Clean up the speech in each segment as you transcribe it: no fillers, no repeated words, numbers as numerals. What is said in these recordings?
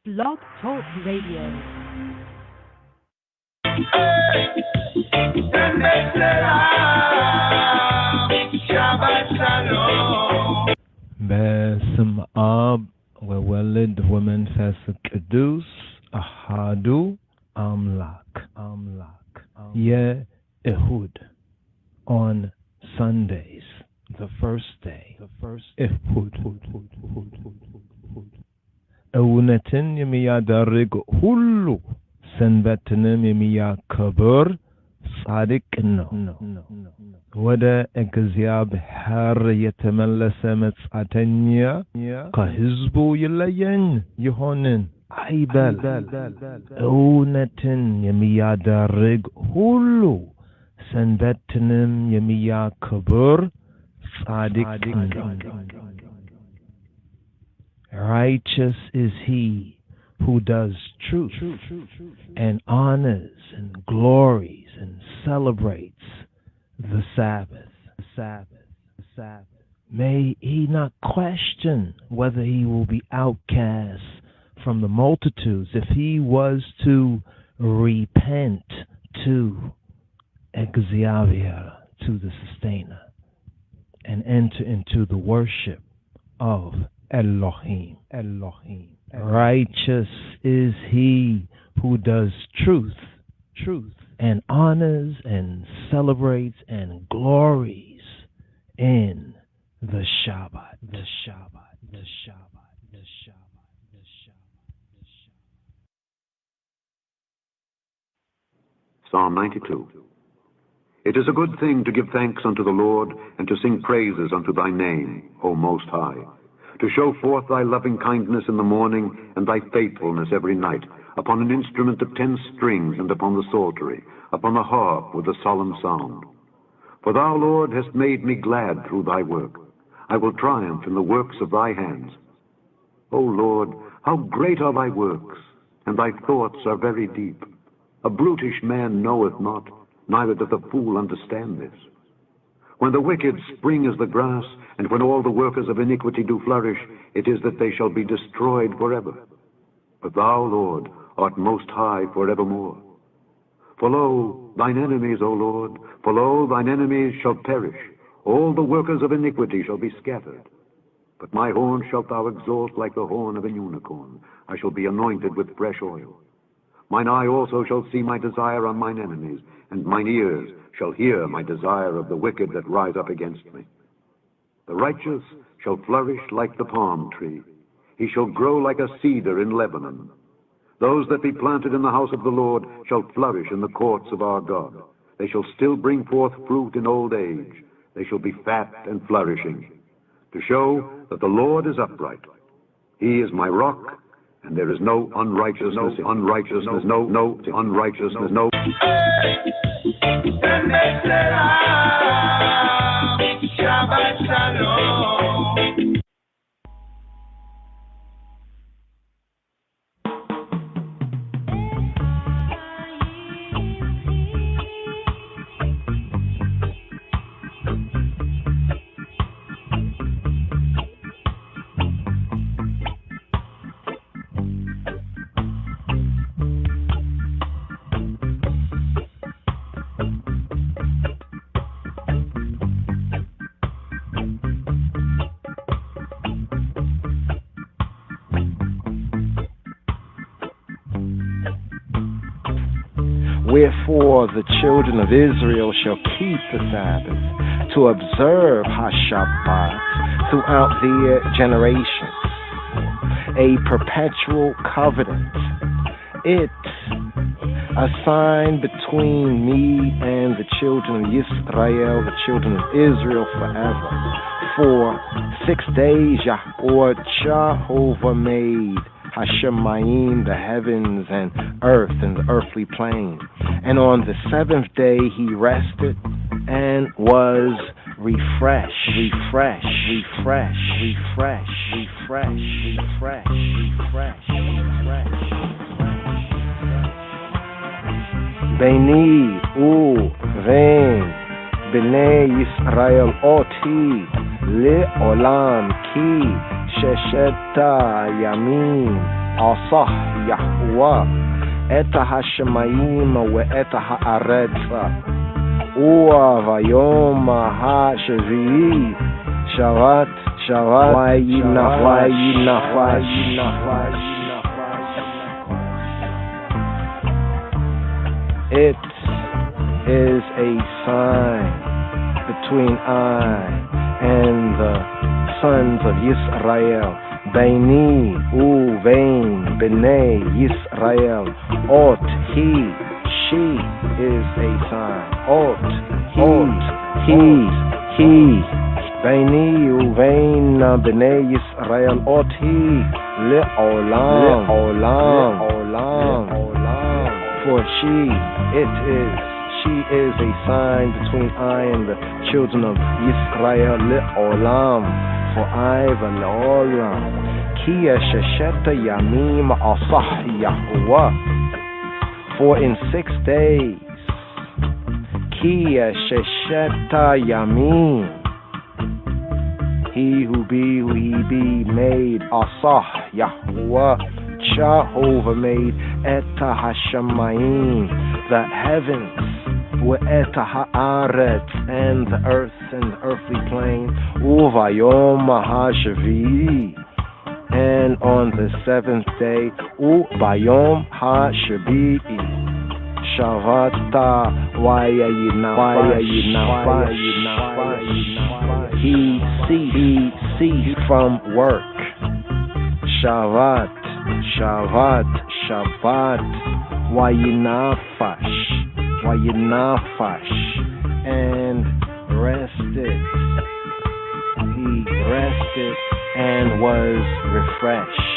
Blog Talk Radio. በስመ አብ ወወልድ ወመንፈስ ቅዱስ አሐዱ አምላክ የእሁድ on Sundays, the first day, እሁድ እውነትን የሚያደርግ ሁሉ ሰንበትንም የሚያከብር ጻድቅ ነው። ወደ እግዚአብሔር የተመለሰ መጻተኛ ከሕዝቡ ይለየኝ ይሆንን አይበል። እውነትን የሚያደርግ ሁሉ ሰንበትንም የሚያከብር ጻድቅ ነው። Righteous is he who does truth and honors and glories and celebrates the Sabbath. May he not question whether he will be outcast from the multitudes if he was to repent to Exavier, to the Sustainer, and enter into the worship of Elohim. Righteous is he who does truth and honors and celebrates and glories in the Shabbat. Psalm 92. It is a good thing to give thanks unto the Lord and to sing praises unto thy name, O Most High, to show forth thy loving kindness in the morning and thy faithfulness every night, upon an instrument of 10 strings and upon the psaltery, upon the harp with a solemn sound. For thou, Lord, hast made me glad through thy work. I will triumph in the works of thy hands. O Lord, how great are thy works, and thy thoughts are very deep. A brutish man knoweth not, neither doth a fool understand this. When the wicked spring as the grass, and when all the workers of iniquity do flourish, it is that they shall be destroyed forever. But thou, Lord, art most high forevermore. For lo, thine enemies, O Lord, for lo, thine enemies shall perish. All the workers of iniquity shall be scattered. But my horn shalt thou exalt like the horn of an unicorn. I shall be anointed with fresh oil. Mine eye also shall see my desire on mine enemies, and mine ears shall hear my desire of the wicked that rise up against me. The righteous shall flourish like the palm tree. He shall grow like a cedar in Lebanon. Those that be planted in the house of the Lord shall flourish in the courts of our God. They shall still bring forth fruit in old age. They shall be fat and flourishing, to show that the Lord is upright. He is my rock, and there is no unrighteousness, no unrighteousness. Shabbat Shalom. Wherefore the children of Israel shall keep the Sabbath, to observe HaShabbat throughout their generations, a perpetual covenant. It a sign between me and the children of Israel, the children of Israel forever. For 6 days Yahweh Jehovah made Hashemayim, the heavens and the earthly plane. And on the 7th day he rested and was refreshed. Beni u ven bnei Yisrael oti le'olam ki shesheta yamim asah Yahweh et hashemayim ve'et haaretz vayom hashvi'i shavat vayinafash. It is a sign between I and the sons of Yisrael. Beini uvein bnei Yisrael. Ot he, she is a sign. Ot he. Beini uvein bnei Yisrael. Ot he le'olam. For she is a sign between I and the children of Yisrael le'olam, for I v'le'olam. Ki sheshet yamim asah Yahweh, for in 6 days. Ki sheshet yamim, he who be made asah Yahweh, Jehovah made et hashamayim, the heavens, ve'et haaretz, and the earth and the earthly plane, uvayom hashvi'i, and on the 7th day, ubayom hashvi'i, shavata vayinafash, he ceased from work. Shabbat, vayinafash, and rested. He rested and was refreshed.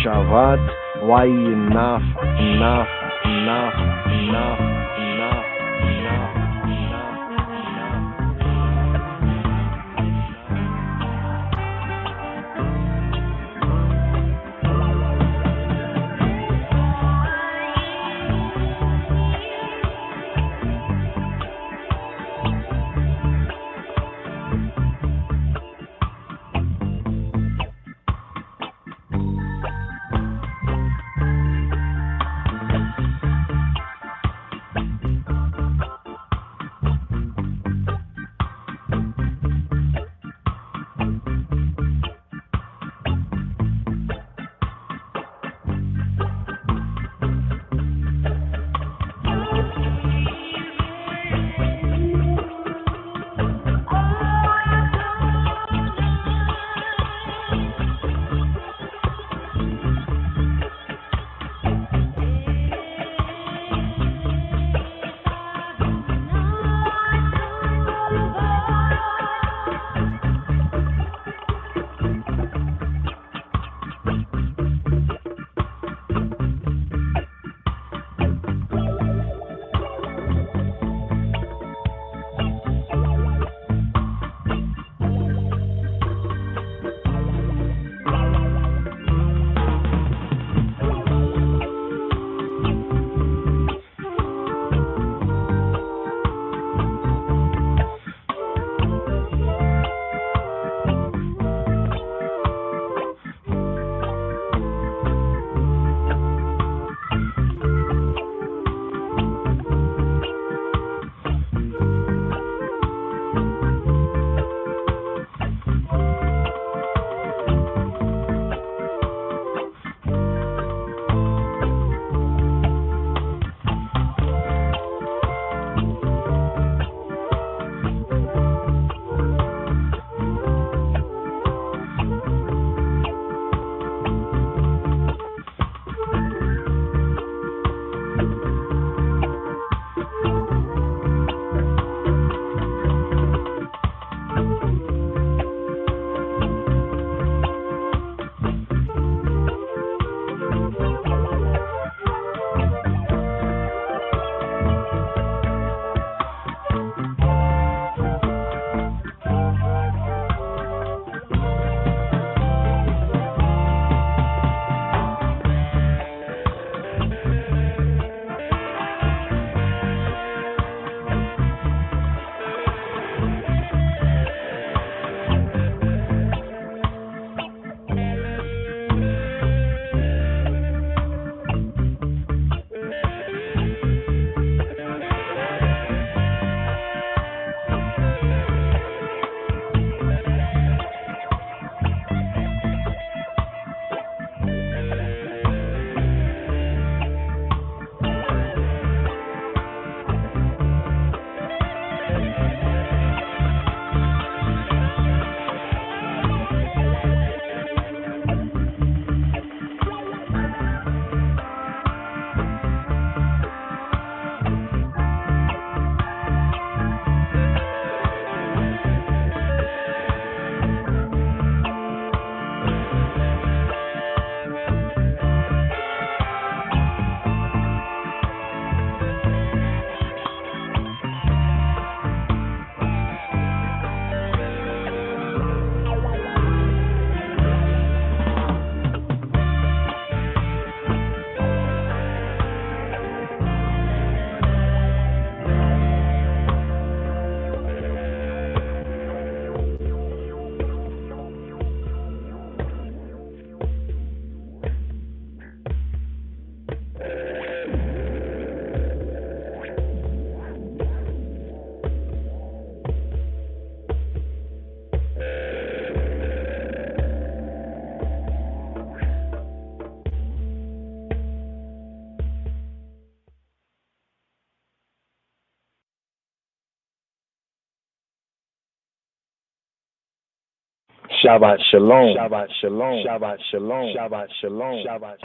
Shabbat, vayinafash. Shabbat Shalom. Shabbat Shalom. Shabbat Shalom. Shabbat Shalom. Shabbat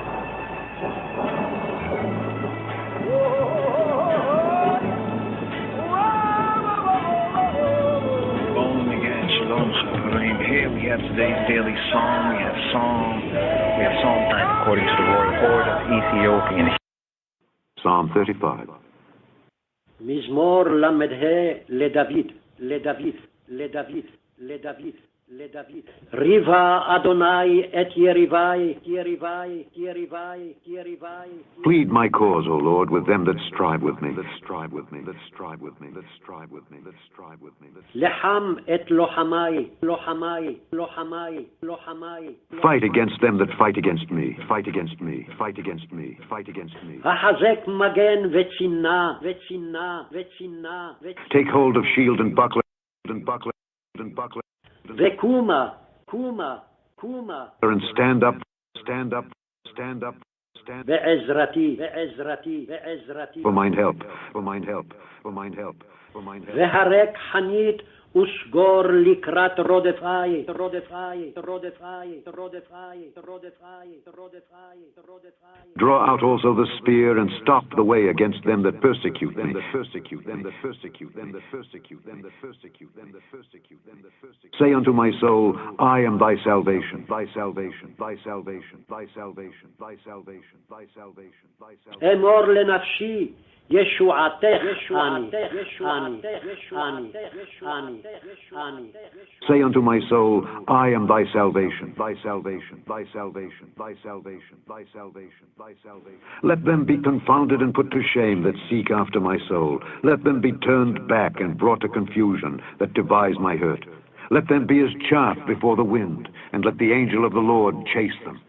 Shalom, Chavarим. Here we have today's daily psalm. We have Psalm time according to the royal order of Ethiopian. Psalm 35. מזמור למ"ה לדוד, לדוד, לדוד, לדוד, לדוד. ריבה אדוני את יריבי, יריבי, יריבי, יריבי. Plead my cause, O Lord, with them that strive with me. That strive with me. That strive with me. That strive with me. That strive with me. לחם את לוחמי, לוחמי, לוחמי, לוחמי. Fight against them that fight against me. Fight against me. Fight against me. Fight against me. החזק מגן וצינה, וצינה, וצינה. Take hold of shield and buckler, and buckler, and buckler. וקומה, קומה, קומה. And stand up, stand up, stand up, stand up. בעזרתי, בעזרתי, בעזרתי. For mine help, for mine help, for mine help, for mine help. והרק חנית וסגור לקראת רודפיי, רודפיי, רודפיי, רודפיי, רודפיי, רודפיי, רודפיי. Draw out also the spear and stop the way against them that persecute me. Say unto my soul, I am thy salvation, thy salvation, thy salvation, thy salvation, thy salvation, thy salvation, thy salvation. אמור לנפשי ישועתך אני, ישועתך אני, אני, אני. Say unto my soul, I am thy salvation, thy salvation, thy salvation, thy salvation, thy salvation, thy salvation. Let them be confounded and put to shame that seek after my soul. Let them be turned back and brought to confusion that devise my hurt. Let them be as chaff before the wind, and let the angel of the Lord chase them.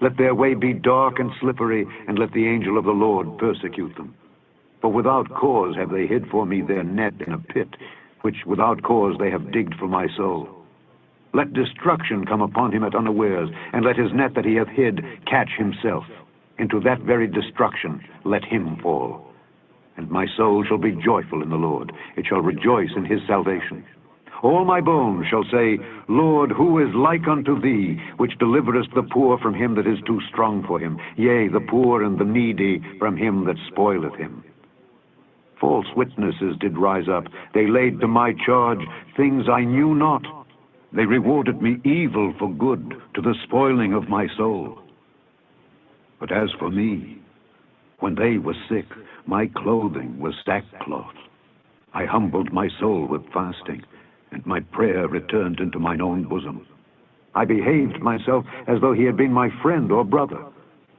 Let their way be dark and slippery, and let the angel of the Lord persecute them. For without cause have they hid for me their net in a pit, which without cause they have digged for my soul. Let destruction come upon him at unawares, and let his net that he hath hid catch himself. Into that very destruction let him fall. And my soul shall be joyful in the Lord. It shall rejoice in his salvation. All my bones shall say, Lord, who is like unto thee, which deliverest the poor from him that is too strong for him, yea, the poor and the needy from him that spoileth him? False witnesses did rise up. They laid to my charge things I knew not. They rewarded me evil for good, to the spoiling of my soul. But as for me, when they were sick, my clothing was sackcloth. I humbled my soul with fasting, and my prayer returned into mine own bosom. I behaved myself as though he had been my friend or brother.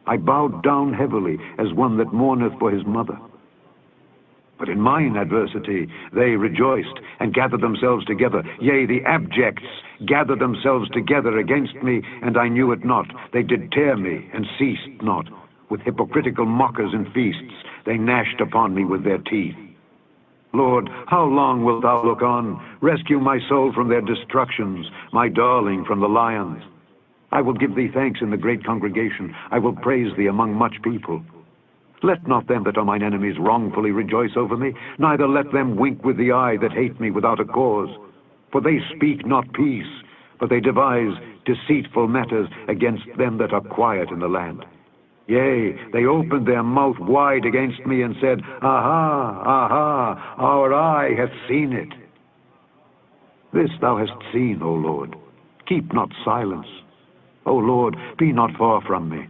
I bowed down heavily as one that mourneth for his mother. But in mine adversity they rejoiced and gathered themselves together. Yea, the abjects gathered themselves together against me, and I knew it not. They did tear me and ceased not. With hypocritical mockers and feasts they gnashed upon me with their teeth. Lord, how long wilt thou look on? Rescue my soul from their destructions, my darling from the lions. I will give thee thanks in the great congregation. I will praise thee among much people. Let not them that are mine enemies wrongfully rejoice over me, neither let them wink with the eye that hate me without a cause. For they speak not peace, but they devise deceitful matters against them that are quiet in the land. Yea, they opened their mouth wide against me and said, Aha, aha, our eye hath seen it. This thou hast seen, O Lord. Keep not silence. O Lord, be not far from me.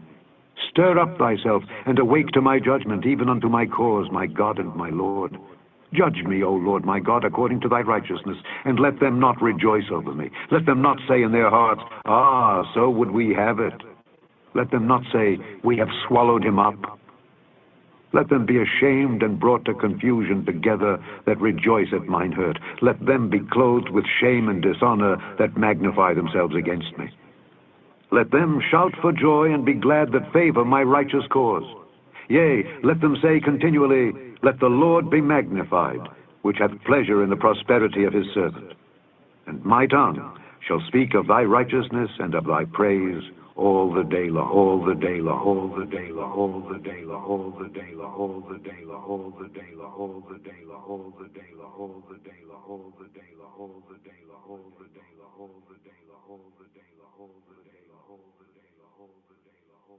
Stir up thyself, and awake to my judgment, even unto my cause, my God and my Lord. Judge me, O Lord my God, according to thy righteousness, and let them not rejoice over me. Let them not say in their hearts, Ah, so would we have it. Let them not say, We have swallowed him up. Let them be ashamed and brought to confusion together that rejoice at mine hurt. Let them be clothed with shame and dishonor that magnify themselves against me. Let them shout for joy and be glad that favor my righteous cause. Yea, let them say continually, Let the Lord be magnified, which hath pleasure in the prosperity of his servant. And my tongue shall speak of thy righteousness and of thy praise all the day long, all the day long, all the day long, all the day long, all the day long, all the day long, all the day long, all the day long, all the day long, all the day long, all the day long, all the day long, all the day long, all the day long, all the day long, all the day long, all the day long, all the day long, all the day long.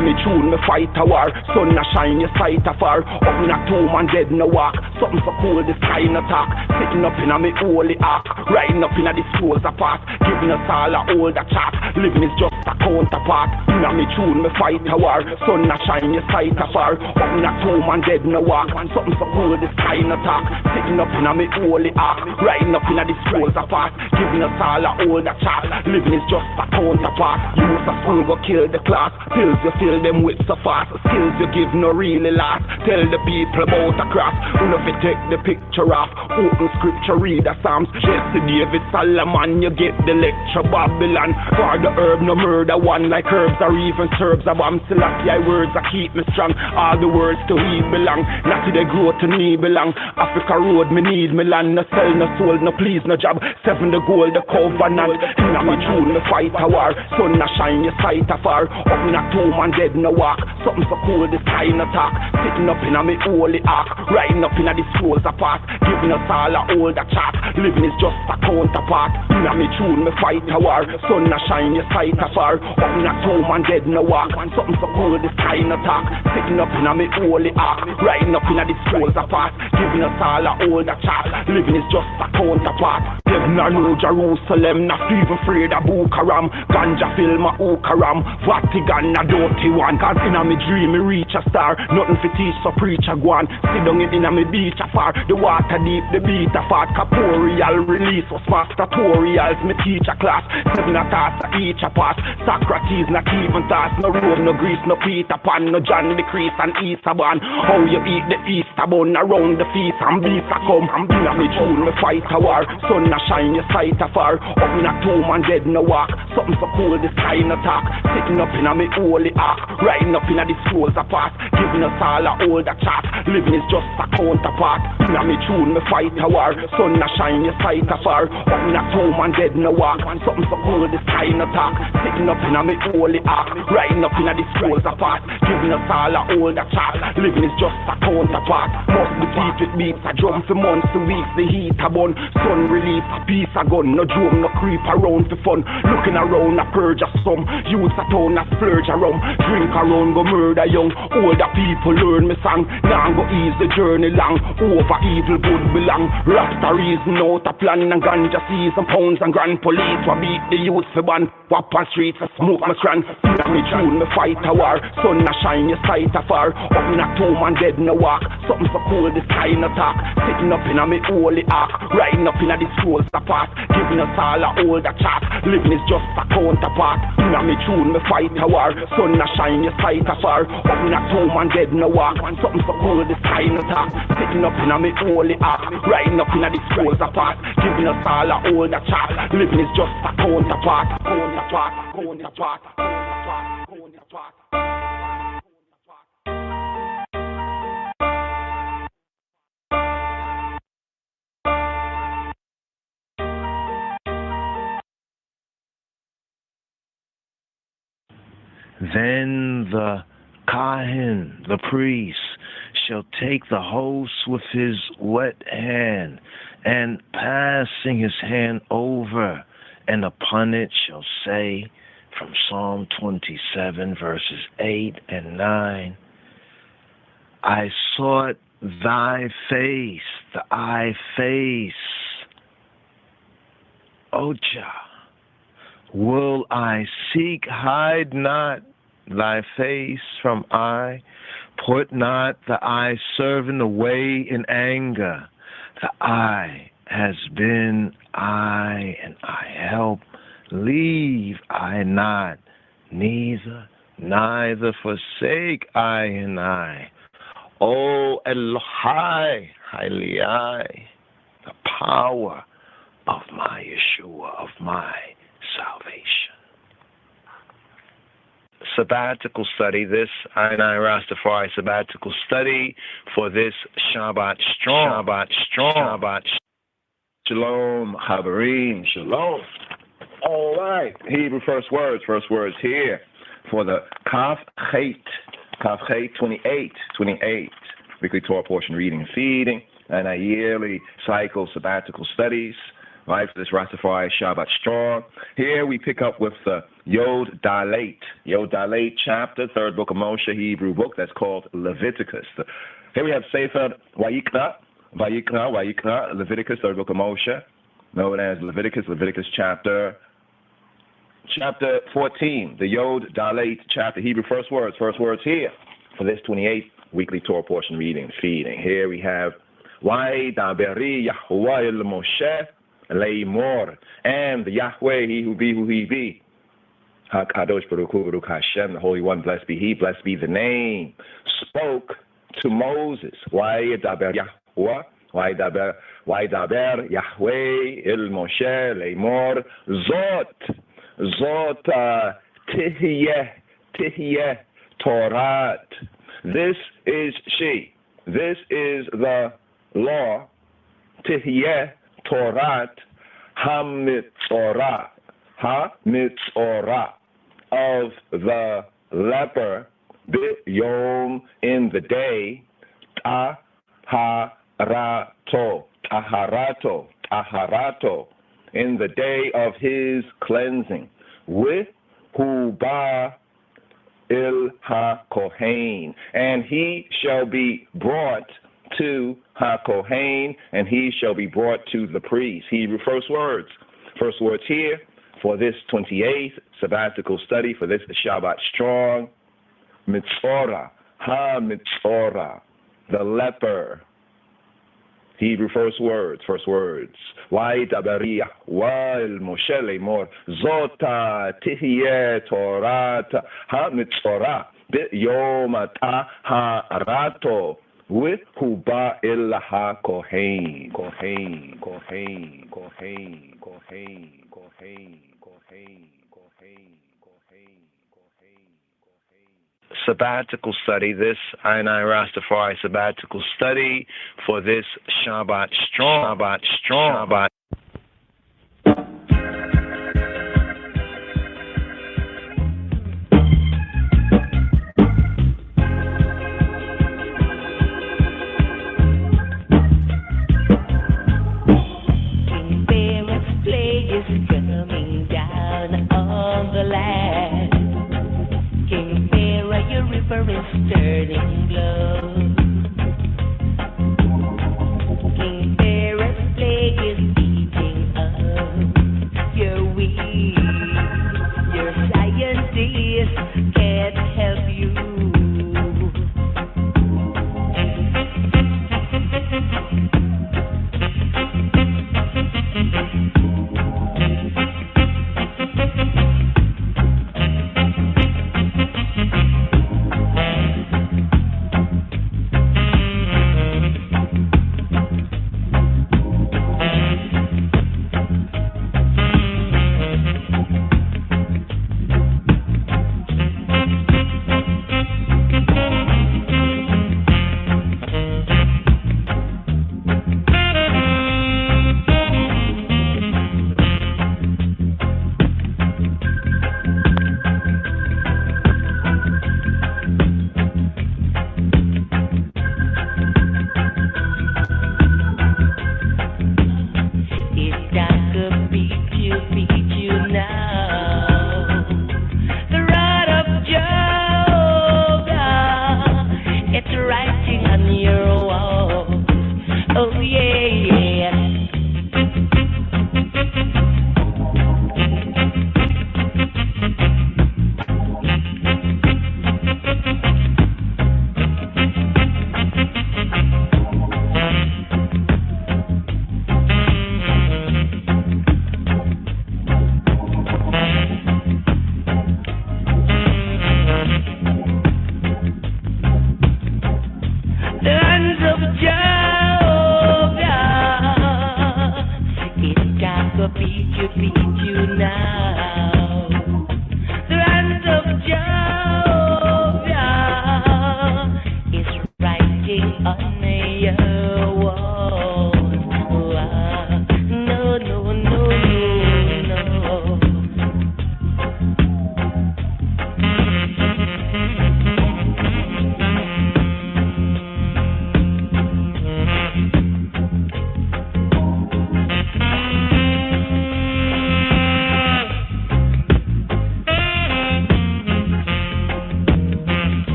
Me tune, me fight a war. Sun a shine, your sight afar. Up in a tomb and dead no walk. Something so cool, this kind of talk. Sitting up in a me holy ark. Riding up in a the souls apart. Giving us all a older chat. Living is just a counterpart. In a me tune, me fight a war. Sun a shine, your sight afar. Up in a tomb and dead no walk. Something so cool, this kind of talk. Sitting up in a me holy ark. Riding up in a the souls apart. Giving us all a older chat. Living is just a counterpart. Use a school go kill the class. Pills you fill them with so fast. Skills you give no really last. Tell the people about a cross. Who if you take the picture off. Open scripture, read the Psalms. Jesse David Solomon, you get the lecture Babylon. For the herb no murder one. Like herbs or even serbs of Selassie words that keep me strong. All the words to we belong. Not to they grow to me belong. Africa road me need me land. No sell no soul, no please no job. 7 the gold, the covenant. In a me tune, me fight a war. Sun a shine, your sight afar. Up in a tomb and dead no walk. Something so cool, this kind of talk. Sitting up in a me holy ark. Riding up in a the souls apart. Giving us all a older chat. Living is just a counterpart. In a me tune, me fight a war. Sun a shine, your sight afar. Up in a tomb and dead no walk. Something so cool, this kind of talk. Sitting up in a me holy ark. Riding up in a the souls apart. Giving us all a older chat. Living is just a counterpart. Heaven or no Jerusalem, not even afraid of Bukaram. Ganja fill my Ukaram, Vatican a dirty one. Cause in a me dream me reach a star. Nothing for teach so preach a go on. Sit down in a me beach a far. The water deep, the beat a fat. Corporeal release was fast tutorials. Me teach a class. 7 a task a each a pass. Socrates not even task. No Rome, no Greece, no Peter Pan, no John the Christ and Easter born. How you eat the Easter bun around the feast and beast a come. In a me tune me fight a war. Sun a shine your sight afar. Up in a tomb and dead no walk. Something so cool this kind of talk. Sitting up in a me holy ark. Riding up in a the scrolls apart. Giving us all a older chat. Living is just a counterpart. In a me tune me fight a war. Sun a shine your sight afar. Up in a tomb and dead no walk. Something so cool this kind of talk. Sitting up in a me holy ark. Riding up in a the scrolls apart. Giving us all a older chat. Living is just a counterpart. Must be teeth with beats. A drum for months to weeks. The heat a bun. Sun relief. Peace a gun. No drum no creep around for fun. Looking around a purge of some. Youths a town a splurge around. Drink around go murder young. Older people learn me song. Now go ease the journey long. Over evil good belong. Rasta reason out a plan. And ganja season pounds and grand police. Wa beat the youth for ban. Wap on streets a smoke my cran. Me tune me fight a war. Sun a shine your sight afar. Up in a tomb and dead no walk. Something so cool this kind of talk. Sitting up in a me holy ark. Riding up in a the scrolls apart. Giving us all a older chat. Living is just a counterpart. In a me tune me fight a war. Sun a shine your sight afar. Up in a tomb and dead no walk. Something so cool this kind of talk. Sitting up in a me holy ark. Riding up in a the scrolls apart. Giving us all a older chat. Living is just a counterpart. Counterpart. Counterpart. Counterpart. Counterpart. Then the Kahin, the priest, shall take the host with his wet hand, and passing his hand over, and upon it shall say, from Psalm 27, verses 8 and 9, I sought thy face, thy face, O Jah. Will I seek, hide not thy face from eye, put not the eye servant away in anger. The eye has been I, and I help. Leave I not, neither forsake I and I. O Elohai, Hailai, the power of my Yeshua, of my salvation. Sabbatical study, this I Rastafari sabbatical study for this Shabbat Strong. Shabbat Shalom, Habarim, Shalom. All right, Hebrew first words here for the Kaf Chet 28, weekly Torah portion reading and feeding, and a yearly cycle sabbatical studies. Right, for this Rastafari Shabbat Strong. Here we pick up with the Yod Dalet chapter, third book of Moshe, Hebrew book that's called Leviticus. Here we have Sefer Vayikra, Leviticus, third book of Moshe, known as Leviticus chapter 14, the Yod Dalet chapter, Hebrew first words here for this 28th weekly Torah portion reading and feeding. Here we have Daberi Yahuwah el Moshe Leimor, and the Yahweh, he who be, HaKadosh Baruch Hu, Baruch Hashem, the Holy One, blessed be He, blessed be the name, spoke to Moses. Why daber Yahweh? Why daber Yahweh el Moshe Leimor? Zot Tihyeh Torah. This is she. This is the law. Tihyeh Torah HaMitzorah of the leper B'yom in the day Taharato in the day of his cleansing with Huba Il HaKohen, and he shall be brought to HaKohen, and he shall be brought to the priest. Hebrew first words. First words here for this 28th sabbatical study, for this Shabbat strong. Mitzorah, ha-Mitzorah, the leper. Hebrew first words. Vaydaber Yahweh Moshe lemor, Zota tihyeh Torat ha-Mitzorah, b'yom ata ha'arato, v'huba el ha-Kohen. Sabbatical study, this I Rastafari sabbatical study for this Shabbat strong. King Pharaoh's plague is coming down on the land. King Pharaoh, your river is turning blood. King Pharaoh's plague is eating up your wheat. Your scientists can't help you.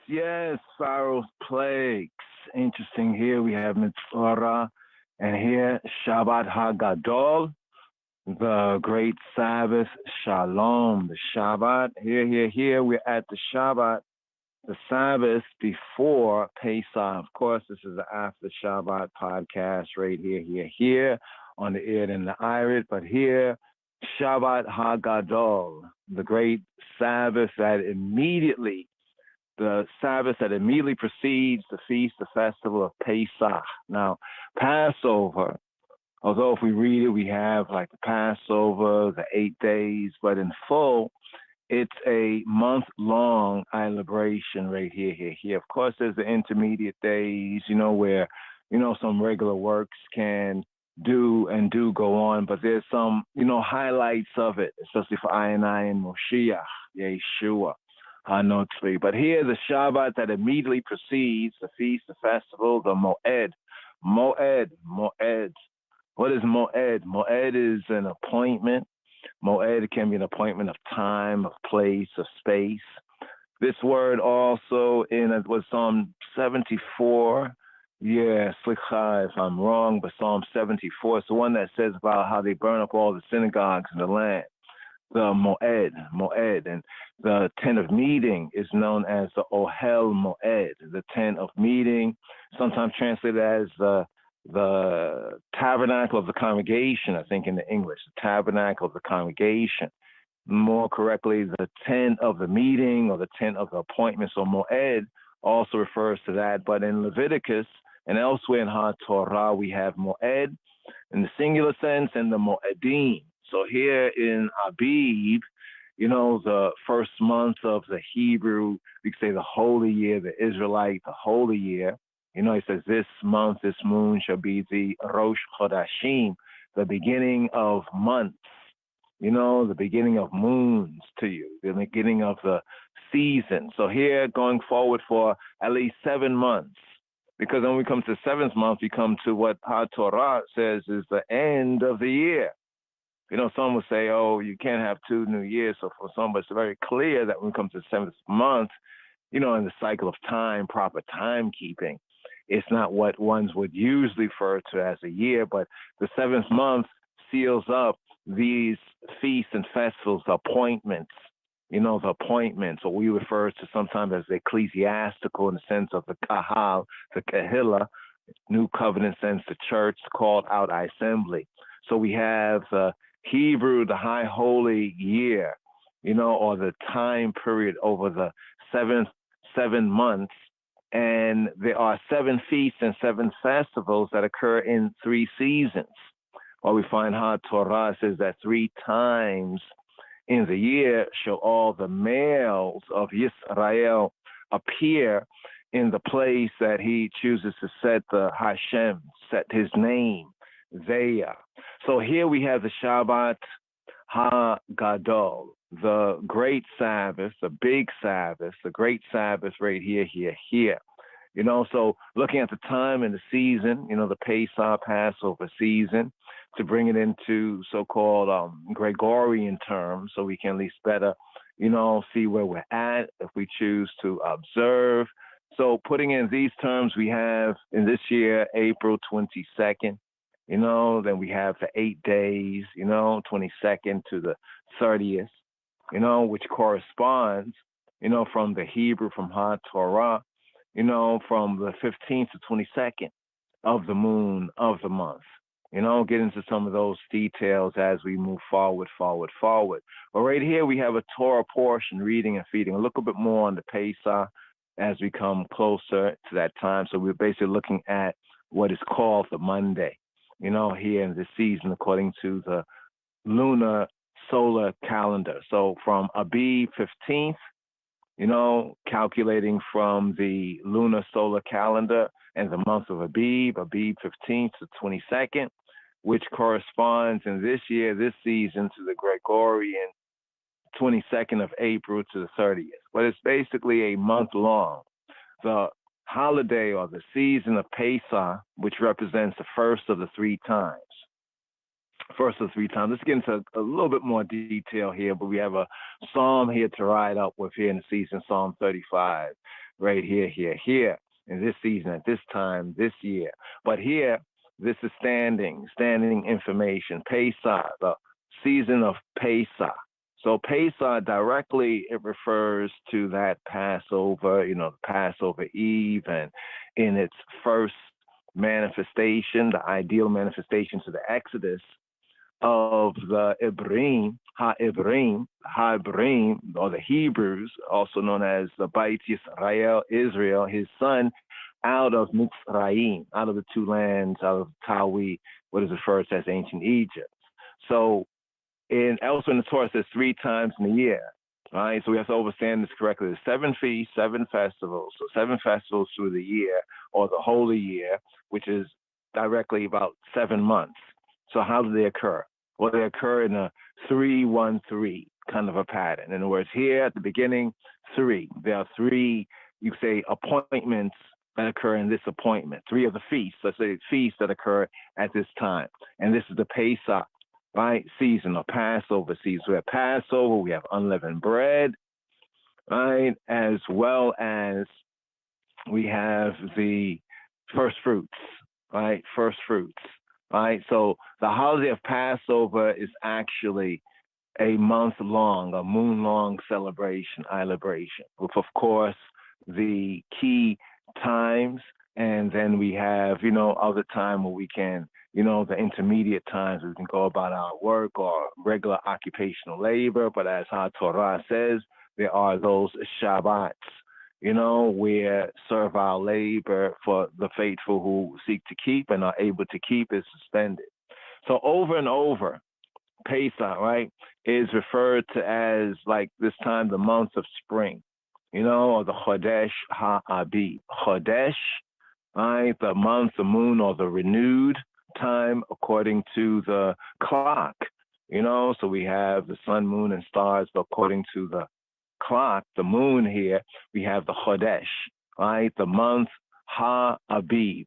Yes, Pharaoh's plagues. Interesting. Here we have מצורע, and here Shabbat HaGadol, the great Sabbath, Shalom, the Shabbat. Here we're at the Shabbat, the Sabbath before Pesach. Of course, this is the After Shabbat podcast right here on the Ear and the Irid, but here, Shabbat HaGadol, the great Sabbath the Sabbath that immediately precedes the feast, the festival of Pesach. Now, Passover, although if we read it, we have like the Passover, the 8 days, but in full, it's a month-long celebration right here. Of course, there's the intermediate days, where, some regular works can do go on, but there's some, highlights of it, especially for I and Moshiach, Yeshua. But here, the Shabbat that immediately precedes the feast, the festival, the Moed. What is Moed? Moed is an appointment. Moed can be an appointment of time, of place, of space. This word also was Psalm 74. Yeah, slicha if I'm wrong, but Psalm 74 is the one that says about how they burn up all the synagogues in the land. The Moed, and the tent of meeting is known as the Ohel Moed, the tent of meeting, sometimes translated as the tabernacle of the congregation, I think in the English, the tabernacle of the congregation. More correctly, the tent of the meeting or the tent of the appointment. So Moed also refers to that, but in Leviticus and elsewhere in HaTorah, we have Moed in the singular sense and the Moedim. So here in Abib, the first month of the Hebrew, we could say the holy year, the Israelite, the holy year. He says this month, this moon shall be the Rosh Chodashim, the beginning of months, the beginning of moons to you, the beginning of the season. So here going forward for at least 7 months, because when we come to the 7th month, we come to what HaTorah says is the end of the year. Some will say, oh, you can't have 2 new years. So for some, but it's very clear that when we come to the 7th month, in the cycle of time, proper timekeeping, it's not what ones would usually refer to as a year, but the 7th month seals up these feasts and festivals, appointments, the appointments, what we refer to sometimes as the ecclesiastical in the sense of the kahal, the kahila, New Covenant sense, the church, called out assembly. So we have the Hebrew, the high holy year, or the time period over the 7 months. And there are 7 feasts and 7 festivals that occur in 3 seasons. Or we find HaTorah says that 3 times in the year shall all the males of Yisrael appear in the place that he chooses to set the Hashem, set his name there. So here we have the Shabbat HaGadol, the great Sabbath, the big Sabbath, the great Sabbath right here. So looking at the time and the season, the Pesach Passover season, to bring it into so-called Gregorian terms, so we can at least better, see where we're at if we choose to observe. So putting in these terms, we have in this year, April 22nd, then we have the 8 days, 22nd to the 30th, which corresponds, from the Hebrew, from HaTorah, from the 15th to 22nd of the moon of the month. Get into some of those details as we move forward. But right here, we have a Torah portion, reading and feeding, a little bit more on the Pesach as we come closer to that time. So we're basically looking at what is called the Monday, here in this season, according to the lunar solar calendar. So from Abib 15th, calculating from the lunar solar calendar and the month of Abib 15th to 22nd, which corresponds in this year, this season, to the Gregorian 22nd of April to the 30th. But it's basically a month long. The holiday or the season of Pesach, which represents the first of the three times. Let's get into a little bit more detail here, but we have a psalm here to ride up with here in the season, Psalm 35, right here, in this season, at this time, this year. But here, this is standing information, Pesach, the season of Pesach. So Pesach directly, it refers to that Passover, the Passover Eve, and in its first manifestation, the ideal manifestation to the Exodus of the Hebrew, or the Hebrews, also known as the Beit Yisrael, Israel, his son, out of Mitzrayim, out of the two lands, out of Tawi, what is referred to as ancient Egypt. So elsewhere in the Torah, it says 3 times in a year. All right, so we have to understand this correctly. There's 7 feasts, 7 festivals. So 7 festivals through the year, or the holy year, which is directly about 7 months. So how do they occur? Well, they occur in a 3-1-3 kind of a pattern. In other words, here at the beginning, 3. There are 3, you say, appointments that occur in this appointment. 3 of the feasts, let's say feasts that occur at this time. And this is the Pesach, right, season, or Passover season. We have Passover, we have unleavened bread, right, as well as we have the first fruits, right, right? So the holiday of Passover is actually a month-long, a moon-long celebration, with, of course, the key times, and then we have, other time where we can, the intermediate times we can go about our work or regular occupational labor. But as HaTorah says, there are those Shabbats, where servile labor for the faithful who seek to keep and are able to keep is suspended. So over and over, Pesach, right, is referred to as, like this time, the month of spring, or the Chodesh HaAbib. Chodesh, right, the month, the moon, or the renewed time according to the clock, so we have the sun, moon, and stars, but according to the clock, the moon here, we have the Chodesh, right, the month HaAbib.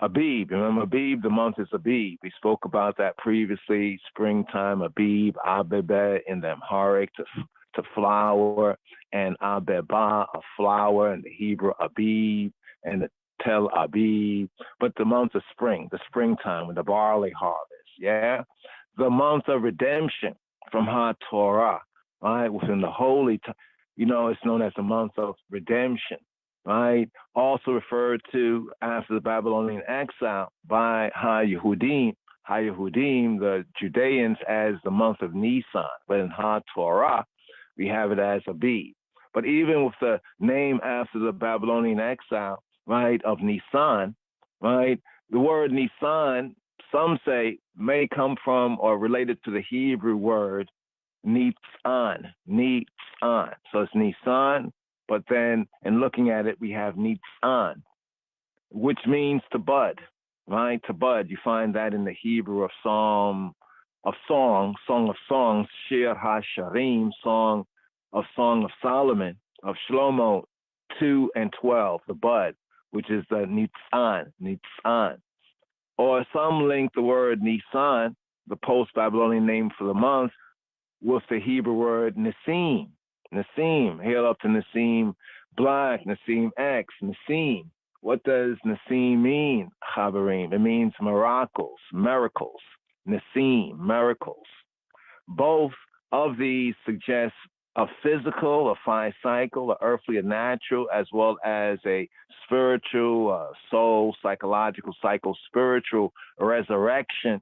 Abib, remember Abib, the month is Abib. We spoke about that previously, springtime, Abib, Abebe in the Amharic, to flower, and Abeba, a flower, in the Hebrew, Abib, and the Tel Abib. But the month of spring, the springtime, with the barley harvest, the month of redemption from HaTorah, right, within the holy, it's known as the month of redemption, right? Also referred to after the Babylonian exile by Ha-Yehudim, the Judeans, as the month of Nisan. But in HaTorah, we have it as Abib. But even with the name after the Babylonian exile, right, of Nisan, right, the word Nisan, some say, may come from or related to the Hebrew word Nitzan. So it's Nisan, but then in looking at it, we have Nitzan, which means to bud, right? To bud. You find that in the Hebrew of Song of Songs, Shir HaSharim, Song of Solomon, of Shlomo 2 and 12, the bud, which is the Nitzan. Or some link the word Nisan, the post-Babylonian name for the month, with the Hebrew word Nisim. Nisim, hail up to Nisim Black, Nisim X, Nisim. What does Nisim mean, Chabarim? It means miracles. Nisim, miracles. Both of these suggest a physical, a 5-cycle, a earthly, a natural, as well as a spiritual, soul, psychological, spiritual resurrection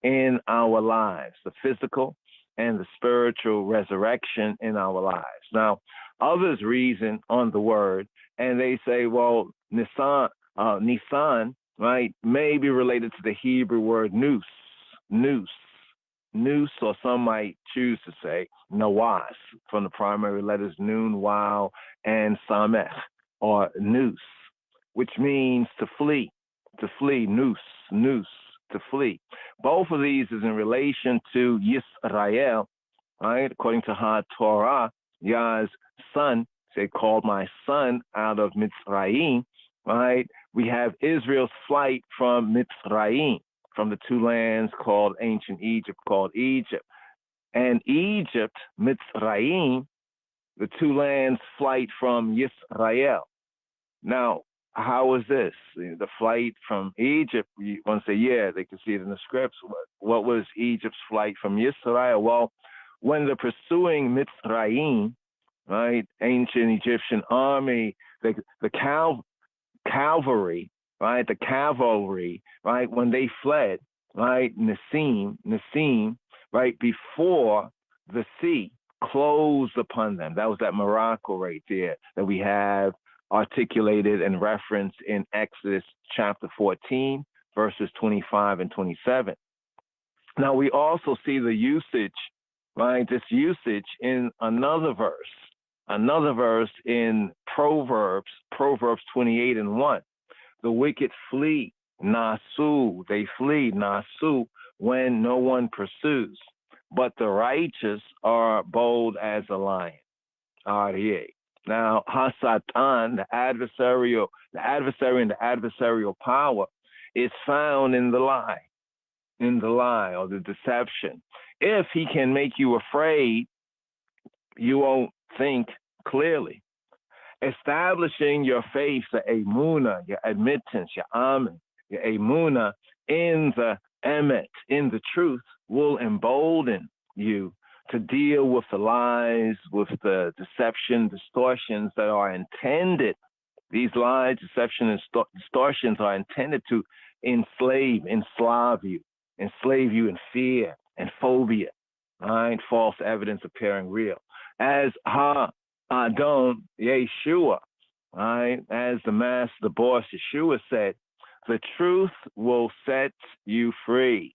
in our lives, the physical and the spiritual resurrection in our lives. Now, others reason on the word, and they say, well, Nisan, right, may be related to the Hebrew word nous, or some might choose to say nawas, from the primary letters nun, waw, and samech, or nous, which means to flee, nous, to flee. Both of these is in relation to Yisrael, right? According to HaTorah, Yah's son, they called my son out of Mitzrayim, right? We have Israel's flight from Mitzrayim, from the two lands called ancient Egypt, called Egypt. And Egypt, Mitzrayim, the two lands flight from Yisrael. Now, how is this? The flight from Egypt, you want to say, yeah, they can see it in the scripts. What was Egypt's flight from Yisrael? Well, when they're pursuing Mitzrayim, right, ancient Egyptian army, the cavalry, right, the cavalry, right, when they fled, right, Nisim, right, before the sea closed upon them. That was that miracle right there that we have articulated and referenced in Exodus chapter 14, verses 25 and 27. Now, we also see the usage, right, this usage in another verse in Proverbs 28 and 1. The wicked flee, nasu, they flee, nasu, when no one pursues. But the righteous are bold as a lion. Aryeh. Now, Hasatan, the adversary and the adversarial power is found in the lie or the deception. If he can make you afraid, you won't think clearly. Establishing your faith, the emunah, your admittance, your amen, your emunah in the emet, in the truth, will embolden you to deal with the lies, with the deception, distortions that are intended. These lies, deception, and distortions are intended to enslave you in fear and phobia, right? False evidence appearing real. As Adon Yeshua, right? As the master, the boss Yeshua said, the truth will set you free.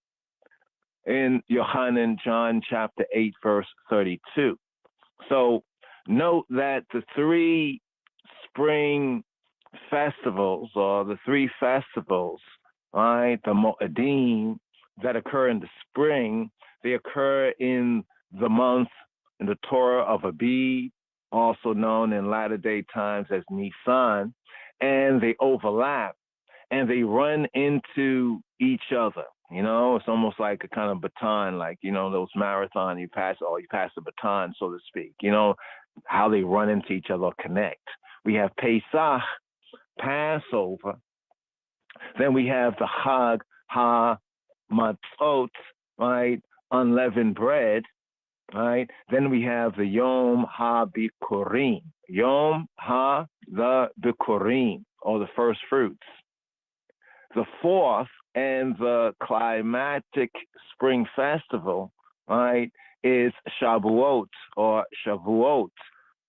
In Yohanan, John chapter 8, verse 32. So note that the three spring festivals, or the three festivals, right, the Mo'adim that occur in the spring, they occur in the month, in the Torah of Abib, also known in latter-day times as Nisan, and they overlap, and they run into each other. You know, it's almost like a kind of baton, like, you know, those marathon, you pass the baton, so to speak, you know, how they run into each other or connect. We have Pesach, Passover. Then we have the Chag HaMatzot, right, unleavened bread, right? Then we have the Yom HaBikurim, the Bikurim, or the first fruits. The fourth and the climatic spring festival, right, is Shavuot,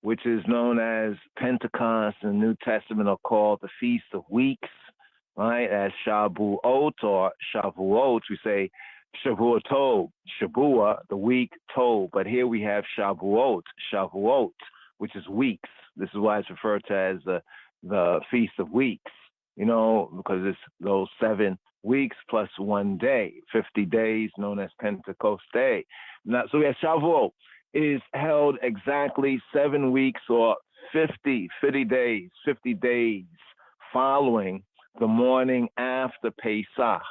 which is known as Pentecost in the New Testament, are called the Feast of Weeks, right? As Shavuot or Shavuot, we say Shavuot, Shavua, the week Tov. But here we have Shavuot, which is weeks. This is why it's referred to as the Feast of Weeks, you know, because it's those 7 weeks plus 1 day, 50 days, known as Pentecost Day. Now, so we have Shavuot is held exactly 7 weeks or 50 days, 50 days following the morning after Pesach.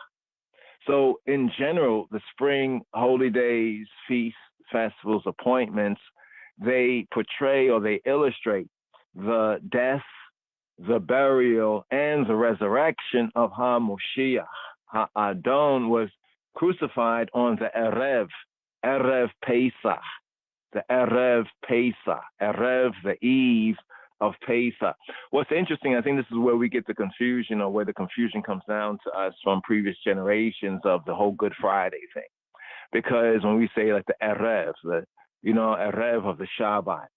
So in general, the spring holy days, feasts, festivals, appointments, they portray or they illustrate the death, the burial, and the resurrection of HaMoshiach. HaAdon was crucified on the Erev Pesach, the Erev Pesach, Erev, the eve of Pesach. What's interesting, I think this is where we get the confusion, or where the confusion comes down to us from previous generations of the whole Good Friday thing. Because when we say like the Erev, Erev of the Shabbat,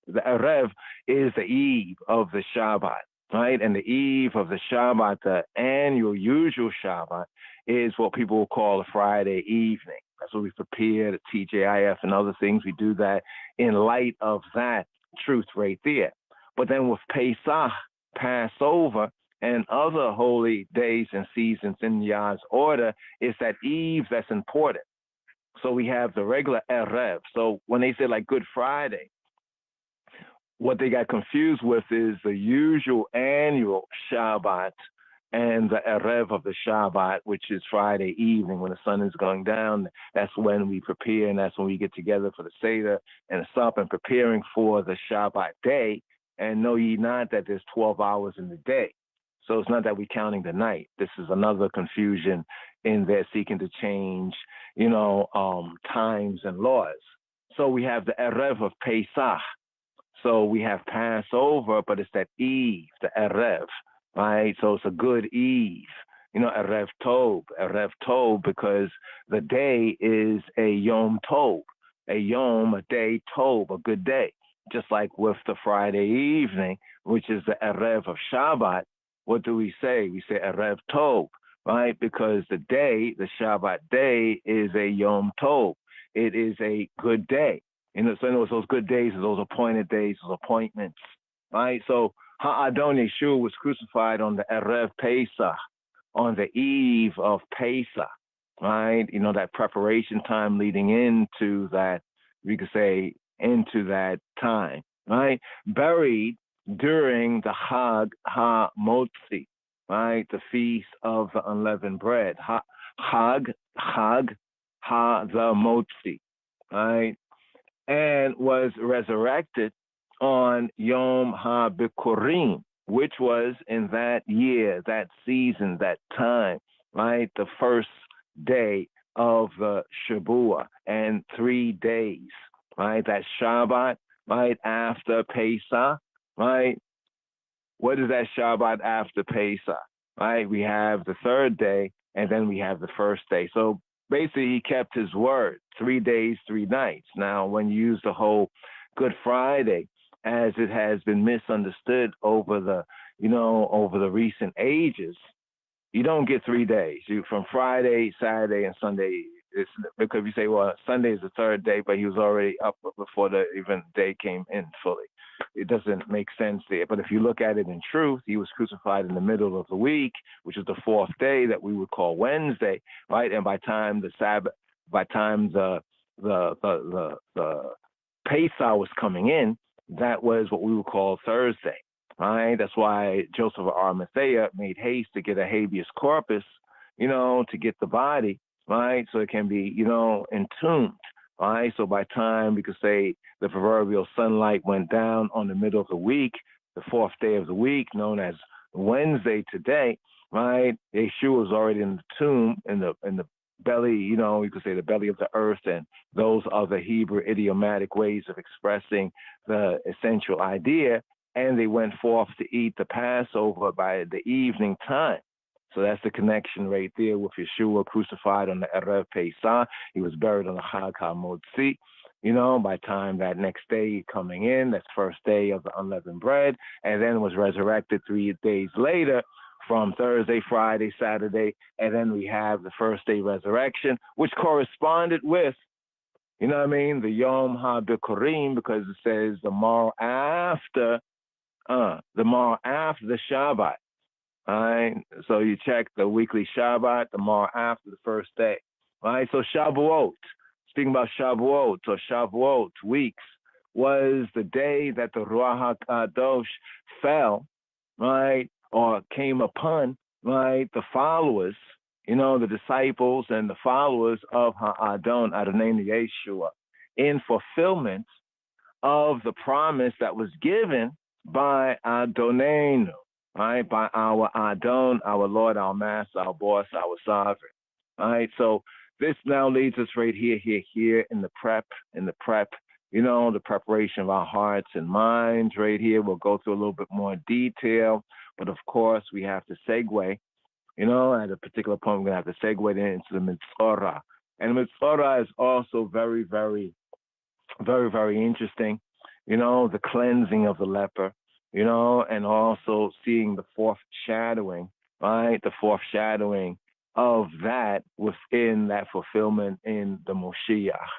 the Erev is the eve of the Shabbat, right? And the eve of the Shabbat, the annual usual Shabbat, is what people will call a Friday evening. That's what we prepare, the TJIF and other things. We do that in light of that truth right there. But then with Pesach, Passover, and other holy days and seasons in Yah's order, it's that eve that's important. So we have the regular Erev. So when they say like Good Friday, what they got confused with is the usual annual Shabbat and the Erev of the Shabbat, which is Friday evening when the sun is going down. That's when we prepare, and that's when we get together for the Seder and the Sup and preparing for the Shabbat day. And know ye not that there's 12 hours in the day. So it's not that we're counting the night. This is another confusion in their seeking to change, times and laws. So we have the Erev of Pesach. So we have Passover, but it's that eve, the Erev, right? So it's a good eve, Erev Tov, because the day is a Yom Tov, a day Tov, a good day. Just like with the Friday evening, which is the Erev of Shabbat, what do we say? We say Erev Tov, right? Because the day, the Shabbat day, is a Yom Tov. It is a good day. So in those good days, those appointed days, those appointments, right? So HaAdon Yeshua was crucified on the Erev Pesach, on the eve of Pesach, right? That preparation time leading into that, we could say, into that time, right? Buried during the Chag HaMotzi, right? The Feast of the Unleavened Bread. Chag the Motzi, right? And was resurrected on Yom HaBikurim, which was in that year, that season, that time, right? The first day of the Shabua, and 3 days, right? That Shabbat, right, after Pesach, right? What is that Shabbat after Pesach, right? We have the third day, and then we have the first day. So basically, he kept his word, 3 days, 3 nights. Now, when you use the whole Good Friday, as it has been misunderstood over the recent ages, you don't get 3 days. You from Friday, Saturday, and Sunday. It's because you say, well, Sunday is the third day, but he was already up before the even day came in fully. It doesn't make sense there. But if you look at it in truth, he was crucified in the middle of the week, which is the 4th day that we would call Wednesday, right? And by time the Sabbath, by time the Pesach was coming in, that was what we would call Thursday, right? That's why Joseph of Arimathea made haste to get a habeas corpus, to get the body, right? So it can be, entombed, right? So by time we could say the proverbial sunlight went down on the middle of the week, the 4th day of the week, known as Wednesday today, right? Yeshua was already in the tomb, in the belly, you could say the belly of the earth, and those are the Hebrew idiomatic ways of expressing the essential idea. And they went forth to eat the Passover by the evening time. So that's the connection right there with Yeshua crucified on the Erev Pesach. He was buried on the Chag HaMotzi. By time that next day coming in, that's first day of the unleavened bread, and then was resurrected 3 days later from Thursday, Friday, Saturday, and then we have the first day resurrection, which corresponded with, the Yom HaBikurim, because it says the morrow after the Shabbat. All right, so you check the weekly Shabbat, the morrow after the first day. All right, so Shavuot, speaking about Shavuot, or Shavuot, weeks, was the day that the Ruach HaKadosh fell, right, or came upon, right, the followers, the disciples and the followers of Ha'adon, Adonai Yeshua, in fulfillment of the promise that was given by Adonai, right, by our Adon, our Lord, our Master, our Boss, our Sovereign, right? So this now leads us right here in the prep, the preparation of our hearts and minds right here. We'll go through a little bit more detail, but of course we have to segue, at a particular point we're going to have to segue into the Mitzorah. And the Mitzorah is also very, very, very, very interesting, the cleansing of the leper, and also seeing the foreshadowing, right? The foreshadowing of that within that fulfillment in the Moshiach,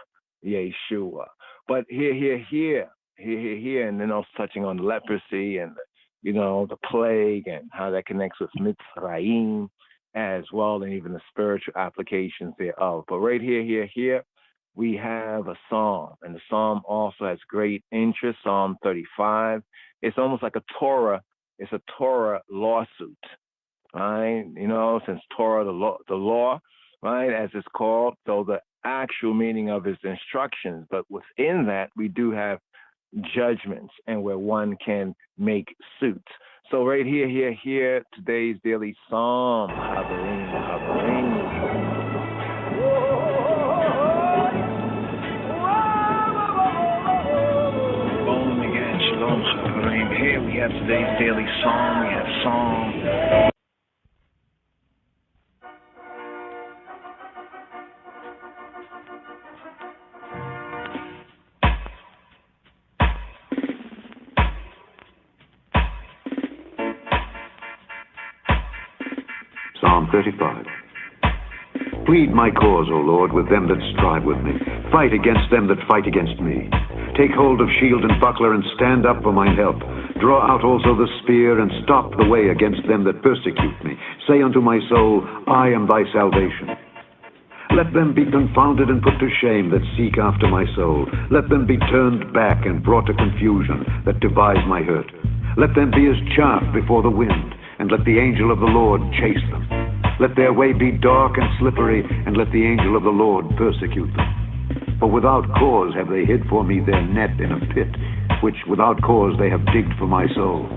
Yeshua. But here, and then also touching on leprosy and, the plague and how that connects with Mitzrayim as well, and even the spiritual applications thereof. But right here, we have a psalm, and the psalm also has great interest, Psalm 35. It's almost like a Torah. It's a Torah lawsuit, right? Since Torah, the law, right, as it's called, so the actual meaning of his instructions. But within that, we do have judgments and where one can make suits. So right here, today's daily psalm, Haverim. Here we have today's daily psalm. We have Psalm. Psalm 35. Plead my cause, O Lord, with them that strive with me. Fight against them that fight against me. Take hold of shield and buckler, and stand up for mine help. Draw out also the spear, and stop the way against them that persecute me. Say unto my soul, I am thy salvation. Let them be confounded and put to shame that seek after my soul. Let them be turned back and brought to confusion that devise my hurt. Let them be as chaff before the wind, and let the angel of the Lord chase them. Let their way be dark and slippery, and let the angel of the Lord persecute them. For without cause have they hid for me their net in a pit, which without cause they have digged for my soul.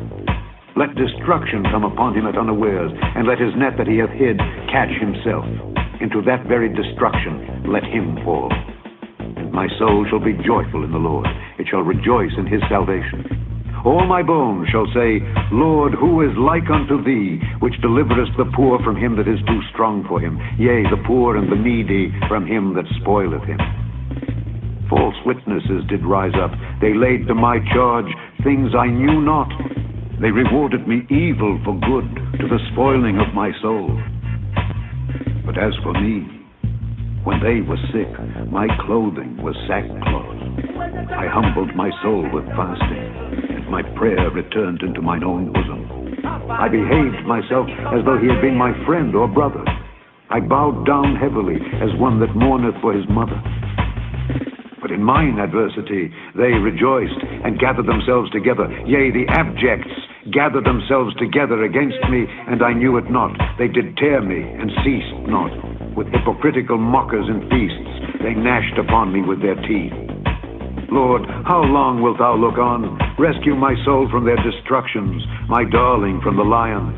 Let destruction come upon him at unawares, and let his net that he hath hid catch himself. Into that very destruction let him fall. And my soul shall be joyful in the Lord. It shall rejoice in his salvation. All my bones shall say, Lord, who is like unto thee, which deliverest the poor from him that is too strong for him, yea, the poor and the needy from him that spoileth him. False witnesses did rise up. They laid to my charge things I knew not. They rewarded me evil for good, to the spoiling of my soul. But as for me, when they were sick, my clothing was sackcloth. I humbled my soul with fasting, and my prayer returned into mine own bosom. I behaved myself as though he had been my friend or brother. I bowed down heavily as one that mourneth for his mother. But in mine adversity they rejoiced and gathered themselves together. Yea, the abjects gathered themselves together against me, and I knew it not. They did tear me and ceased not. With hypocritical mockers and feasts they gnashed upon me with their teeth. Lord, how long wilt thou look on? Rescue my soul from their destructions, my darling from the lions.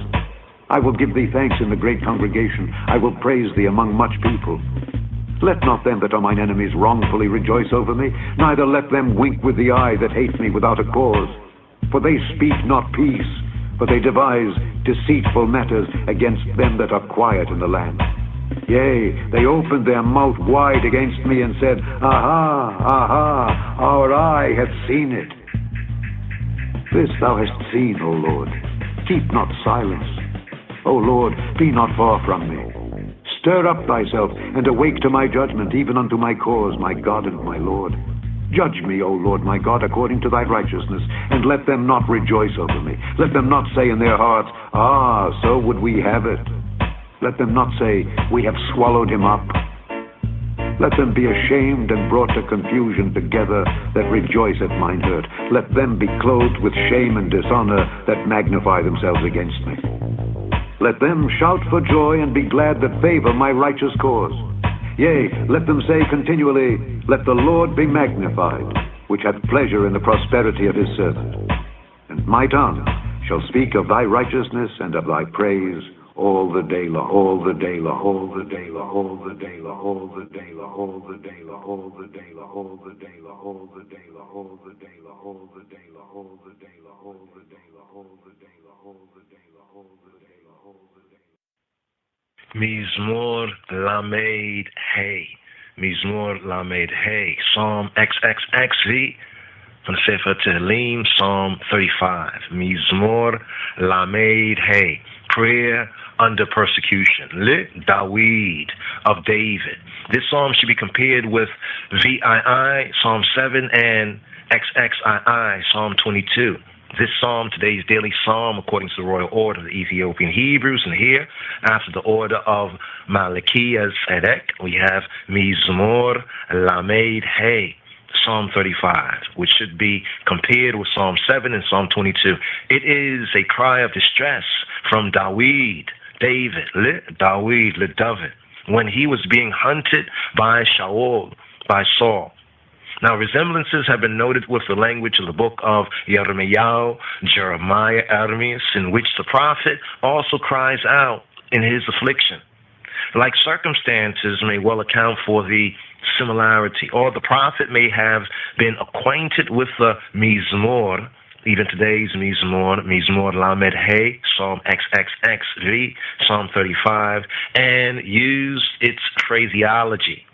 I will give thee thanks in the great congregation. I will praise thee among much people. Let not them that are mine enemies wrongfully rejoice over me, neither let them wink with the eye that hate me without a cause. For they speak not peace, but they devise deceitful matters against them that are quiet in the land. Yea, they opened their mouth wide against me and said, Aha, aha, our eye hath seen it. This thou hast seen, O Lord. Keep not silence. O Lord, be not far from me. Stir up thyself, and awake to my judgment, even unto my cause, my God and my Lord. Judge me, O Lord my God, according to thy righteousness, and let them not rejoice over me. Let them not say in their hearts, Ah, so would we have it. Let them not say, We have swallowed him up. Let them be ashamed and brought to confusion together that rejoice at mine hurt. Let them be clothed with shame and dishonor that magnify themselves against me. Let them shout for joy and be glad that favor my righteous cause. Yea, let them say continually, let the Lord be magnified, which hath pleasure in the prosperity of his servant. And my tongue shall speak of thy righteousness and of thy praise all the day long, all the day long, all the day long, all the day long, all the day long, all the day long, all the day long, all the day long, all the day long, all the day long, all the day long, all the day long, all the day long, all the day long, all the day long, all the day long, all the day. Mizmor Lamed Hey. Mizmor Lamed Hey. Psalm XXXV from the Sefer Tehillim, Psalm 35. Mizmor Lamed Hey. Prayer under persecution. Le Dawid of David. This psalm should be compared with VII, Psalm 7, and XXII, Psalm 22. This psalm, today's daily psalm, according to the royal order of the Ethiopian Hebrews, and here, after the order of Malachi Sedek, we have Mizmor Lamed Hey, Psalm 35, which should be compared with Psalm 7 and Psalm 22. It is a cry of distress from David, Le David, when he was being hunted by Saul. Now, resemblances have been noted with the language of the book of Yirmiyahu, Jeremiah, Ermias, in which the prophet also cries out in his affliction. Like circumstances may well account for the similarity, or the prophet may have been acquainted with the Mizmor, even today's Mizmor Lamed Hey, Psalm XXXV, Psalm 35, and used its phraseology.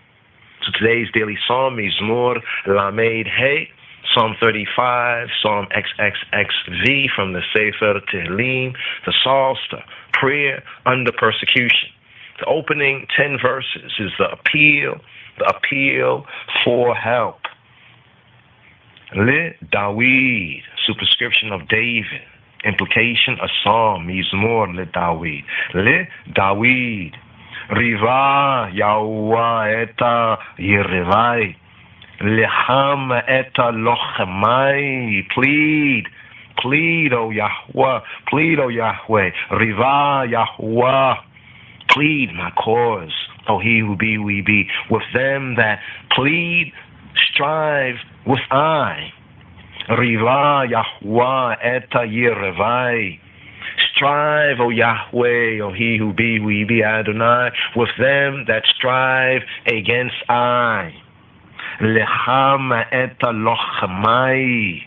So today's daily psalm, Mizmor Lamed Hey, Psalm 35, Psalm XXXV from the Sefer Tehillim, the Psalter, prayer under persecution. The opening 10 verses is the appeal for help. Le Dawid, superscription of David, implication a psalm, Mizmor Le Dawid. Le Dawid. Riva Yahweh eta Yerevai, Leham eta Lochemai. Plead, O Yahweh, Riva Yahweh, plead my cause, O he who be, we be. With them that plead, strive with I. Riva Yahweh eta Yerevai. Strive, O Yahweh, O he who be, we be, Adonai, with them that strive against I. Lecham eta lochmai.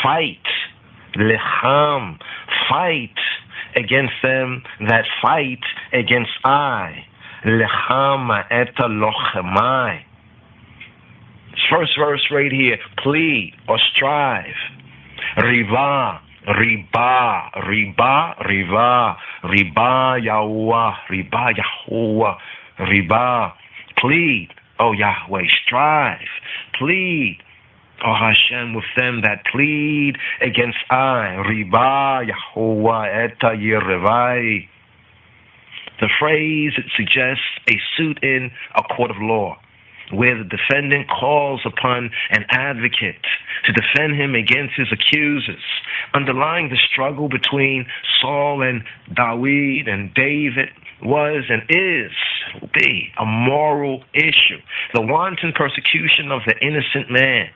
Fight, lecham, fight against them that fight against I. Lecham eta lochmai. First verse right here, plead or strive. Riva Yahweh, Riba, plead, O Yahweh, strive, plead, O Hashem, with them that plead against I, Riba Yahweh eta Yerevai. The phrase, it suggests a suit in a court of law, where the defendant calls upon an advocate to defend him against his accusers. Underlying the struggle between Saul and David was and will be a moral issue. The wanton persecution of the innocent man.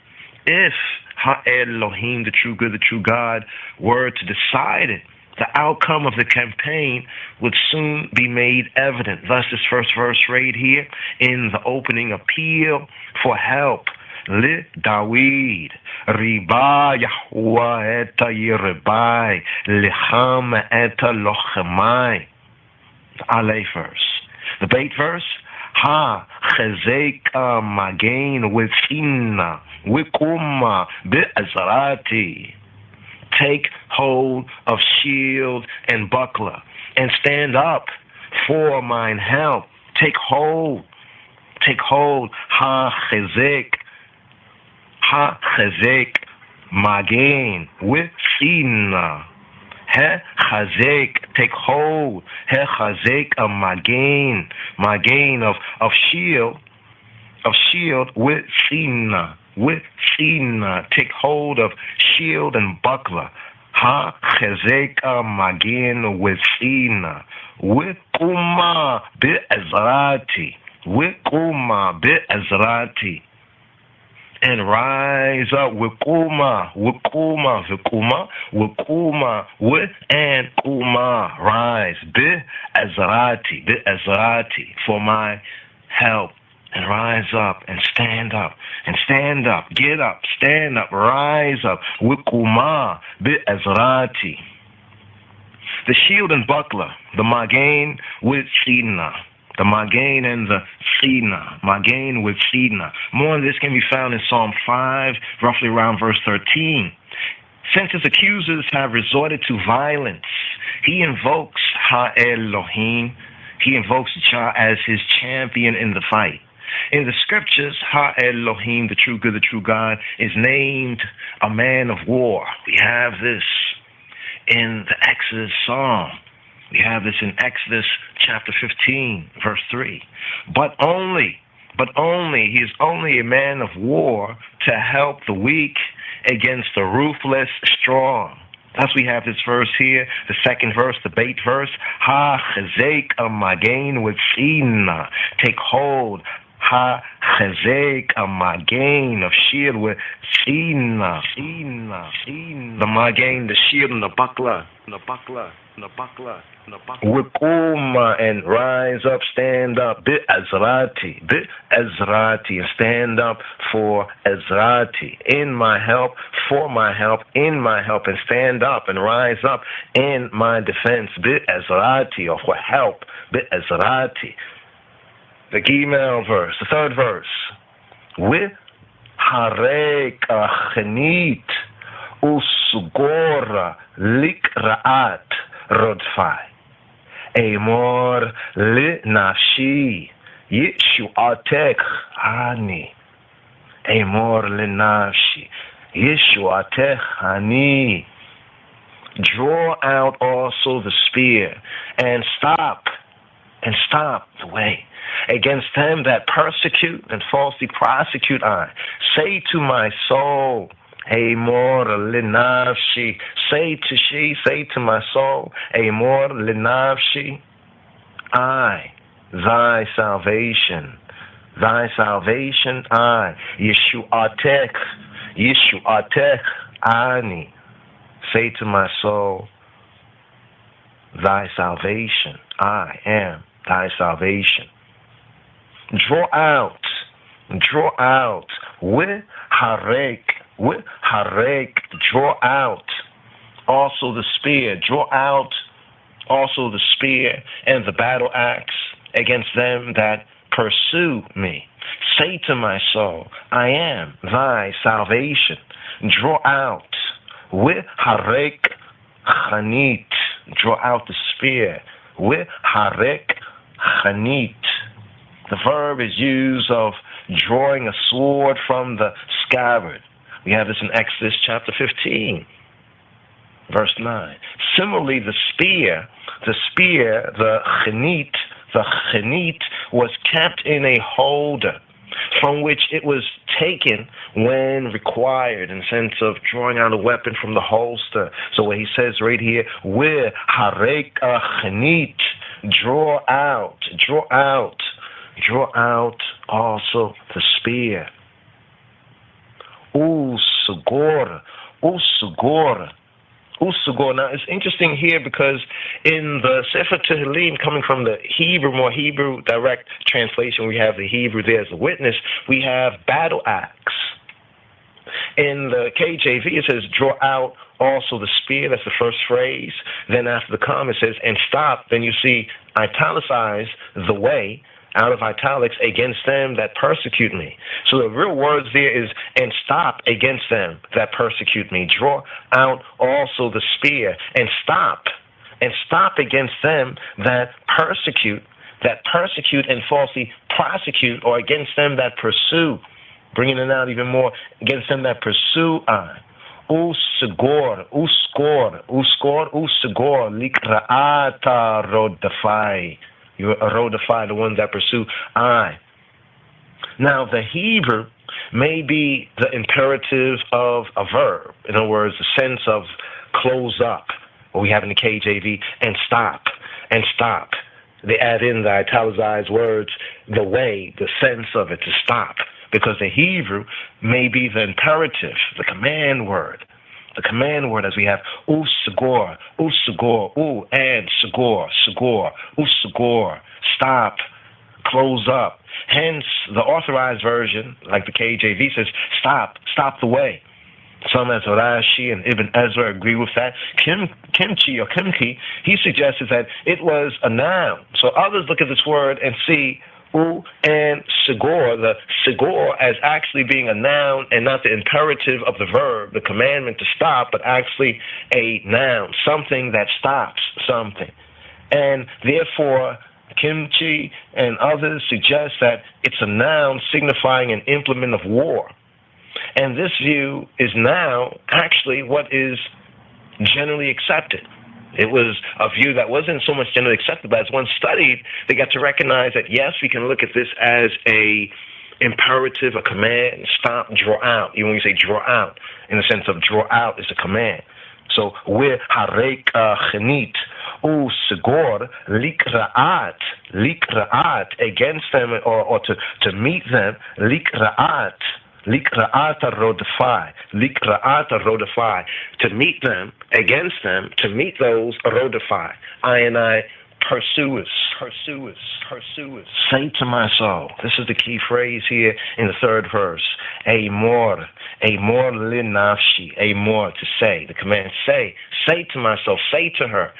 If Ha-Elohim, the true good, the true God, were to decide it, the outcome of the campaign would soon be made evident. Thus, this first verse right here in the opening appeal for help. Le Dawid, Riba Yahweh eta Yerebai, Lecham eta Lochemai. The Aleph verse. The Beit verse. Ha Chezeka Magain Withinna Wikuma Be'azarati. Take hold of shield and buckler and stand up for mine help. Take hold. Ha chezek magain with sina. He chazek, take hold. He chazek a magain of shield of shield with sina. With sina. Take hold of shield and buckler. Ha chezeka magin with sina. With kuma bi'ezrati. With kuma bi'ezrati. And rise up with kuma, with kuma, with kuma, with kuma, with and kuma, rise, bi'ezrati, bi'ezrati, for my help. And rise up and stand up and stand up, get up, stand up, rise up, with kuma, bi'ezrati. The shield and buckler, the magain with sina. The Magain and the Sina. Magain with Sina. More of this can be found in Psalm 5, roughly around verse 13. Since his accusers have resorted to violence, he invokes Ha-Elohim. He invokes Jah as his champion in the fight. In the scriptures, Ha-Elohim, the true good, the true God, is named a man of war. We have this in the Exodus Psalm. We have this in Exodus chapter 15, verse 3. But he is only a man of war to help the weak against the ruthless strong. Thus we have this verse here, the second verse, the bait verse. Ha chezek amagain with sina. Take hold. Ha chezek amagain of shield with sina. The magain, the shield and the buckler. With kuma and rise up, stand up, bi'ezrati, and stand up for Ezrati, in my help, for my help, in my help, and stand up and rise up in my defense, bi'ezrati, or for help, bi'ezrati. The Gimel verse, the third verse, with harek achenit usgora likra'at rodfai. Amor li nafshi yishuatek ani. Amor li nafshi yishuatek ani. Draw out also the spear and stop the way against them that persecute and falsely prosecute I. Say to my soul, Amor linafshi. Say to my soul, Amor linafshi. I, thy salvation, I. Yeshuatek, ani. Say to my soul, thy salvation, I am thy salvation. Draw out, with harek, draw out also the spear, and the battle axe against them that pursue me. Say to my soul, I am thy salvation. Draw out, with harek chanit, draw out the spear, with harek chanit. The verb is used of drawing a sword from the scabbard. We have this in Exodus chapter 15, verse 9. Similarly, the spear, the chenit was kept in a holder from which it was taken when required, in the sense of drawing out a weapon from the holster. So what he says right here, with harek chenit, draw out also the spear. Usugor. Now, it's interesting here because in the Sefer Tehillim, coming from the more Hebrew direct translation, we have the Hebrew there as a witness, we have battle axe. In the KJV, it says, draw out also the spear. That's the first phrase. Then after the comma, it says, and stop. Then you see italicized the way, out of italics, against them that persecute me. So the real words there is, and stop against them that persecute me. Draw out also the spear, and stop against them that persecute and falsely prosecute, or against them that pursue, bringing it out even more, against them that pursue I. Usgor, likra'ata rodafai. You rodify the ones that pursue I. Now, the Hebrew may be the imperative of a verb. In other words, the sense of close up, what we have in the KJV, and stop, and stop. They add in the italicized words, the way, the sense of it, to stop, because the Hebrew may be the imperative, the command word. The command word, as we have usagor, and sagor, usagor, stop, close up. Hence, the authorized version, like the KJV, says stop the way. Some as Rashi and Ibn Ezra agree with that. Kimchi or Kimchi, he suggested that it was a noun. So others look at this word and see u and sigor, the sigor, as actually being a noun and not the imperative of the verb, the commandment to stop, but actually a noun, something that stops something. And therefore, Kimchi and others suggest that it's a noun signifying an implement of war. And this view is now actually what is generally accepted. It was a view that wasn't so much generally accepted, but as one studied, they got to recognize that, yes, we can look at this as a imperative, a command, stop, draw out. Even when you say draw out, in the sense of draw out is a command. So, we're harek chenit u sigor likraat, against them or to meet them, likraat rodify, to meet them, against them, to meet those rodify. I pursuers. Say to my soul, this is the key phrase here in the third verse, amor linafshi, amor, to say, the command, say to my soul, say to her,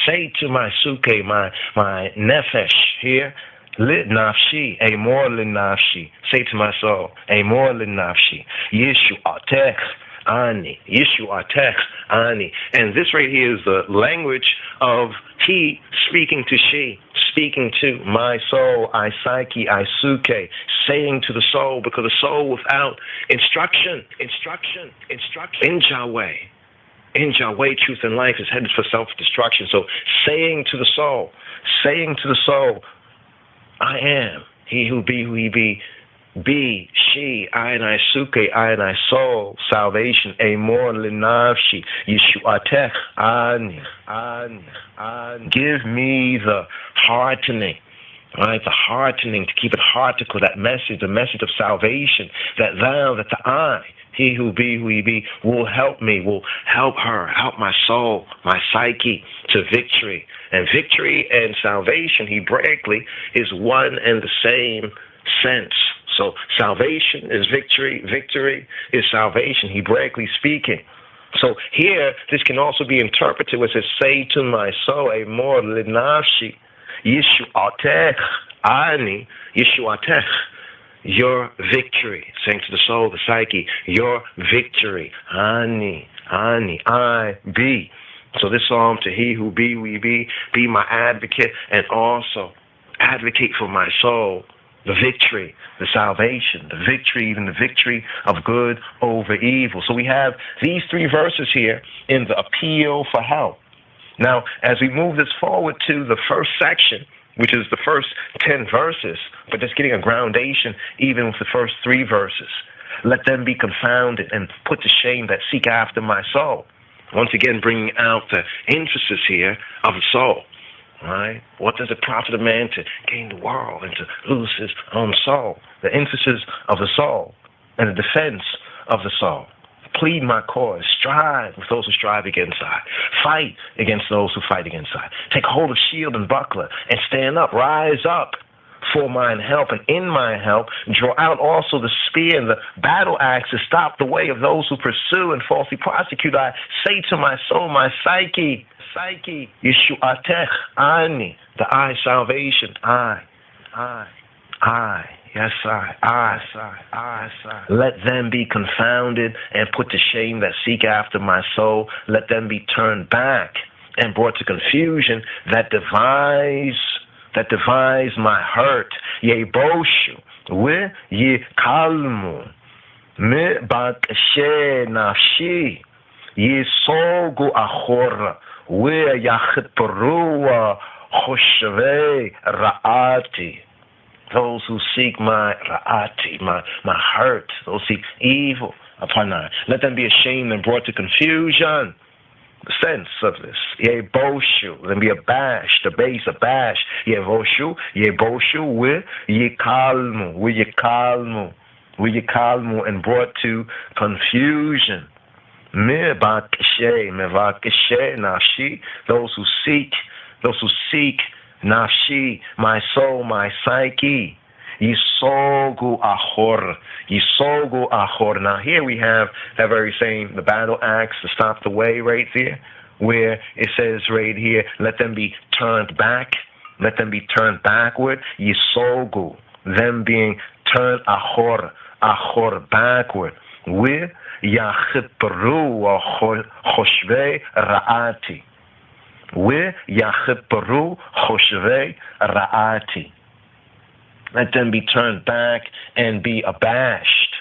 say to my suke, my nefesh here, lit nafshi, amor linafshi, say to my soul, amor linafshi, yishu atech ani, and this right here is the language of he speaking to she, speaking to my soul, I psyche, I suke, saying to the soul, because the soul without instruction, in Yahweh, truth and life is headed for self-destruction. So saying to the soul, I am, he who he be, she, I and I suke, I and I soul, salvation, amor linavshi, yeshuatech, ani. Give me the heartening, right? The heartening, to keep it heartical, that message, the message of salvation, that the I, he who he be, will help me, will help her, help my soul, my psyche, to victory. And victory and salvation, Hebraically, is one and the same sense. So salvation is victory, victory is salvation, Hebraically speaking. So here, this can also be interpreted as say to my soul, amor linafshi, yeshuatech, ani, yeshuatech, your victory, saying to the soul, the psyche, your victory, ani, I be. So this psalm, to he who be my advocate, and also advocate for my soul, the victory, the salvation, the victory, even the victory of good over evil. So we have these three verses here in the appeal for help. Now, as we move this forward to the first section, which is the first 10 verses, but just getting a groundation even with the first 3 verses. Let them be confounded and put to shame that seek after my soul. Once again, bringing out the emphasis here of the soul. Right? What does it profit a man to gain the world and to lose his own soul? The emphasis of the soul and the defense of the soul. Plead my cause. Strive with those who strive against I. Fight against those who fight against I. Take hold of shield and buckler and stand up. Rise up for mine help, and in my help draw out also the spear and the battle axe to stop the way of those who pursue and falsely prosecute. I say to my soul, my psyche, Yeshuatech, ani, the I, salvation, I. Yes, I. Let them be confounded and put to shame that seek after my soul. Let them be turned back and brought to confusion that devise my hurt. Yeboshu, we ye kalmu, me bakashe nafshi, ye sogu achora, we yachit perua choshve raati. Those who seek my ra'ati, my hurt, those who seek evil upon I. Let them be ashamed and brought to confusion. The sense of this. Yeboshu, let them be abashed, abashed. Yeboshu, we yikalmu, and brought to confusion. Mevakeshe, nafshi, those who seek nafshi, my soul, my psyche. Yisogu ahor. Now here we have that very same, the battle axe to stop the way right there, where it says right here, let them be turned back, let them be turned backward. Yisogu, them being turned ahor backward. With Yachipru choshvei ra'ati. With Yachipru choshvei ra'ati. Let them be turned back and be abashed,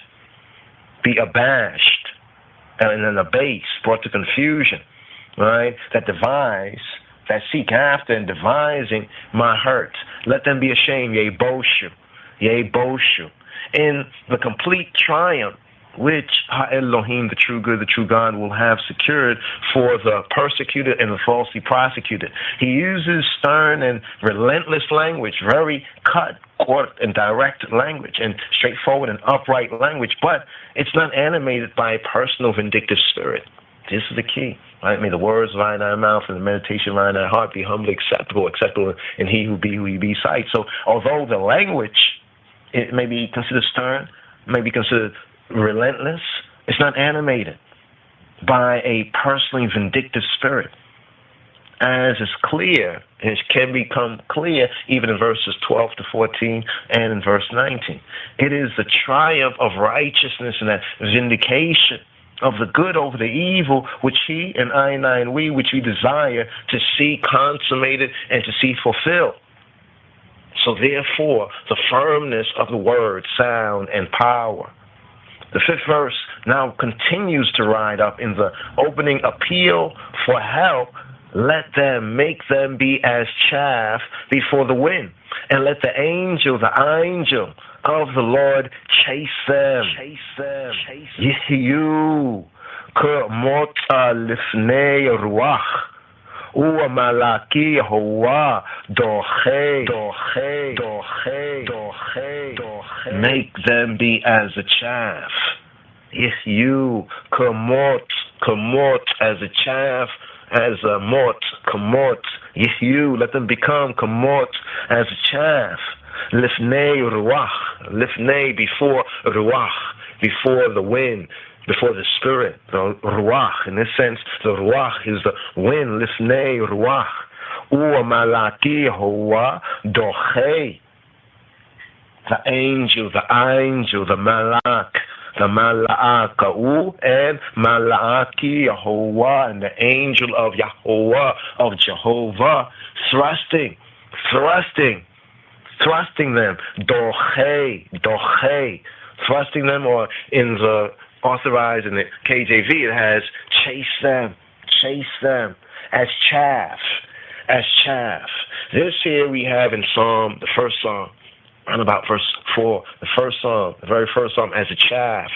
and then abased, brought to confusion, right? That seek after and devising my hurt. Let them be ashamed, Yeboshu, in the complete triumph which Ha-Elohim, the true good, the true God, will have secured for the persecuted and the falsely prosecuted. He uses stern and relentless language, very cut, and direct language, and straightforward and upright language, but it's not animated by a personal vindictive spirit. This is the key. Right? May the words of thy mouth and the meditation of thy heart be humbly acceptable in he who be sight. So although the language, it may be considered stern, may be considered relentless, it's not animated by a personally vindictive spirit, as is clear, it can become clear even in verses 12 to 14 and in verse 19. It is the triumph of righteousness and that vindication of the good over the evil, which he and I and we, which we desire to see consummated and to see fulfilled. So therefore, the firmness of the word, sound, and power. The fifth verse now continues to ride up in the opening appeal for help. Let them, make them be as chaff before the wind, and let the angel of the Lord chase them. Yehiyu k'mota lifnei ruach, u'amalaki Yehovah doche. Make them be as a chaff. Yehiyu k'mot as a chaff. As a kamot, Yehiyu, let them become kamot as a chaff. Lifnei ruach, lifnei before ruach, before the wind, before the spirit. The ruach, in this sense, the ruach is the wind. Lifnei ruach, u'amalaki Yehovah doche. The angel, the malak. The Mala'aka'u and Mala'aki Yehovah, and the angel of Yahweh, of Jehovah, thrusting them, doche, thrusting them, or in the authorized in the KJV, it has chase them, as chaff. This here we have in Psalm, the first Psalm, around about verse 4, the very first psalm, as a chaff,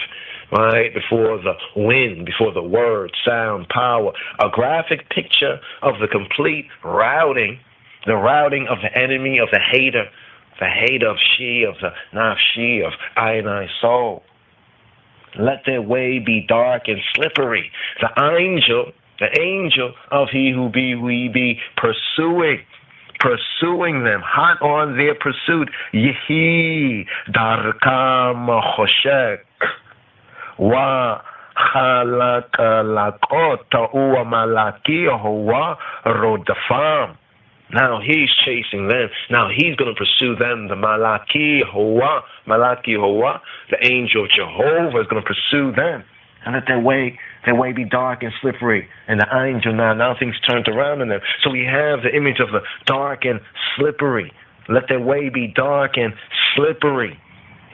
right, before the wind, before the word, sound, power, a graphic picture of the complete routing, the routing of the enemy, of the hater of she, of the nafshi, of I and I soul. Let their way be dark and slippery. The angel of he who be pursuing them, hot on their pursuit. Yehi darkam choshek wa chalak u'amalaki Yehovah rodafam. Now he's chasing them. Now he's going to pursue them. The Malaki Yehovah, the angel of Jehovah is going to pursue them. And let their way be dark and slippery. And the angel, now things turned around in them. So we have the image of the dark and slippery. Let their way be dark and slippery.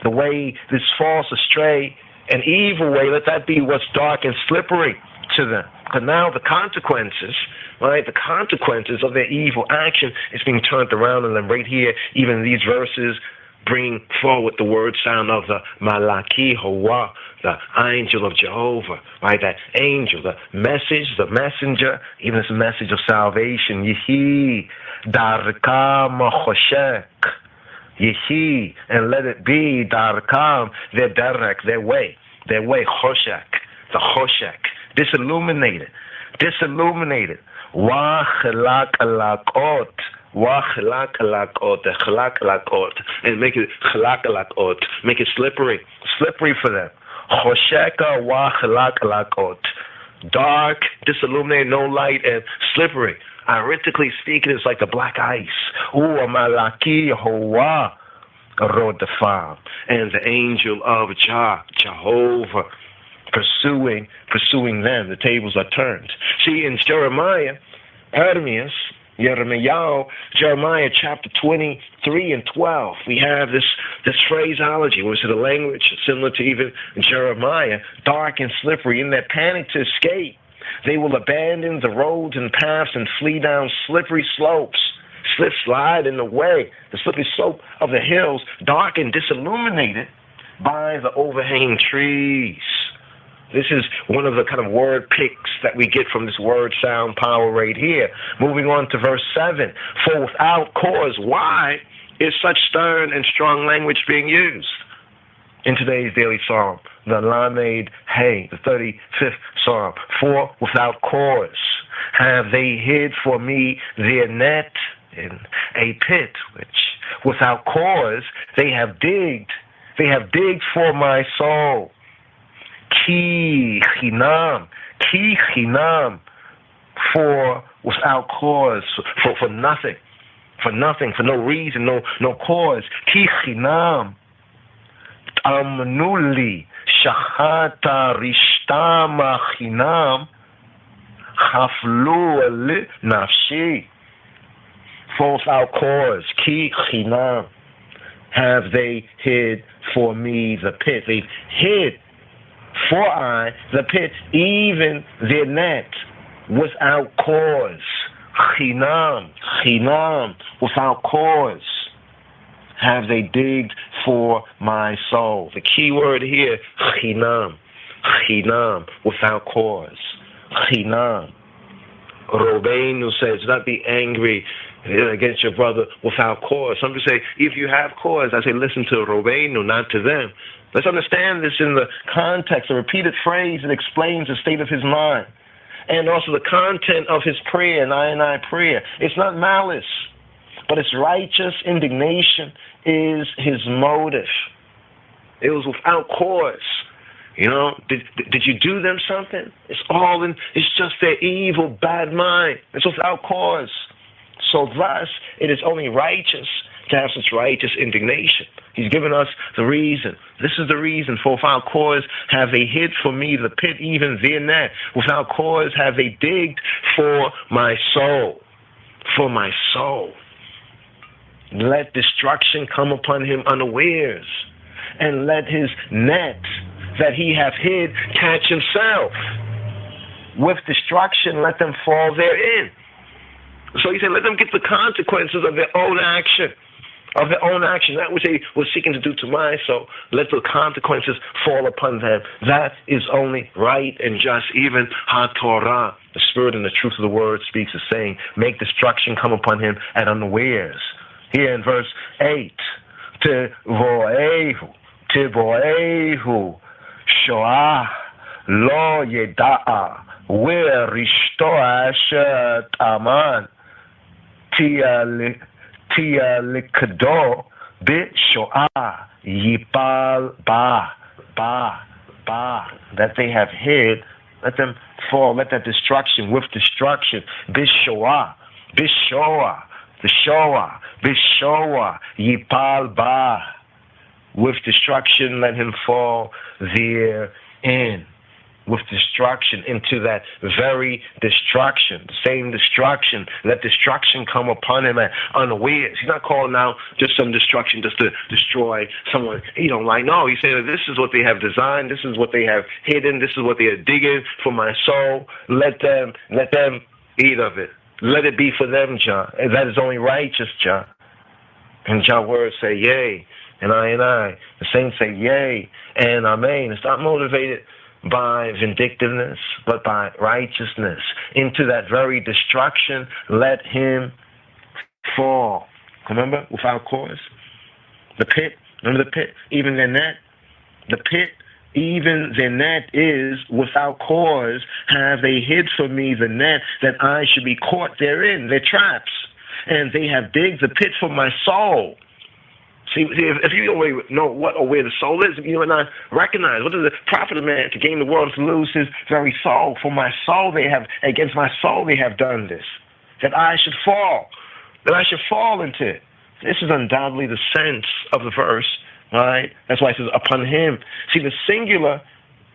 The way this false, astray, and evil way, let that be what's dark and slippery to them. Because now the consequences, right, the consequences of their evil action is being turned around in them right here, even in these verses, bringing forward the word sound of the Malaki Hawa, the angel of Jehovah, right? That angel, the message, the messenger, even this message of salvation. Yehi darkam choshek. Yehi, and let it be darkam, their derek, their way, choshek, the choshek, disilluminated. Wa chelak lakot. And make it chalak, make it slippery for them. Chosheka wa chalak, dark, disilluminated, no light, and slippery. Arithmetically speaking, it's like the black ice. Malaki Hoa Rodafam, and the angel of Jehovah pursuing them. The tables are turned. See, in Jeremiah, Jeremiah chapter 23 and 12, we have this phraseology, which is a language similar to even Jeremiah, dark and slippery, in their panic to escape. They will abandon the roads and paths and flee down slippery slopes, slide in the way, the slippery slope of the hills, dark and disilluminated by the overhanging trees. This is one of the kind of word picks that we get from this word sound power right here. Moving on to verse 7. For without cause, why is such stern and strong language being used? In today's daily psalm, the Lamed Hey, the 35th psalm. For without cause have they hid for me their net in a pit, which without cause they have digged for my soul. Ki chinam, for without cause, for nothing, for no reason, no cause. Ki chinam, amnuli, shachata rishtama chinam, haflu li nafshi. For without cause, ki chinam, have they hid for me the pit. They've hid for I, the pit, even their net, without cause. Chinam, without cause have they digged for my soul. The key word here, chinam, without cause. Chinam. Robeinu says, do not be angry against your brother without cause. Some people say, if you have cause, I say, listen to Robeinu, not to them. Let's understand this in the context, a repeated phrase that explains the state of his mind, and also the content of his prayer, and I prayer. It's not malice, but it's righteous indignation is his motive. It was without cause. You know, did you do them something? It's just their evil, bad mind. It's without cause. So thus, it is only righteous to have such righteous indignation. He's given us the reason. This is the reason. For without cause have they hid for me the pit, even their net. Without cause have they digged for my soul. For my soul. Let destruction come upon him unawares, and let his net that he hath hid catch himself. With destruction let them fall therein. So he said, let them get the consequences of their own action. That which they were seeking to do to my soul, let the consequences fall upon them. That is only right and just. Even HaTorah, the spirit and the truth of the word, speaks as saying, make destruction come upon him at unawares. Here in verse 8, Tivoehu, Shoah, Lo Yeda'a, Where Rishto Aman, Tia Likado, Bit Shoah, Yipal Ba, that they have hid, let them fall, let that destruction, with destruction, Bishoah, the Shoah, Yipal Ba, with destruction, let him fall therein. With destruction, into that very destruction, the same destruction, let destruction come upon him at unawares. He's not calling out just some destruction just to destroy someone he don't like. No, he's saying this is what they have designed, this is what they have hidden, this is what they are digging for my soul. Let them eat of it. Let it be for them, John. And that is only righteous, John. And John's words say, yea, and I. The saints say yea and amen. It's not motivated by vindictiveness, but by righteousness. Into that very destruction, let him fall. Remember, without cause? The pit, remember the pit? Even the net, the pit, even the net is without cause. Have they hid from me the net that I should be caught therein? They're traps. And they have digged the pit for my soul. See, if you already know what or where the soul is, if you and I recognize what does it profit a man to gain the world to lose his very soul? For my soul they have, against my soul they have done this, that I should fall into it. This is undoubtedly the sense of the verse, right? That's why it says upon him. See, the singular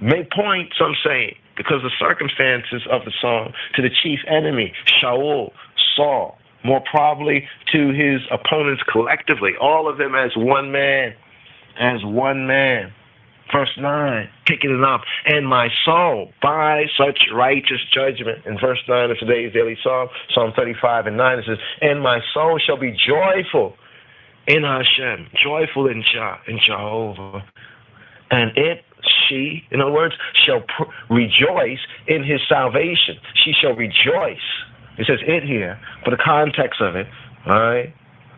may point, some say, because the circumstances of the song, to the chief enemy, Shaul, Saul, more probably to his opponents collectively, all of them as one man, Verse 9, kicking it up, and my soul, by such righteous judgment. In verse 9 of today's daily psalm, Psalm 35 and 9, it says, and my soul shall be joyful in Hashem, joyful in Jehovah. And she, in other words, shall rejoice in his salvation. She shall rejoice. It says it here, but the context of it, all right?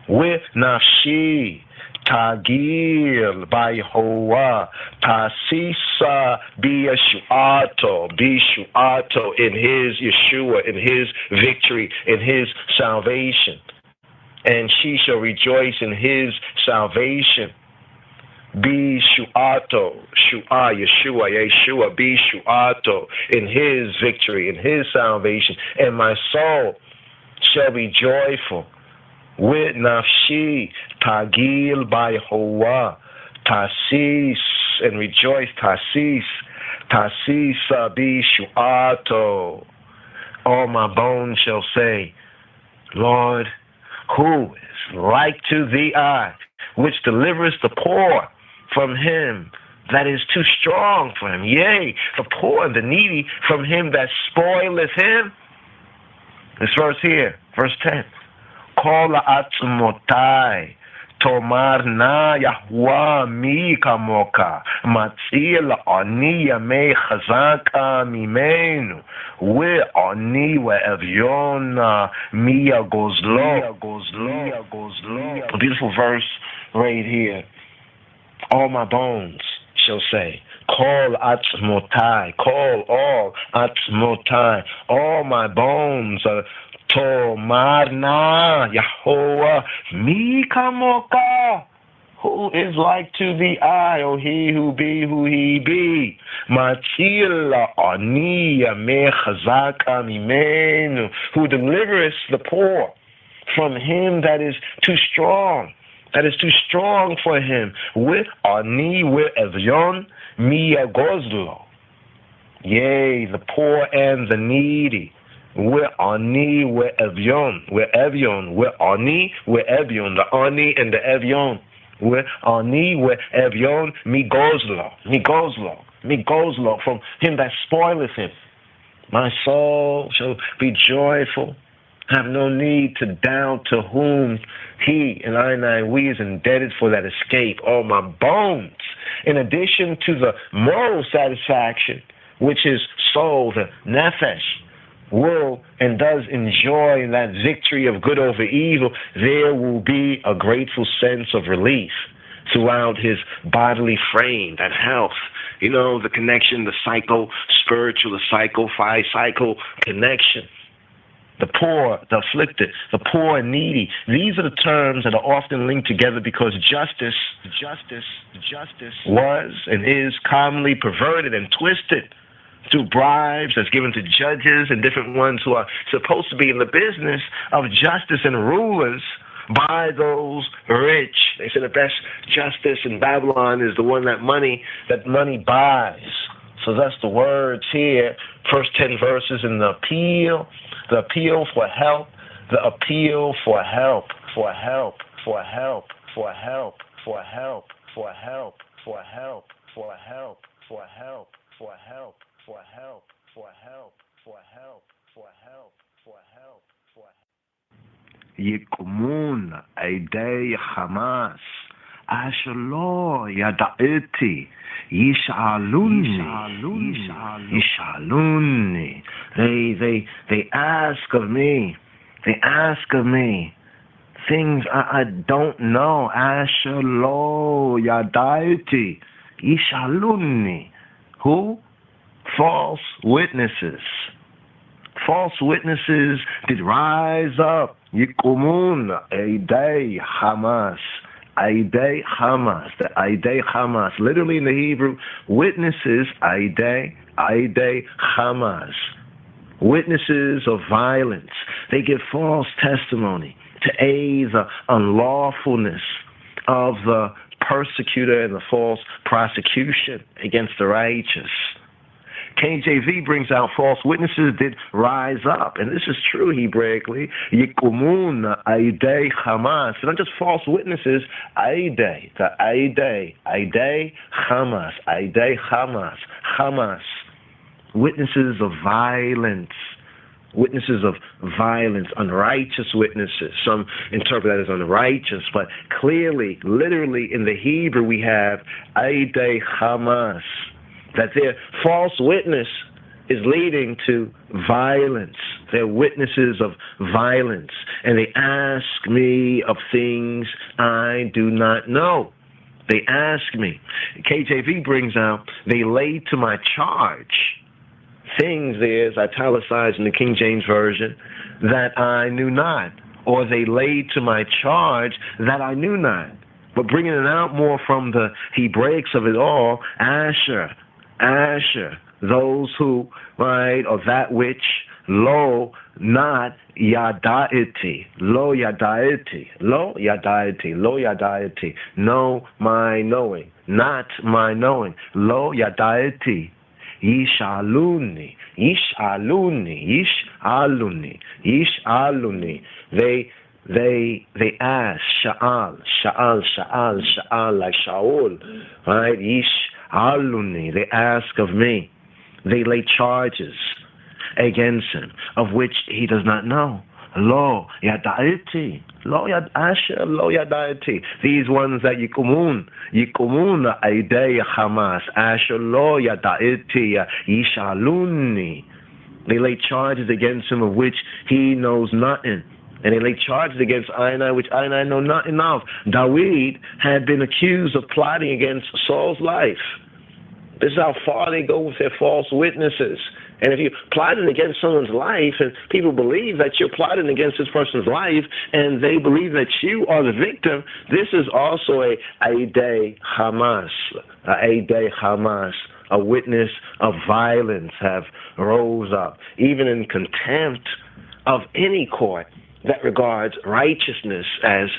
With nafshi, tagil, Yehovah, tasisa, bishuato, in his Yeshua, in his victory, in his salvation. And she shall rejoice in his salvation. Bishuato, Yeshua, Bishuato, in his victory, in his salvation. And my soul shall be joyful. With nafshi, tagil by Yehovah, tasis, and rejoice, tasis, Bishuato. All my bones shall say, Lord, who is like to thee, I, which deliverest the poor from him that is too strong for him. Yea, the poor and the needy from him that spoileth him. This verse here, verse 10. Kol ha'atzmotai, tomar na Yahuwah mi kamoka, matzil ani yamei chazaka mimenu, ve'ani ve'evyona mi yagozlo. A beautiful verse right here. All my bones shall say, call atzmotai, call all atzmotai, all my bones, tomarna Yahuwah mi kamoka, who is like to thee, I, O he who be, Matila aniya me chazaka mimenu, who delivereth the poor from him that is too strong for him. With ani, with evyon, miya gozlo. Yea, the poor and the needy. With ani, with evyon, with evyon, with ani, with evyon, the ani and the evyon. With ani, with evyon, mi gozlo, from him that spoileth him. My soul shall be joyful. Have no need to doubt to whom he and we is indebted for that escape. All my bones, in addition to the moral satisfaction, which is soul, the nefesh, will and does enjoy that victory of good over evil, there will be a grateful sense of relief throughout his bodily frame, that health. You know, the connection, the psycho-spiritual, the psycho-phi-cycle connection. The poor, the afflicted, the poor and needy. These are the terms that are often linked together because justice was and is commonly perverted and twisted through bribes that's given to judges and different ones who are supposed to be in the business of justice and rulers by those rich. They say the best justice in Babylon is the one that money buys. So that's the words here, first 10 verses in the appeal for help, the appeal for help, for help, for help, for help, for help, for help, for help, for help, for help, for help, for help, for help, for help, for help, for help, for help. Yikumun aidei Hamas Ashalo Yadaiti Yishaluni. They ask of me. They ask of me things I don't know. Ashalo Yadaiti Yishaluni. Who? False witnesses. False witnesses did rise up. Yikumun Aidei Hamas. Aidei Hamas. The Aidei Hamas. Literally in the Hebrew, witnesses Aidei Hamas. Witnesses of violence. They give false testimony to aid the unlawfulness of the persecutor and the false prosecution against the righteous. KJV brings out false witnesses did rise up, and this is true Hebraically. Yikumun Aidei Hamas. They're not just false witnesses. Aidei Hamas. Aidei Hamas. Hamas. Witnesses of violence. Witnesses of violence, unrighteous witnesses. Some interpret that as unrighteous, but clearly, literally in the Hebrew we have Aidei Hamas, that their false witness is leading to violence. They're witnesses of violence, and they ask me of things I do not know. They ask me. KJV brings out, they lay to my charge things, there's italicized in the King James Version, that I knew not, or they laid to my charge that I knew not. But bringing it out more from the Hebraics of it all, Asher, those who, right, or that which, lo, not yadaiti, lo yadaiti, no, my knowing, not my knowing, lo yadaiti. Yishaluni. They ask, Sha'al, like Shaul, right? Yishaluni. They ask of me. They lay charges against him, of which he does not know. Lo yadaiti. These ones that yikumun aidei Hamas. Asher lo yadaiti yishaluni. They lay charges against him of which he knows nothing. And they lay charges against Einai, which Einai know nothing of. David had been accused of plotting against Saul's life. This is how far they go with their false witnesses. And if you're plotting against someone's life and people believe that you're plotting against this person's life and they believe that you are the victim, this is also a Aidei Hamas. A witness of violence have rose up, even in contempt of any court that regards righteousness as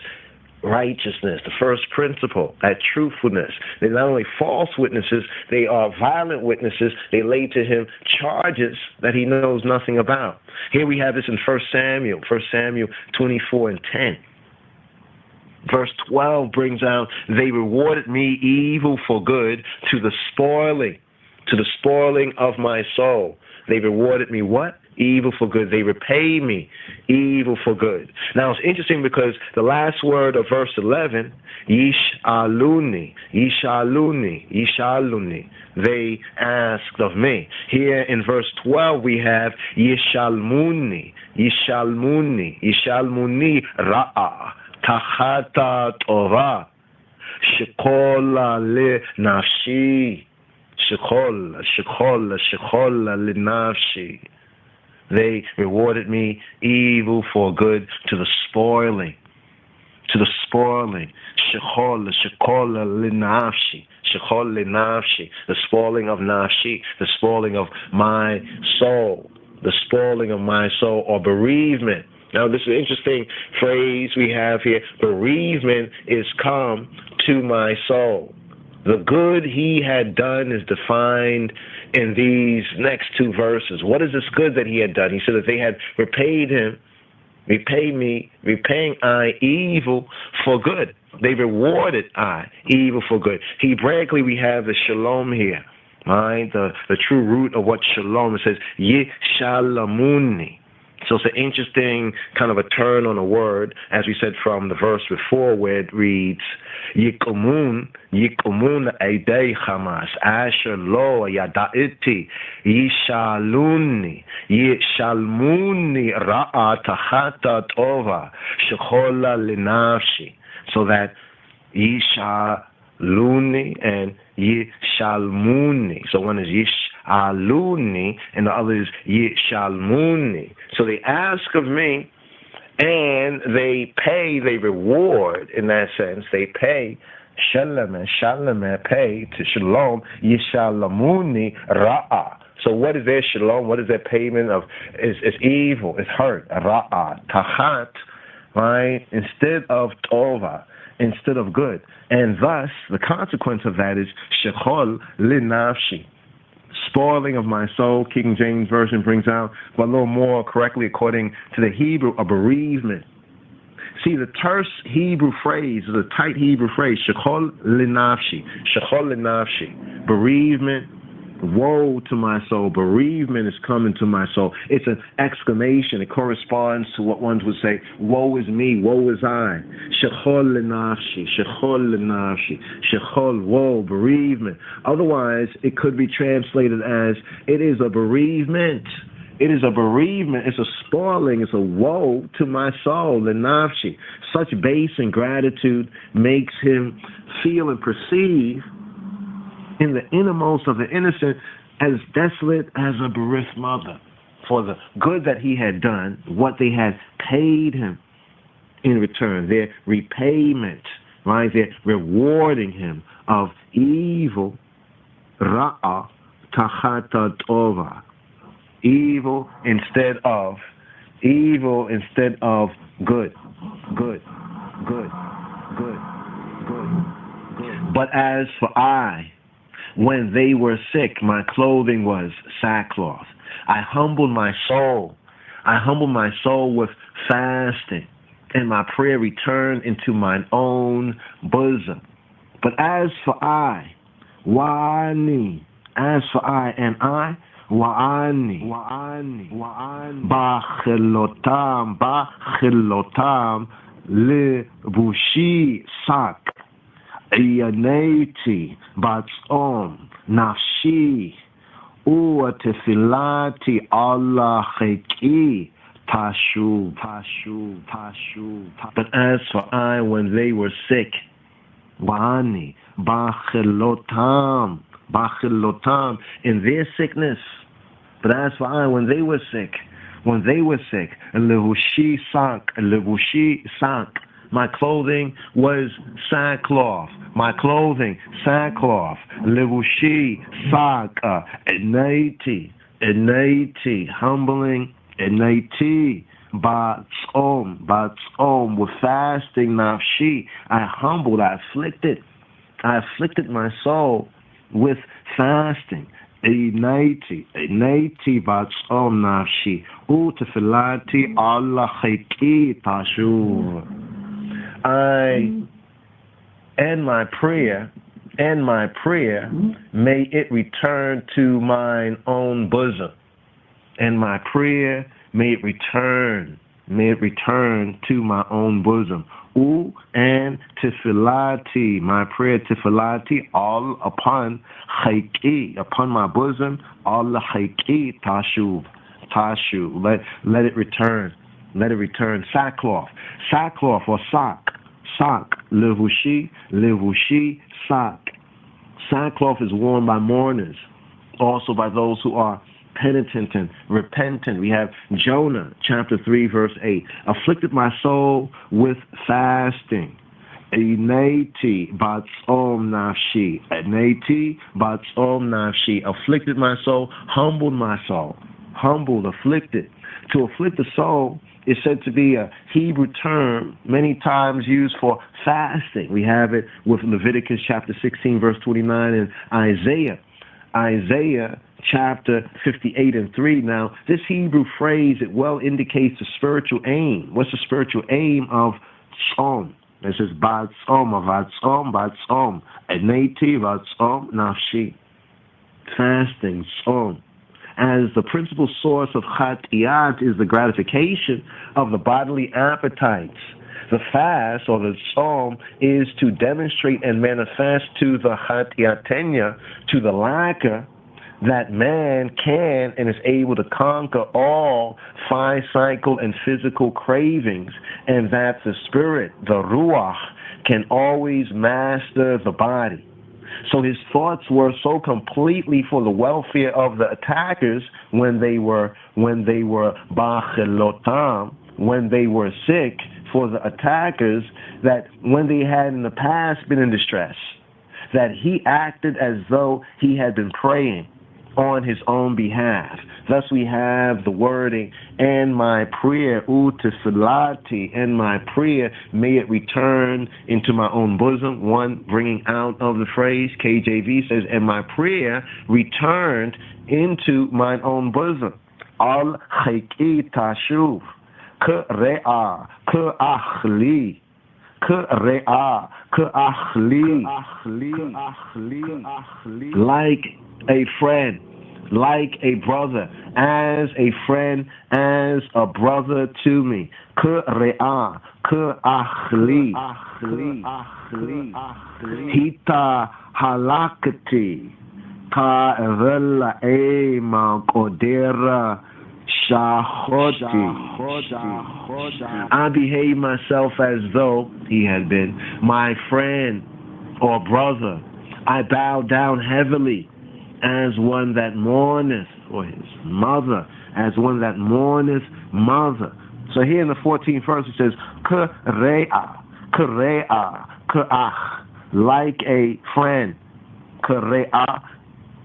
righteousness, the first principle, that truthfulness. They're not only false witnesses, they are violent witnesses. They lay to him charges that he knows nothing about. Here we have this in 1 Samuel 24:10. Verse 12 brings out, they rewarded me evil for good to the spoiling of my soul. They rewarded me what? Evil for good. They repay me evil for good. Now it's interesting because the last word of verse 11, Yishaluni. They asked of me. Here in verse 12 we have Yishalmuni Ra'a Tachata Torah Shekola le nafshi Shekola le nafshi. They rewarded me evil for good to the spoiling. Shechol linafshi. The spoiling of nafshi, the spoiling of my soul. The spoiling of my soul, or bereavement. Now, this is an interesting phrase we have here. Bereavement is come to my soul. The good he had done is defined in these next two verses. What is this good that he had done? He said that they had repaying I evil for good. They rewarded I evil for good. Hebraically, we have the shalom here, right? The true root of what shalom, it says, Yishalamuni. So it's an interesting kind of a turn on a word, as we said from the verse before, where it reads, Yikumun Eidei Hamas, Asher Lo Yadaiti, Yishaluni Ra'a Tahata Tova, Shechola Linafshi. So that Yishaluni and Yishalmuni. So one is Yishaluni and the other is Yishalmuni. So they ask of me and they pay, they reward in that sense. They pay. Shalom pay to Shalom. Yishalamuni Ra'a. So what is their Shalom? What is their payment of? It's evil. It's hurt. Ra'a. Tahat. Right? Instead of Tova. Instead of good. And thus, the consequence of that is Shechol Linafshi. Spoiling of my soul. King James Version brings out, but a little more correctly according to the Hebrew, a bereavement. See, the terse Hebrew phrase, the tight Hebrew phrase, Shechol Linafshi. Shechol Linafshi. Bereavement. Woe to my soul. Bereavement is coming to my soul. It's an exclamation. It corresponds to what one would say, woe is me, woe is I. Shechol lenafshi, shechol lenafshi, shechol, woe, bereavement. Otherwise, it could be translated as, it is a bereavement. It is a bereavement. It's a spoiling. It's a woe to my soul, lenafshi. Such base ingratitude makes him feel and perceive in the innermost of the innocent as desolate as a bereft mother for the good that he had done, what they had paid him in return, their repayment, right? They're rewarding him of evil, ra'a tachata tova, evil instead of good. But as for I, when they were sick, my clothing was sackcloth. I humbled my soul. With fasting, and my prayer returned into mine own bosom. But as for I, and I, Bachilotam, Lebushi sak. Iyaneti batsom nafshi uatefilati Allah cheki tashu. But as for I, when they were sick, wani bachilotam in their sickness. But as for I, when they were sick, levushi sank. My clothing was sackcloth. Levushi sak, enati, humbling, enati, batsom, with fasting, nafshi. I humbled, I afflicted my soul with fasting. Enati, batsom, nafshi. Utefilati, Allah cheki tashuv. I and my prayer, may it return to mine own bosom. And my prayer, may it return to my own bosom. And tefillati, my prayer tefillati, all upon chayki, upon my bosom, all chayki tashuv. Let it return. Sackcloth or sak, levushi, sak. Sackcloth is worn by mourners, also by those who are penitent and repentant. We have Jonah, chapter 3, verse 8. Afflicted my soul with fasting. Enati batsom nafshi. Afflicted my soul, humbled my soul. Afflicted. To afflict the soul is said to be a Hebrew term many times used for fasting. We have it with Leviticus chapter 16, verse 29, and Isaiah chapter 58 and 3. Now, this Hebrew phrase, it well indicates the spiritual aim. What's the spiritual aim of Tzom? This is Batsom, Enati Batsom Nafshi. Fasting, Tzom. as the principal source of chatiyat is the gratification of the bodily appetites. The fast or the psalm is to demonstrate and manifest to the chatiyatenya, to the lacker, that man can and is able to conquer all physical and physical cravings, and that the spirit, the ruach, can always master the body. So his thoughts were so completely for the welfare of the attackers when they were bachelotam, when they were sick, for the attackers, that when they had in the past been in distress, that he acted as though he had been praying on his own behalf. Thus we have the wording, and my prayer, utifilati, and my prayer, may it return into my own bosom. One bringing out of the phrase, KJV says, and my prayer returned into mine own bosom. Al chayki tashuv, k're'ah, k'achli, k're'ah, k'achli, like a friend, like a brother, as a friend, as a brother to me. K're'ah, k'achli, hita halakati, ka'evela ema kodera shahoti. I behave myself as though he had been my friend or brother. I bow down heavily as one that mourneth, or his mother, as one that mourneth mother. So here in the 14th verse it says, K're'ah, K're'ah, K'ach, like a friend. K're'ah,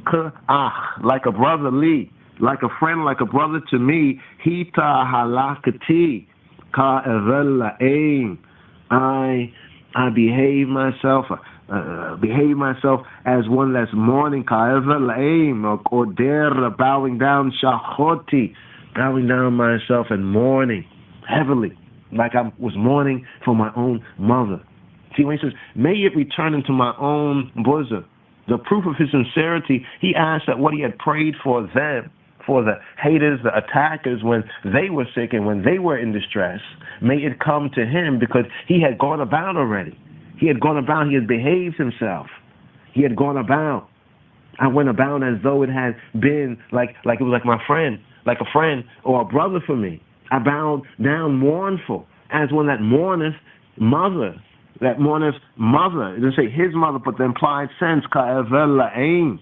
K'ach, like a brotherly, like a friend, like a brother to me. Hita halakati, ka'evel la'ein. I behave myself as one that's mourning, ka'evel la'ein, or koder, bowing down, shachoti, bowing down myself and mourning heavily, like I was mourning for my own mother. See, when he says, may it return into my own bosom, the proof of his sincerity, he asked that what he had prayed for them, for the haters, the attackers, when they were sick and when they were in distress, may it come to him, because he had gone about already. He had gone about, he had behaved himself. He had gone about. I went about as though it had been like it was like my friend, like a friend or a brother for me. I bowed down mournful, as one that mourneth mother. That mourneth mother. It doesn't say his mother, but the implied sense, ka'evel la'ein.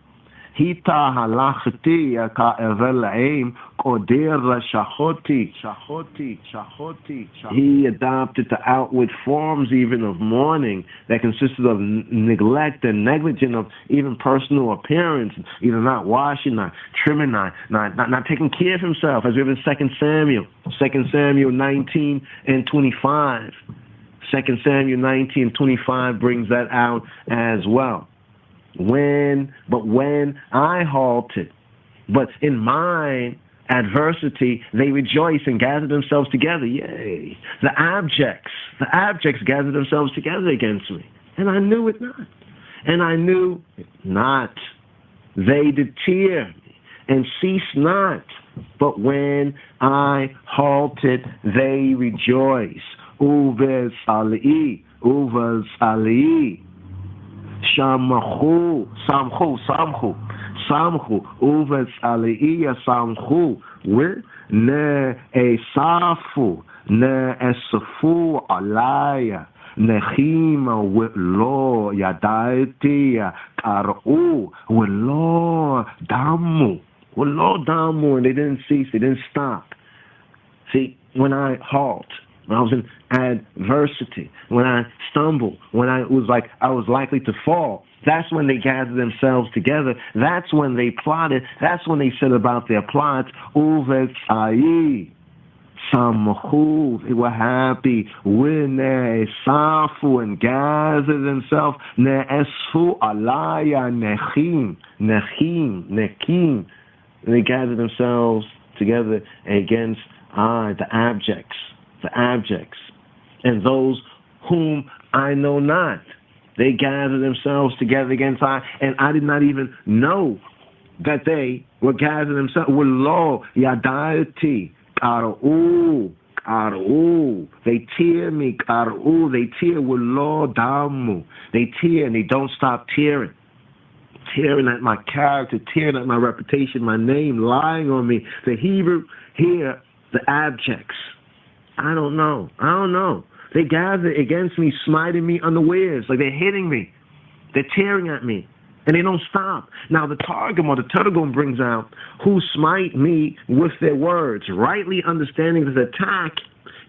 Hita halachti ka'evel la'ein, koder shachoti. He adopted the outward forms even of mourning that consisted of neglect and negligence of even personal appearance, either not washing, not trimming, not taking care of himself, as we have in 2 Samuel 19 and 25. 2 Samuel 19:25 brings that out as well. When I halted, but in mine adversity they rejoice and gather themselves together. Yay! The abjects gather themselves together against me, and I knew it not. They did tear me and cease not, but when I halted, they rejoice. Uvez Ali, Samchu, Uvez Ali, Samchu, Ne Esafu, Ne Esafu Alaya, Nechima, Lo Yadaitia, Karu, Lo Damu, and they didn't cease, they didn't stop. See, when I halt, when I was in adversity, when I stumbled, when I was likely to fall, that's when they gathered themselves together. That's when they plotted. That's when they set about their plots. Uvetzai, Samchu, they were happy. When they safu and gathered themselves, Ne'esfu alaya nechim. They gathered themselves together against the abjects, and those whom I know not. They gathered themselves together against I, and I did not even know that they will gather themselves. Lo yadayati karu. They tear me, karu. They tear with lo damu. They tear and they don't stop tearing. Tearing at my character, tearing at my reputation, my name, lying on me. The Hebrew here, the abjects. I don't know. They gather against me, smiting me unawares, like they're hitting me. They're tearing at me, and they don't stop. Now the Targum or the Targum brings out who smite me with their words, rightly understanding that the attack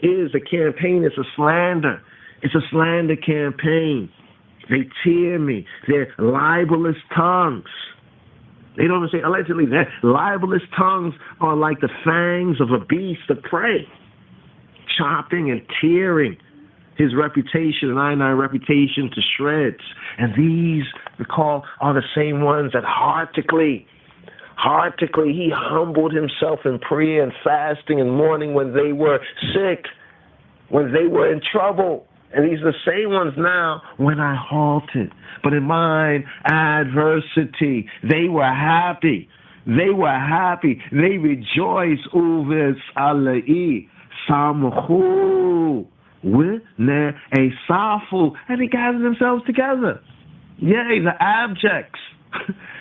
is a campaign. It's a slander. It's a slander campaign. They tear me. They're libelous tongues. They don't say allegedly. Their libelous tongues are like the fangs of a beast of prey, chopping and tearing his reputation and I reputation to shreds. And these, recall, are the same ones that heartily he humbled himself in prayer and fasting and mourning when they were sick, when they were in trouble. And these are the same ones now when I halted. But in mine adversity, they were happy. They rejoiced over Salai, Samhu, Wine, Asafu, and they gathered themselves together. Yea, the abjects.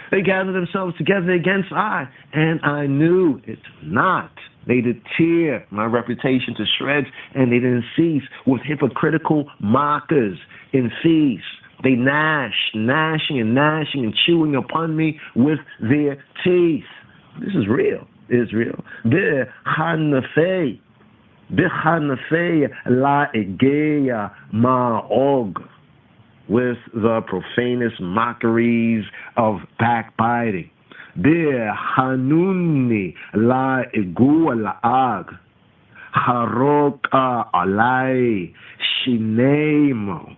They gathered themselves together against I, and I knew it not. They did tear my reputation to shreds, and they didn't cease with hypocritical mockers in feasts. They gnashing and chewing upon me with their teeth. This is real. Israel. B'hanafei la egeya ma'og, with the profanous mockeries of backbiting. Hanuni la egu la'ag haroka alai shinemo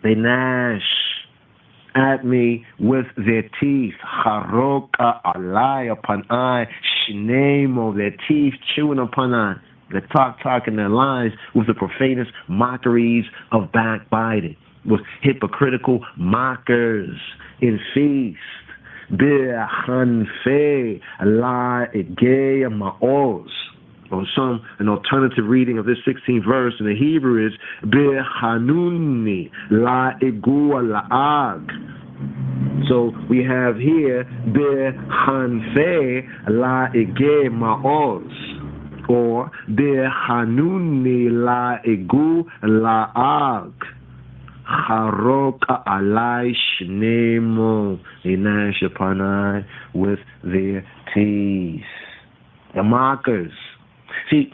They gnash at me with their teeth. Haroka alai, upon I, shinemo, their teeth chewing upon I. They're talking their lies with the profanous mockeries of backbiting, with hypocritical mockers in feast. Be'hanfe la egeya ma'oz. Or an alternative reading of this 16th verse in the Hebrew is Be'hanuni la egua la'ag. So we have here Be'hanfe la ege ma'oz, or Be'hanuni la egu la'ag. Haroka alai shnemo. They gnash upon I with their teeth. The mockers. See,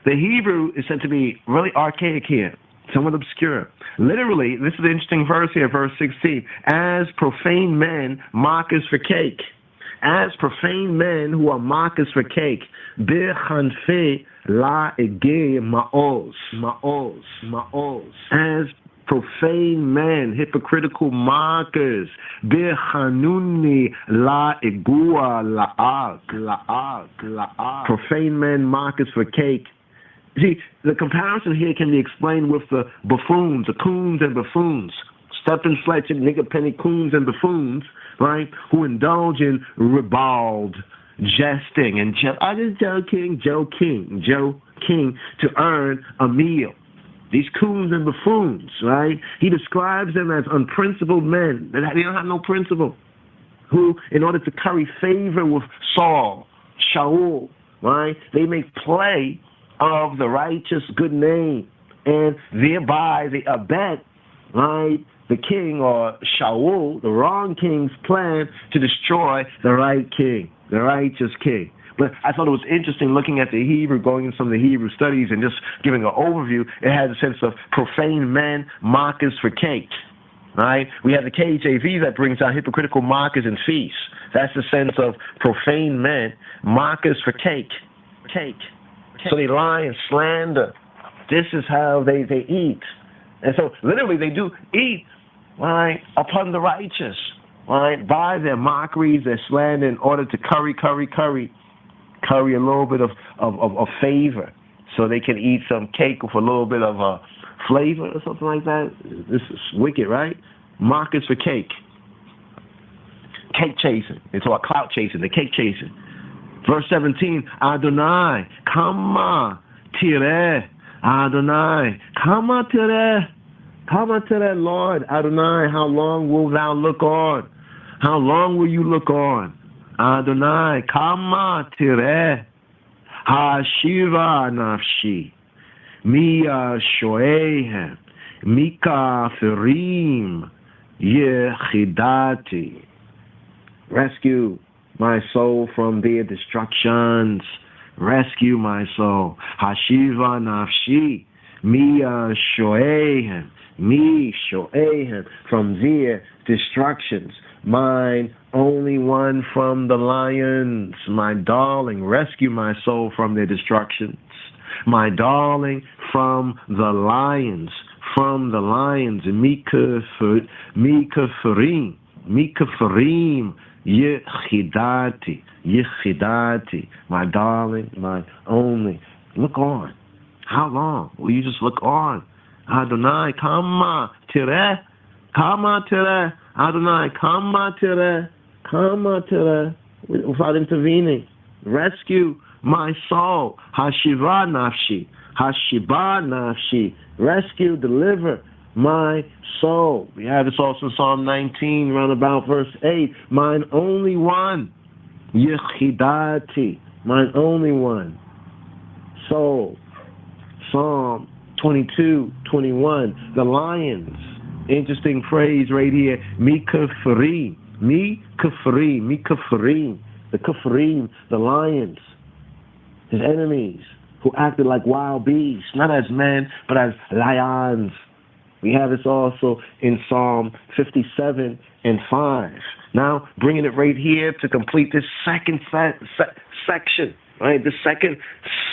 the Hebrew is said to be really archaic here, somewhat obscure. Literally, this is an interesting verse here, verse 16. As profane men, mockers for cake. As profane men who are mockers for cake. B'chanfe la ege ma'oz. As profane men, hypocritical mockers. Behanuni la igua la'ag. Profane men, mockers for cake. See, the comparison here can be explained with the buffoons, the coons and buffoons. Steppin' Fletcher, nigger penny coons and buffoons, right, who indulge in ribald jesting and I'm just joking to earn a meal. These coons and buffoons, right? He describes them as unprincipled men. They don't have no principle. Who, in order to curry favor with Shaul, right? They make play of the righteous good name, and thereby they abet, right, the king or Shaul, the wrong king's plan to destroy the right king, the righteous king. But I thought it was interesting looking at the Hebrew, going into some of the Hebrew studies and just giving an overview. It has a sense of profane men, mockers for cake, right? We have the KJV that brings out hypocritical mockers and feasts. That's the sense of profane men, mockers for cake. So they lie and slander. This is how they eat. And so literally they do eat, right, upon the righteous, right, by their mockeries, their slander, in order to curry a little bit of favor so they can eat some cake with a little bit of a flavor or something like that. This is wicked, right? Markets for cake. Cake chasing. It's all clout chasing, the cake chasing. Verse 17, Adonai, kama tireh. Adonai, kama tireh. Kama tireh, Lord. Adonai, how long will thou look on? How long will you look on? Adonai, kama tireh. Hashiva nafshi. Mia shoehem. Mika firim. Yechidati. Rescue my soul from their destructions. Rescue my soul. Hashiva nafshi. Mia shoehem. Me shoehem. From their destructions. Mine only one from the lions. My darling, rescue my soul from their destructions. My darling, from the lions. From the lions. Mikafarim. Yechidati. Yechidati. My darling, my only. Look on. How long will you just look on? Adonai, kama tireh. Kama tireh. Adonai, kama tireh. Kama tireh. Without intervening. Rescue my soul. Hashiva nafshi. Hashiba nafshi. Rescue, deliver my soul. We have this also in Psalm 19, round about verse 8. Mine only one. Yechidati. Mine only one. Soul. Psalm 22, 21. The lions. Interesting phrase right here. Mikafarim. Mikafarim. Mikafarim. The Kafarim, the lions. His enemies who acted like wild beasts, not as men, but as lions. We have this also in Psalm 57 and 5. Now, bringing it right here to complete this second section. Right, the second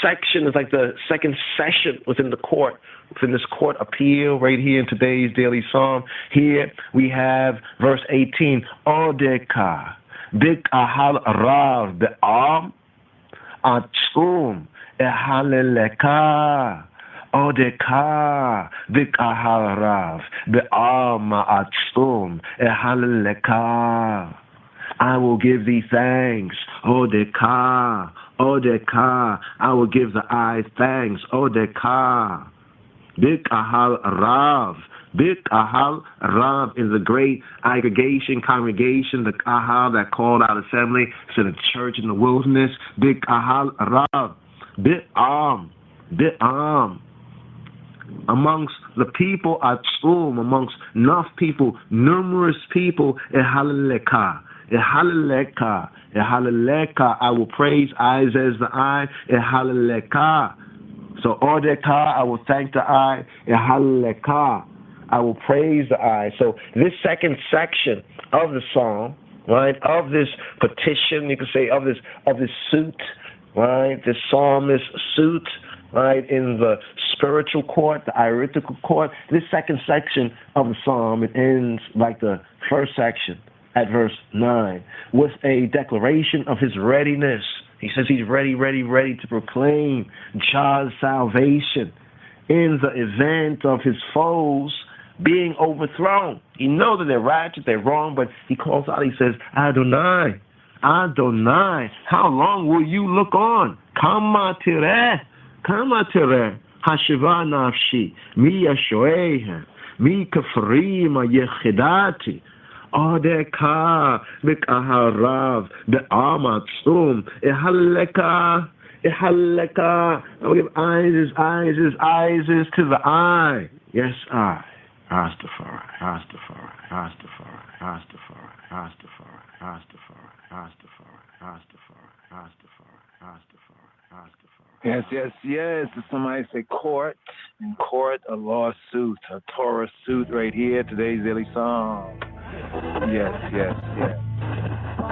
section is like the second session within the court, within this court appeal right here in today's daily psalm. Here we have verse 18. Odeka, dik ahal rav be'am, atzum ehaleleka. Odeka, dik ahal rav be'am, atzum ehaleleka. I will give thee thanks, Odeka. Odeka, I will give the eyes thanks. Odeka. Bik Ahal Rav. Bik Ahal Rav is a great aggregation, congregation, the Ahal that called out assembly to the church in the wilderness. Bik Ahal Rav. Bi'am. Bi'am. Amongst the people at Tzum, amongst enough people, numerous people, Ehaleleka. Ehaleleka. Ehaleleka, I will praise eyes as the eye. Ehaleleka. So Odeka, I will thank the eye. Ehaleleka, I will praise the eye. So this second section of the psalm, right, of this petition, you could say of this suit, right, this psalmist suit, right, in the spiritual court, the ieritical court. This second section of the psalm, it ends like the first section. At verse 9, with a declaration of his readiness. He says he's ready to proclaim God's salvation in the event of his foes being overthrown. He knows that they're righteous, they're wrong, but he calls out, he says, Adonai, Adonai, how long will you look on? Kama tireh, hashiva nafshi, mi yashoehem, mi kafrim yechidati, Odeka, Mikaharav, the Amatsum, Ehaleka. I will give eyes to the eye. Yes, I. Rastafari. Yes. Somebody say court. In court, a lawsuit, a Torah suit right here. Today's daily song. Yes.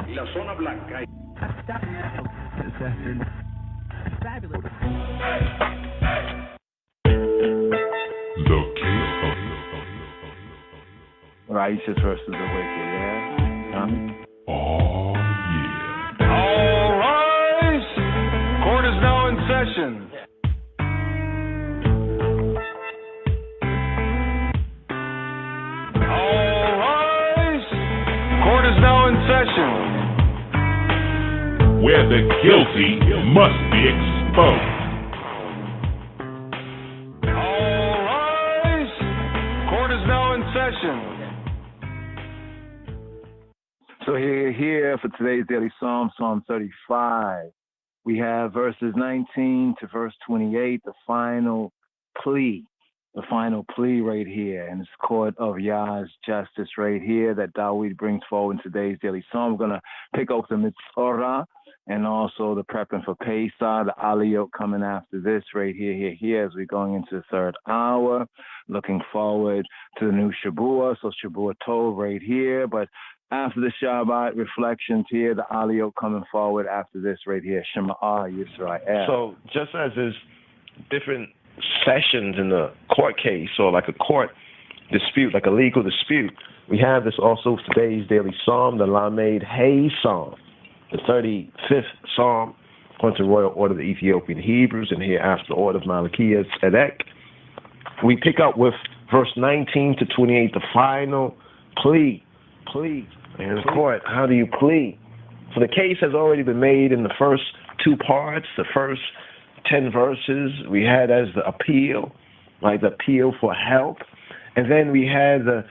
La zona blanca. Fabulous. The king of righteous versus the wicked, yeah? Oh, yeah. All rise. Court is now in session. The guilty must be exposed. All rise. Court is now in session. So here for today's daily Psalm, Psalm 35. We have verses 19 to verse 28, the final plea right here in this court of Yah's justice right here that Dawid brings forward in today's daily Psalm. We're going to pick up the Mitzorah and also the prepping for Pesach, the Aliyot coming after this right here as we're going into the third hour. Looking forward to the new Shabuah, so Shabuah Tov right here. But after the Shabbat reflections here, the Aliyot coming forward after this right here, Shema'ah Yisrael. So just as there's different sessions in the court case or like a court dispute, like a legal dispute, we have this also for today's daily Psalm, the Lamed Hay Psalm, the 35th Psalm, according to the royal order of the Ethiopian Hebrews, and here after the order of Malachiah Tzedek. We pick up with verse 19 to 28, the final plea. In the court, how do you plead? So the case has already been made in the first two parts. The first 10 verses we had as the appeal, like the appeal for help. And then we had the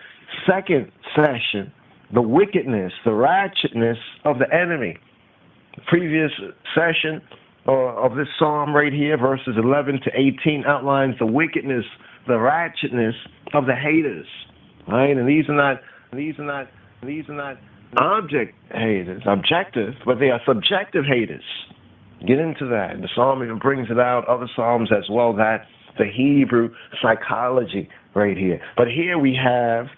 second session, the wickedness, the ratchetness of the enemy. The previous session of this psalm right here, verses 11 to 18, outlines the wickedness, the ratchetness of the haters. Right? And these are not object haters, objective, but they are subjective haters. Get into that. And the psalm even brings it out, other psalms as well, that the Hebrew psychology right here. But here we have,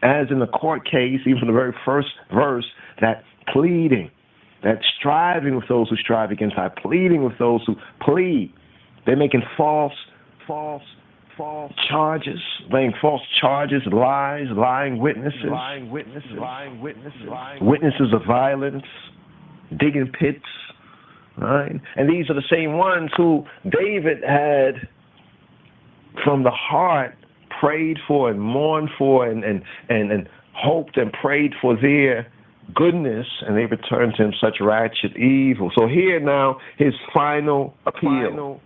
as in the court case, even from the very first verse, that pleading, that striving with those who strive against God, pleading with those who plead. They're making false charges, laying false charges, lies, lying witnesses, witnesses of violence, digging pits, right? And these are the same ones who David had from the heart prayed for and mourned for and hoped and prayed for their goodness, and they returned to him such ratchet evil. So here now his final appeal.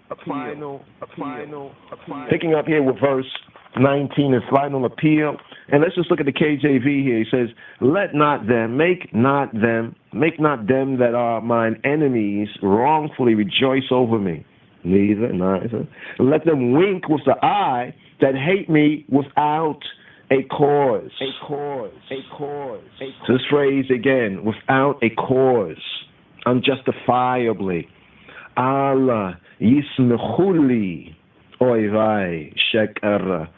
Picking up here with verse 19, his final appeal. And let's just look at the KJV here. He says, make not them that are mine enemies wrongfully rejoice over me. Neither. Let them wink with the eye that hate me without a cause. So this phrase again, without a cause, unjustifiably. Allah yismechuli oivai sheker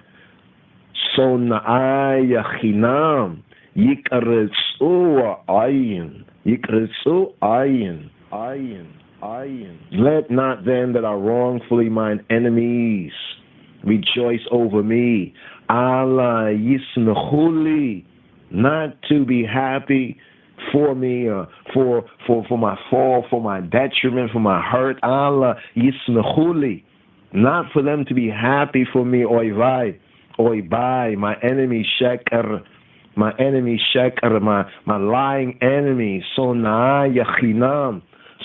sonai chinam yikretzu ayin. Let not them that are wrongfully mine enemies rejoice over me. Allah yismechuli, not to be happy for me, for my fall, for my detriment, for my hurt. Allah yismechuli, not for them to be happy for me. Oivai, my enemy sheker, my lying enemy.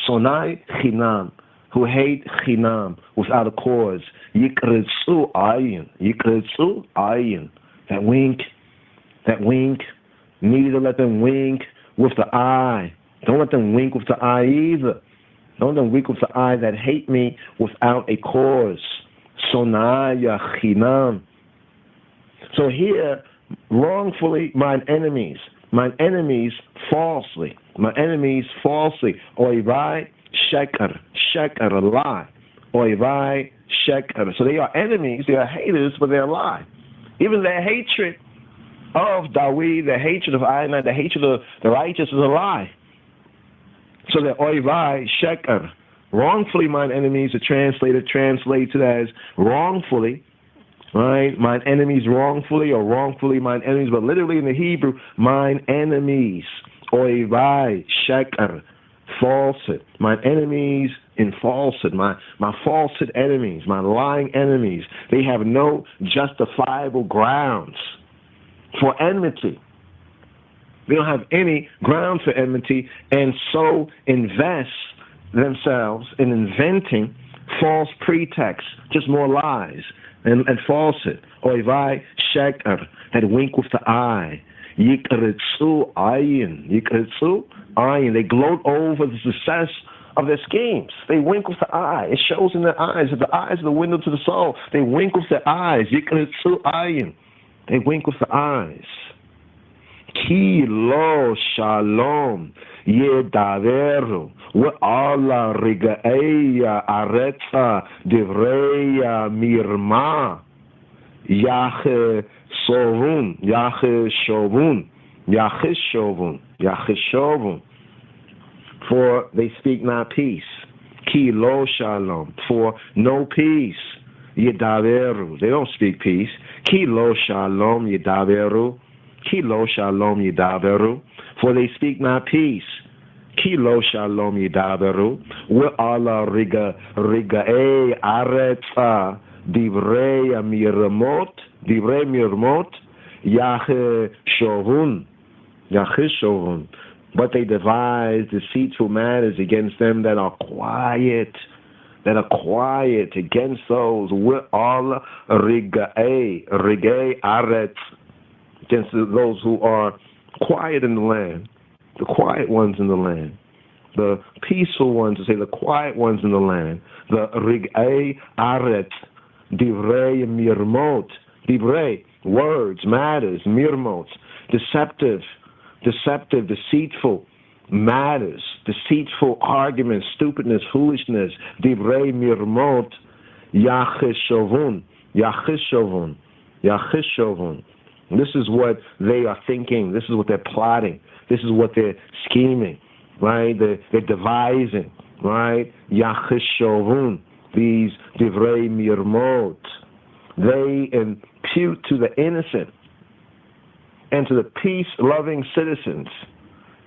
Sonai chinam, who hate chinam without a cause. Yikretzu ayin, that wink, neither let them wink with the eye. Don't let them wink with the eye either. Don't let them wink with the eye that hate me without a cause. Sonaya chinam. So here, wrongfully, mine enemies falsely. Oivai sheker, a lie. Oivai sheker. So they are enemies, they are haters, but they're a lie. Even their hatred of Dawid, the hatred of Ayana, the hatred of the righteous is a lie. So that oivai sheker, wrongfully mine enemies, the translator translates it as wrongfully, right? Mine enemies wrongfully, or wrongfully mine enemies, but literally in the Hebrew, mine enemies. Oivai sheker, falsehood. Mine enemies in falsehood. My falsehood enemies, my lying enemies, they have no justifiable grounds for enmity. They don't have any ground for enmity, and so invest themselves in inventing false pretexts, just more lies and falsehood. Oivai sheker, that wink with the eye. Yikritsu ayin. Yikritsu ayin. They gloat over the success of their schemes. They wink with the eye. It shows in their eyes. If the eyes are the window to the soul, they wink with their eyes. Yikritsu ayin. They wink with the eyes. Ki lo shalom yedaveru ve'ala rigaeya aretza divreya mirma yache sovun for they speak not peace. Ki lo shalom, for no peace. Yedaveru, they don't speak peace. Ki lo shalom yedaveru. Ki lo shalom yedaveru, for they speak not peace. Ki lo shalom yedaveru, ve'ala rigae aretza divrei mirmot yache shovun. But they devise deceitful matters against them that are quiet, against those ve'ala rigae aretz, against those who are quiet in the land, the quiet ones in the land, the peaceful ones, to say the quiet ones in the land, the rig'ei aret, divrei mirmot, divrei, words, matters, mirmot, deceptive, deceitful matters, deceitful arguments, stupidness, foolishness, divrei mirmot, yachishovun. This is what they are thinking. This is what they're plotting. This is what they're scheming, right? They're devising, right? Yachishovun, these divrei mirmot. They impute to the innocent and to the peace-loving citizens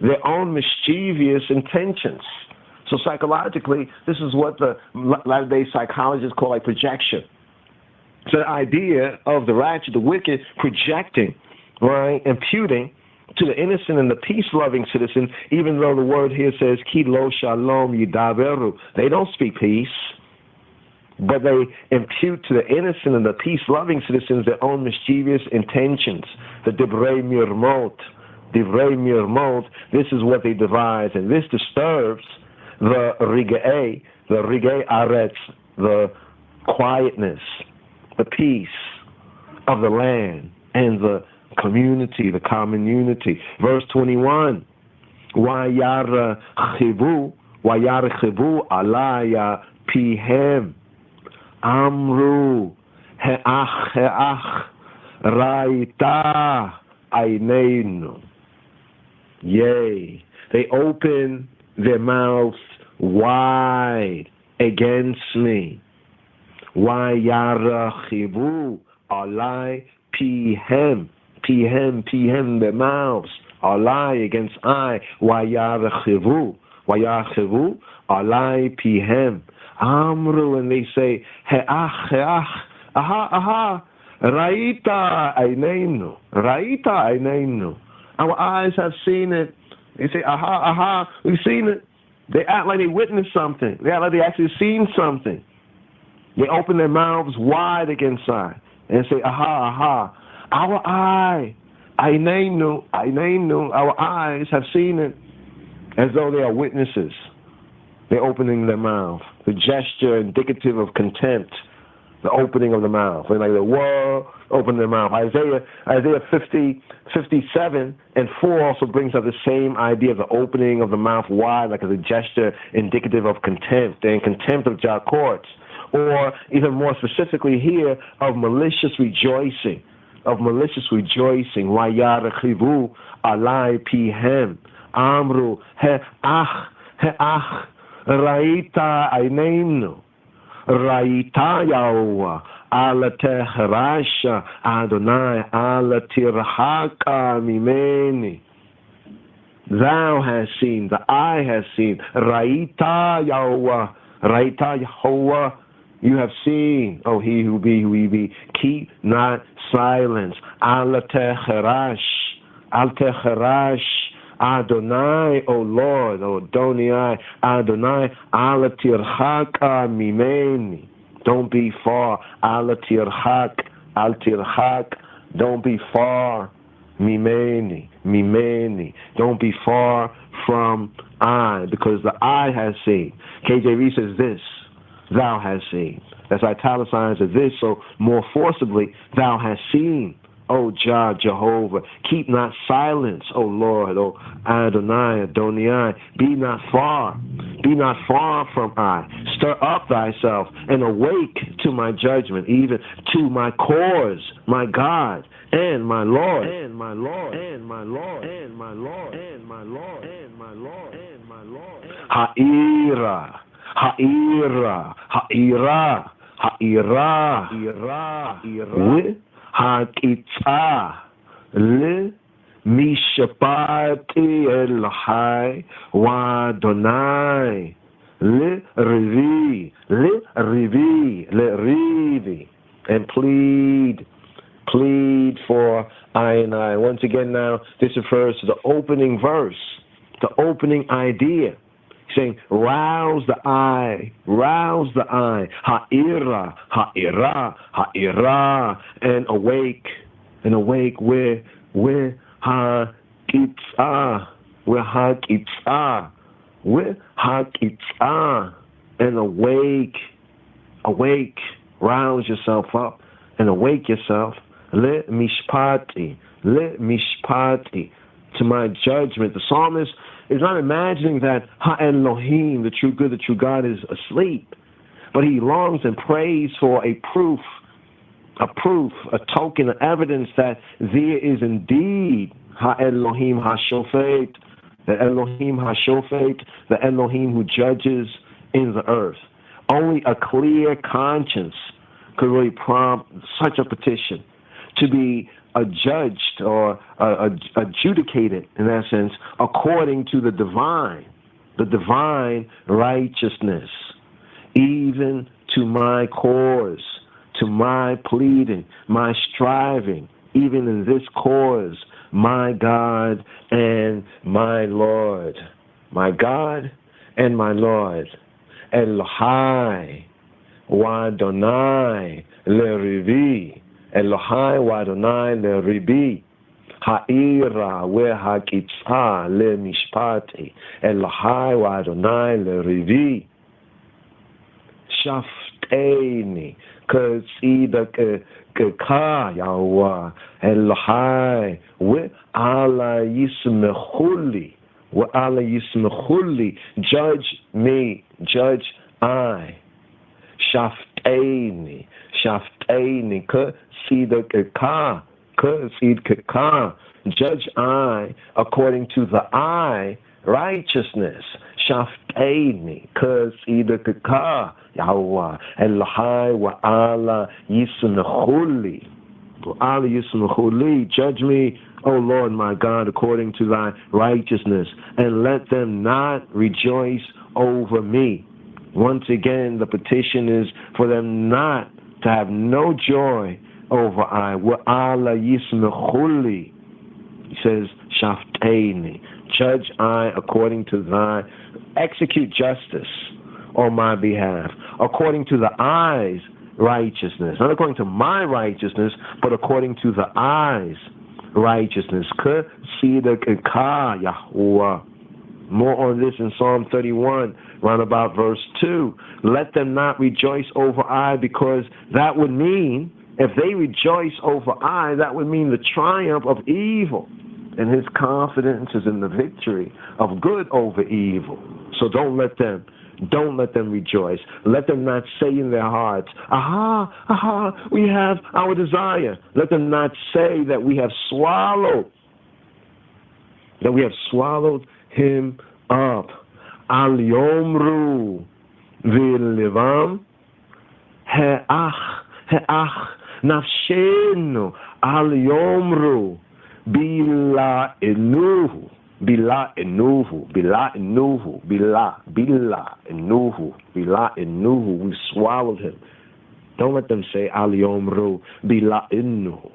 their own mischievous intentions. So psychologically, this is what the latter-day psychologists call like projection. So the idea of the ratchet, the wicked, projecting, right, imputing to the innocent and the peace-loving citizen, even though the word here says, Ki lo shalom yidaveru, they don't speak peace, but they impute to the innocent and the peace-loving citizens their own mischievous intentions. The divrei mirmot, this is what they devise, and this disturbs the rig'ei aretz, the quietness, the peace of the land and the community, the common unity. Verse 21, Wayarchibu alaya pihem amru he'ach raita aineinu. Yea, they open their mouths wide against me. Wayarchibu alai pihem, their mouths alai against I. Wayarchibu alai pihem amru, and they say he'ach, aha, raita aineinu. Our eyes have seen it. They say aha, we've seen it. They act like they witnessed something. They act like they actually seen something. They open their mouths wide against I and say, aha, our eye, aineinu, our eyes have seen it, as though they are witnesses. They're opening their mouth. The gesture indicative of contempt, the opening of the mouth. They're like, whoa, open their mouth. Isaiah 57:4 also brings up the same idea of the opening of the mouth wide, like as a gesture indicative of contempt. They're in contempt of Jah courts. Or even more specifically here, of malicious rejoicing. Wayarchivu alai pihem amru he'ach raita aineinu raita Yahuwah ala tehrasha Adonai ala tirhaka mimeni. Thou hast seen, the eye has seen. Raita Yahuwah, you have seen, oh he who be, keep not silence. Al teherash Adonai, O Lord, O Adonai, Adonai, ala tirhaka mimeni. Don't be far. Ala tirhak, al tirhak. Don't be far. Mimeni, mimeni. Don't be far from I, because the eye has seen. KJV says this, thou hast seen. That's italicized as this, so more forcibly, thou hast seen. O Jah, Jehovah, keep not silence, O Lord, O Adonai, Adonai, be not far from I. Stir up thyself and awake to my judgment, even to my cause, my God, and my Lord, and my Lord, and my Lord, and my Lord, and my Lord, and my Lord, and my Lord. Ha'ira, ha'ira, ha'ira, ha'ira, ha'ira, ha'ira. Hakitza le mishapati Elohai wa Adonai le rivi and plead for I and I. Once again now, this refers to the opening verse, the opening idea. Saying, rouse the eye, ha'ira, ha'ira, ha'ira, and awake where ha'kitzah, and awake, rouse yourself up, and awake yourself, le mishpati, to my judgment. The psalmist is not imagining that Ha-Elohim, the true good, the true God, is asleep, but he longs and prays for a proof, a token, an evidence that there is indeed Ha-Elohim HaShofet, the Elohim HaShofet, the Elohim who judges in the earth. Only a clear conscience could really prompt such a petition to be adjudged or adjudicated, in that sense, according to the divine righteousness, even to my cause, to my pleading, my striving, even in this cause, my God and my Lord. My God and my Lord. Elohai wa Adonai le'rivi. Elohai wa Adonai le'ribi. Ha'ira ve'ha'kitzah le'mishpati. Elohai wa Adonai le'rivi. Shafteni k'tzida k'ka Yahweh. Elohai ve'ala yismechuli. Judge me, judge I. Shafteni k'tzida k'ka. Judge I according to the I righteousness. Shafteni k'tzida k'ka Yahweh. Elohai wa'ala yismechuli. Judge me, O Lord my God, according to thy righteousness, and let them not rejoice over me. Once again, the petition is for them not to have no joy over I. Wa'ala yismechuli. He says, Shafteni. Judge I according to thy, execute justice on my behalf, according to the I's righteousness. Not according to my righteousness, but according to the I's righteousness. Yahweh. More on this in Psalm 31, round about verse 2. Let them not rejoice over I, because that would mean, if they rejoice over I, that would mean the triumph of evil. And his confidence is in the victory of good over evil. So don't let them rejoice. Let them not say in their hearts, aha, we have our desire. Let them not say that we have swallowed him up. Al yomru v'levam he'ach nafshenu al yomru bila enuhu. Bila enuhu. We swallowed him. Don't let them say al yomru bila enuhu.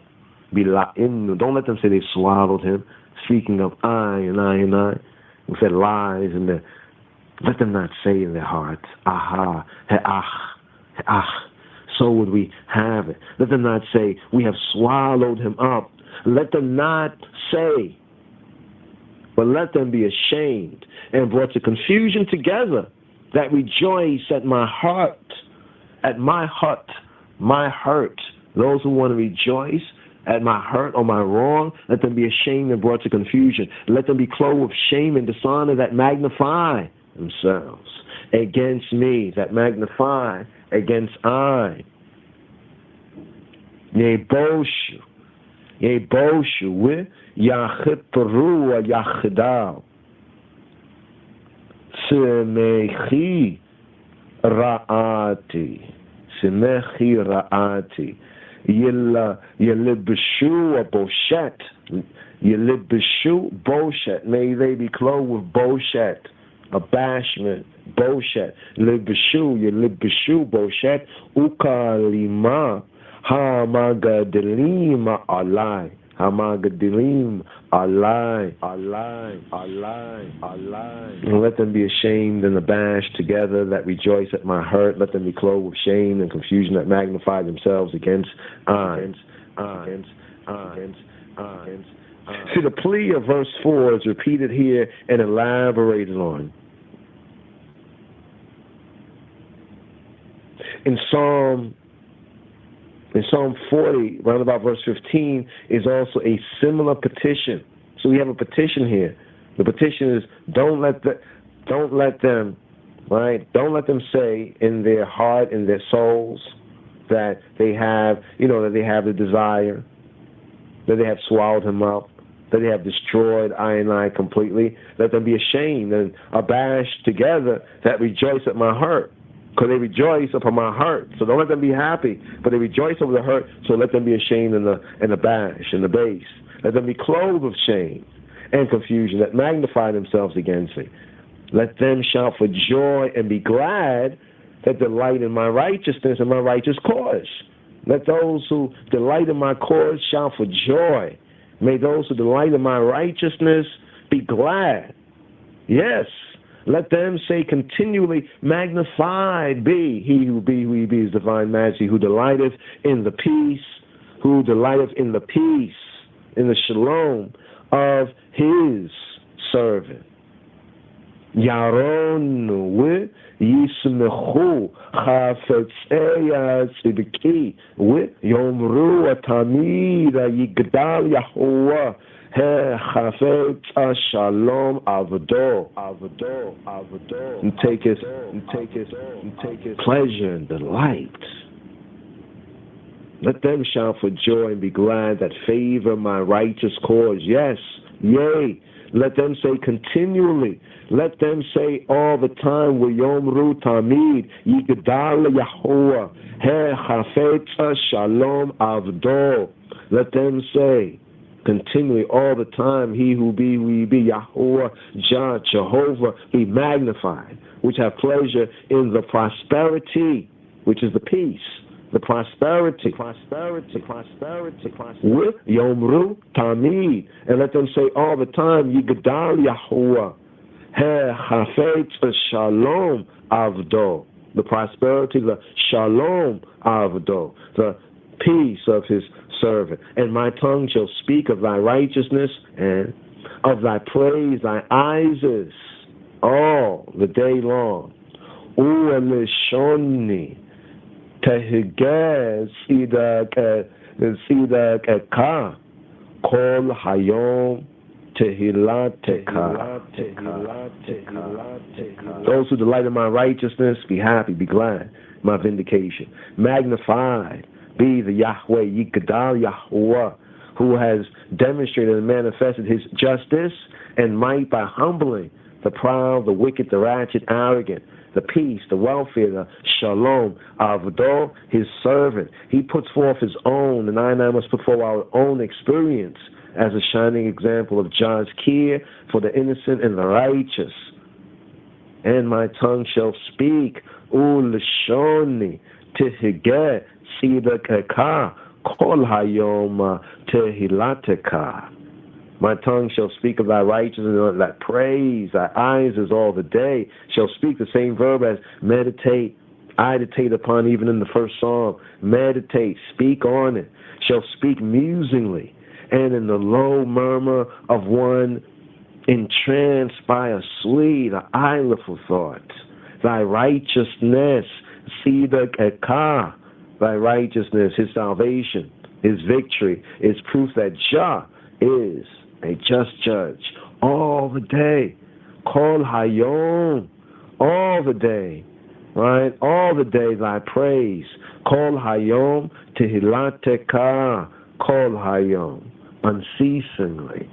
Don't let them say they swallowed him. speaking of I and I and I. We said lies in there. Let them not say in their hearts, aha, he'ach. So would we have it. Let them not say, we have swallowed him up. Let them not say, but let them be ashamed and brought to confusion together that rejoice at my heart, my hurt. Those who want to rejoice at my hurt or my wrong, let them be ashamed and brought to confusion. Let them be clothed with shame and dishonor that magnify themselves against me, that magnify against I. Yeboshu, with Yachitru Yachidal. Semechi Ra'ati. Yelibishu Boshet. Yelibishu Boshet. May they be clothed with Boshet, abashment, Boshet. Yelibishu Boshet. Ukalima Hamagadelim Alai. Hamagadelim Alai. And let them be ashamed and abashed together that rejoice at my hurt. Let them be clothed with shame and confusion that magnify themselves against I. See, the plea of verse 4 is repeated here and elaborated on. In Psalm 40, round about verse 15, is also a similar petition. So we have a petition here. The petition is, don't let them say in their heart, in their souls, that they have, that they have the desire, that they have swallowed him up, that they have destroyed I and I completely. Let them be ashamed and abashed together that rejoice at my hurt. Because they rejoice upon my hurt. So don't let them be happy, but they rejoice over the hurt, so let them be ashamed and abashed and abased. Let them be clothed with shame and confusion that magnify themselves against me. Let them shout for joy and be glad that delight in my righteousness and my righteous cause. Let those who delight in my cause shout for joy. May those who delight in my righteousness be glad. Yes. Let them say continually, magnified be he who be his divine majesty, who delighteth in the peace, in the shalom of his servant. Yaron with yismechu chafetzei tzidki with yomru atamida yigdal Yahuwah. Shalom avdo. And take his pleasure and delight. Let them shout for joy and be glad that favor my righteous cause. Yes, yea. Let them say continually. Let them say all the time. Yomru tamid yigdal Yahuwah. Shalom avdo. Let them say continually, all the time, he who be, Yahuwah, Jehovah, be magnified, which have pleasure in the prosperity, which is the peace, the prosperity. With Yomru Tamid, and let them say all the time, Yigdal Yahuwah, Chafetz Shalom Avdo, the prosperity, the Shalom Avdo, the peace of his servant. And my tongue shall speak of thy righteousness and of thy praise, thy eyes all the day long. U'elishoni tehigez sidak eka kol hayom tehilateka. Those who delight in my righteousness, be happy, be glad. My vindication. Magnified be the Yahweh, Yigdal Yahuwah, who has demonstrated and manifested his justice and might by humbling the proud, the wicked, the ratchet, arrogant, the peace, the welfare, the shalom, avdo, his servant. He puts forth his own, and I must put forth our own experience as a shining example of God's care for the innocent and the righteous. And my tongue shall speak, Ulshoni, Tihiget, Sidakeka, Kol Hayom Tehilateka. My tongue shall speak of thy righteousness, thy praise, thy eyes is all the day, shall speak the same verb as meditate, meditate upon, even in the first psalm. Meditate, speak on it, shall speak musingly, and in the low murmur of one entranced by a sweet, a idleful thought. Thy righteousness, Sidaq, thy righteousness, his salvation, his victory, is proof that Jah is a just judge all the day. Kol hayom, all the day, right? All the day thy praise. Kol hayom tehilateka, kol hayom, unceasingly.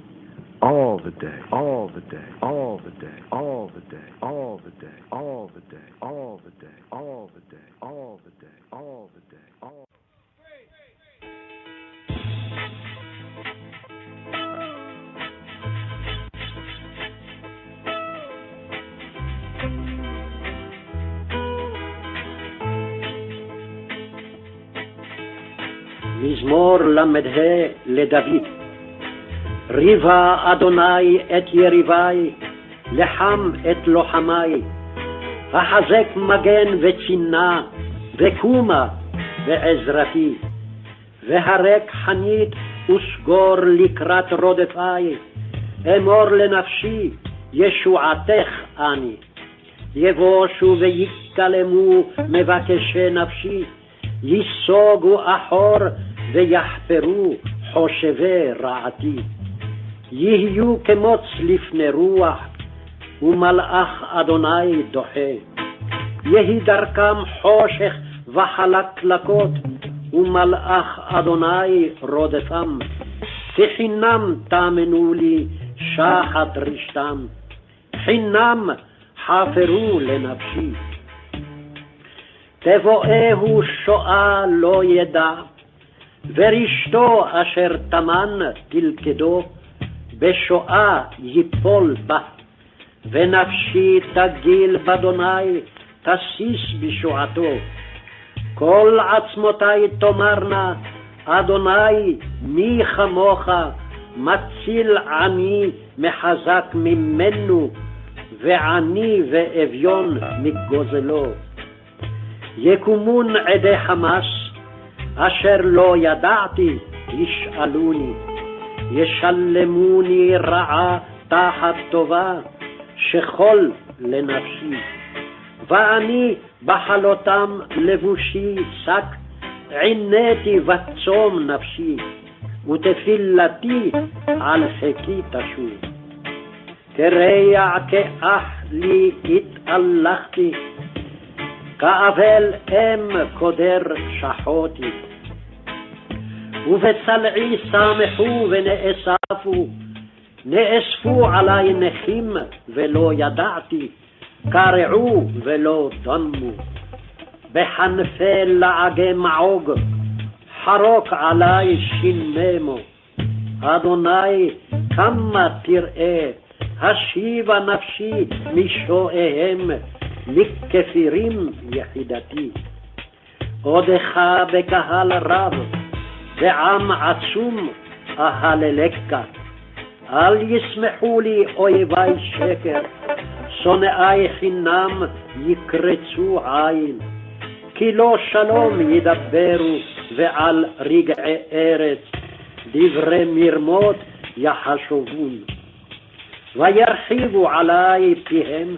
All the day, all the day, all the day, all the day, all the day, all the day, all the day, all the day, all the day, all the day, all. מזמור למ"ה לדוד. ריבה אדוני את יריבי, לחם את לוחמי. החזק מגן וצינה, וקומה ועזרתי. והרק חנית וסגור לקראת רודפי. אמור לנפשי, ישועתך אני. יבושו ויקלמו מבקשי נפשי. ייסוגו אחור ויחפרו חושבי רעתי. יהיו כמוץ לפני רוח, ומלאך אדוני דוחה. יהי דרכם חושך וחלקלקות, ומלאך אדוני רודפם. כחינם תאמנו לי שחת רשתם, חינם חפרו לנפשי. תבואהו שואה לא ידע, ורשתו אשר תמן תלכדו, בשואה ייפול בה. ונפשי תגיל באדוני, תסיס בשועתו. כל עצמותי תאמרנה, אדוני מי כמוך, מציל עני מחזק ממנו, ועני ואביון מגוזלו. יקומון עדי חמאס, אשר לא ידעתי ישאלוני. ישלמוני רעה תחת טובה, שכול לנפשי. ואני בחלותם לבושי שק, עיניתי וצום נפשי, ותפילתי על חיקי תשוב. כרע כאח לי התהלכתי, כאבל אם קודר שחותי. ובצלעי שמחו ונאספו, נאספו עלי נכים ולא ידעתי, קרעו ולא דמו. בחנפי לעגי מעוג, חרוק עלי שינמו. אדוני כמה תראה, השיבה נפשי משואיהם, מכפירים יחידתי. עודך בקהל רב, ועם עצום אהללך. אל ישמחו לי אויבי שקר, שונאי חינם יקרצו עין. כי לא שלום ידברו, ועל רגעי ארץ דברי מרמות יחשבון. וירחיבו עלי פיהם,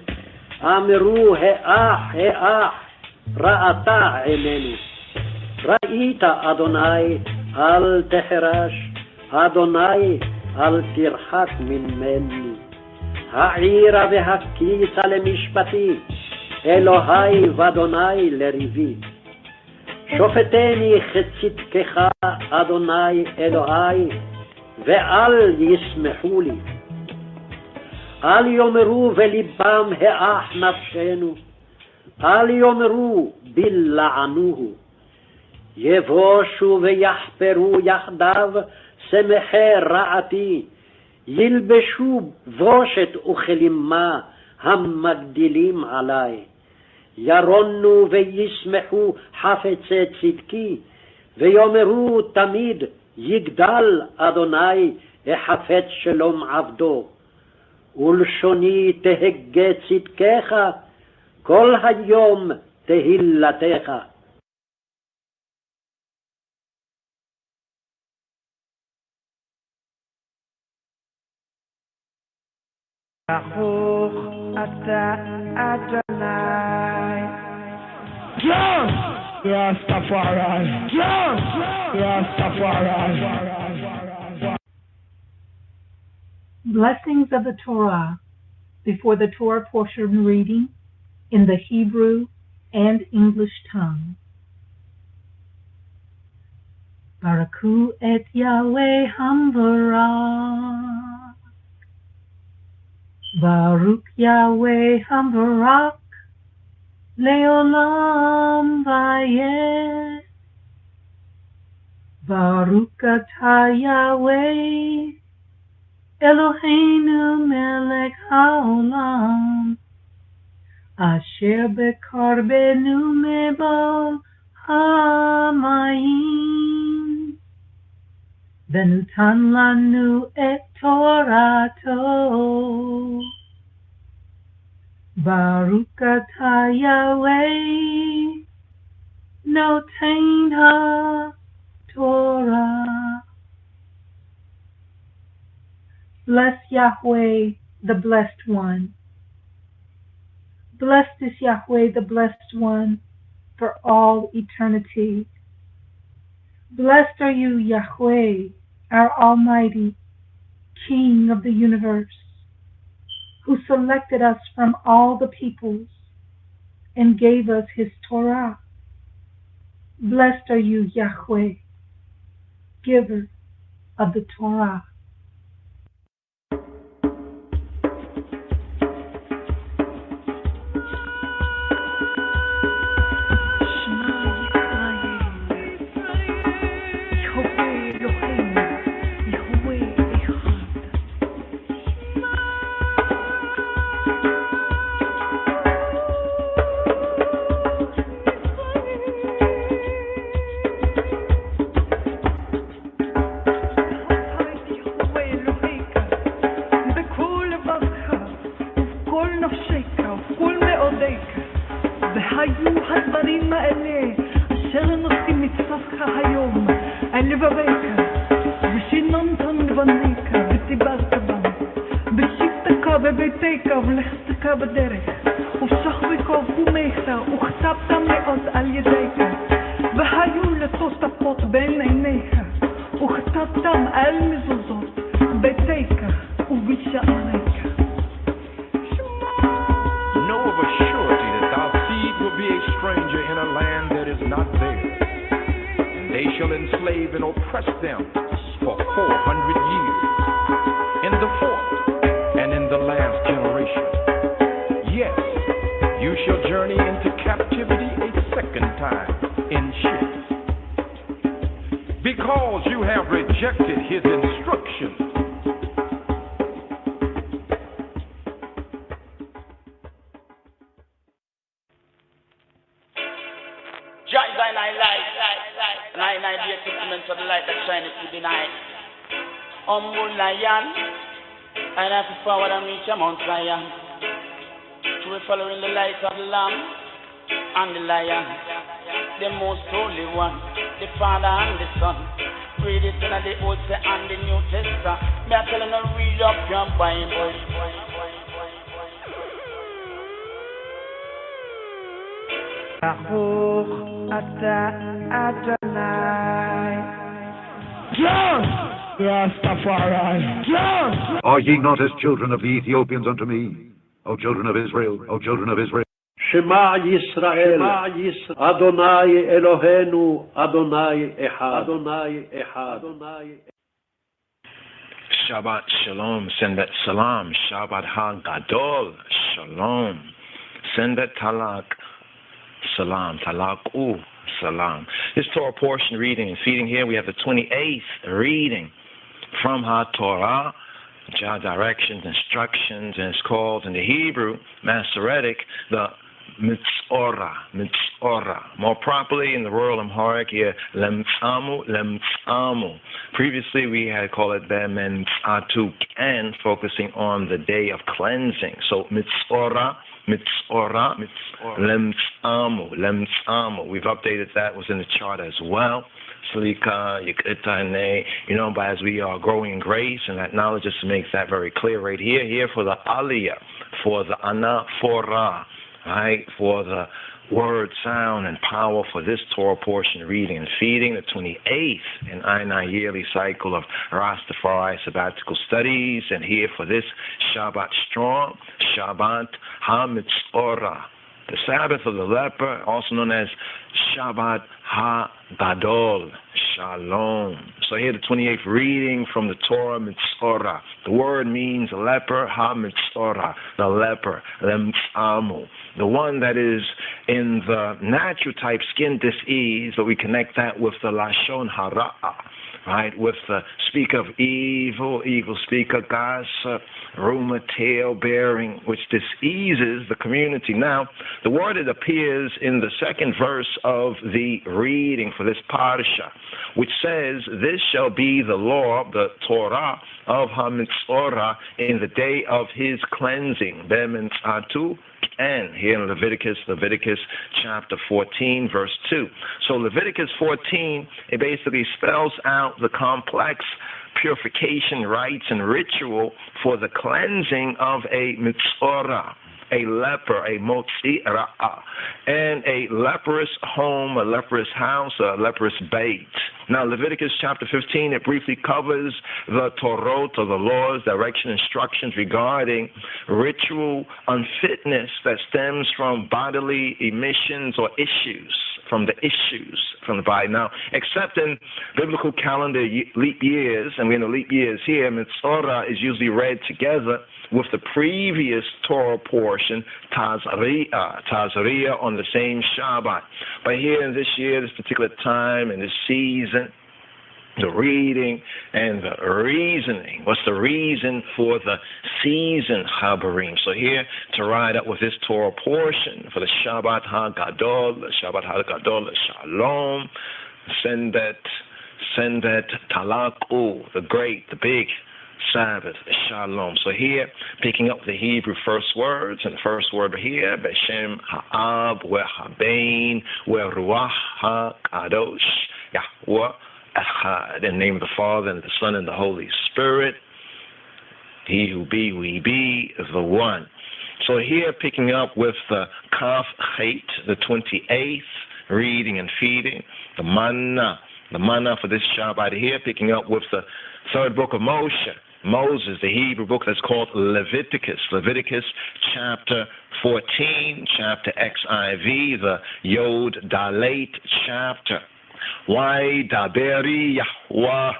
אמרו האח ראתה עינינו. ראית אדוני אל תחרש, אדוני אל תרחק ממני. העירה והקיצה למשפטי, אלוהי ואדוני לריבי. שופטני כצדקך אדוני אלוהי, ואל ישמחו לי. אל יאמרו בליבם האח נפשנו, אל יאמרו בלענוהו. יבושו ויחפרו יחדיו שמחי רעתי, ילבשו בושת וכלימה המגדילים עלי. ירונו וישמחו חפצי צדקי, ויאמרו תמיד יגדל אדוני החפץ שלום עבדו, ולשוני תהגה צדקך, כל היום תהילתך. ברוך אתה אדוני. Rastafari. Rastafari. Blessings of the Torah before the Torah portion reading in the Hebrew and English tongue. Baraku et Yahweh Hamvarach. Baruch Yahweh Hamvarach. Leolam vayeh. Baruch atah Yahweh Eloheinu melech haolam asher bekarbenu mebal hamayim venutan lanu et Torato. Baruch atah Yahweh noten ha-Torah. Bless Yahweh, the Blessed One. Blessed is Yahweh, the Blessed One, for all eternity. Blessed are you, Yahweh, our Almighty, King of the universe, who selected us from all the peoples and gave us his Torah. Blessed are you, Yahweh, giver of the Torah. Mount Zion, to be following the light of the Lamb and the Lion, the most holy one, the Father and the Son. Read it in the Old and the New Testament. Me I tell you to read up your Bible. Baruch atah Adonai. Rastafari. Are ye not as children of the Ethiopians unto me, O children of Israel, O children of Israel? Shema Yisrael, Adonai Eloheinu, Adonai Echad, Adonai Echad, Adonai. Shabbat Shalom, Senbet Salam, Shabbat HaGadol, Shalom, Senbet Talak, Salam, Talaku, Salam. This Torah portion reading and feeding here, we have the 28th reading from HaTorah, directions, instructions, and it's called in the Hebrew, Masoretic, the Mitzora, Mitzora. More properly in the Royal Amharic here, Lemtsamu, Lemtsamu. Previously we had called it Bementzatu, and focusing on the day of cleansing. So Mitzora, Mitzora, Lemtsamu, Lemtsamu. We've updated that, was in the chart as well. Slika, Yikitane, but as we are growing in grace and that knowledge, just makes that very clear right here. Here for the Aliyah, for the Anaphora, right, for the word, sound, and power for this Torah portion reading and feeding, the 28th and I yearly cycle of Rastafari sabbatical studies, and here for this Shabbat strong, Shabbat HaMitzorah, the Sabbath of the leper, also known as Shabbat HaGadol, Shalom. So here the 28th reading from the Torah Mitzorah. The word means leper, HaMitzorah, the leper, Lemtsamu. The one that is in the natural type skin disease, but we connect that with the Lashon Hara'ah, right, with the speak of evil speak of gossip, rumor, tale bearing, which diseases the community. Now, the word that appears in the second verse of the reading for this parsha, which says, this shall be the law, the Torah of HaMitzorah in the day of his cleansing, Bementzatu, and here in Leviticus chapter 14, verse 2. So Leviticus 14, it basically spells out the complex purification rites and ritual for the cleansing of a mitzorah, a leper, a motzi ra'ah, and a leprous home, a leprous house, a leprous bait. Now, Leviticus chapter 15, it briefly covers the Torot, or the laws, direction, instructions regarding ritual unfitness that stems from bodily emissions or issues, from the body. Now, except in biblical calendar leap years, and we're in the leap years here, Mitzorah is usually read together with the previous Torah portion, Tazariah, on the same Shabbat. But here in this year, this particular time, and this season, the reading and the reasoning. What's the reason for the season, Chabarim? So here, to ride up with this Torah portion for the Shabbat HaGadol, the Shabbat HaGadol, the Shalom, Sendet Talaku, the great, the big Sabbath, Shalom. So here, picking up the Hebrew first words, and the first word here, Beshem Ha'ab, We'Habein, We'Ruach HaKadosh, Yahweh Echad, in the name of the Father, and the Son, and the Holy Spirit, He who be, who He be, the One. So here, picking up with the Kaf Chet, the 28th, reading and feeding, the manna for this Shabbat here, picking up with the third book of Moses, the Hebrew book that's called Leviticus chapter 14, chapter XIV, the Yod Dalet chapter. Why daberi Yahweh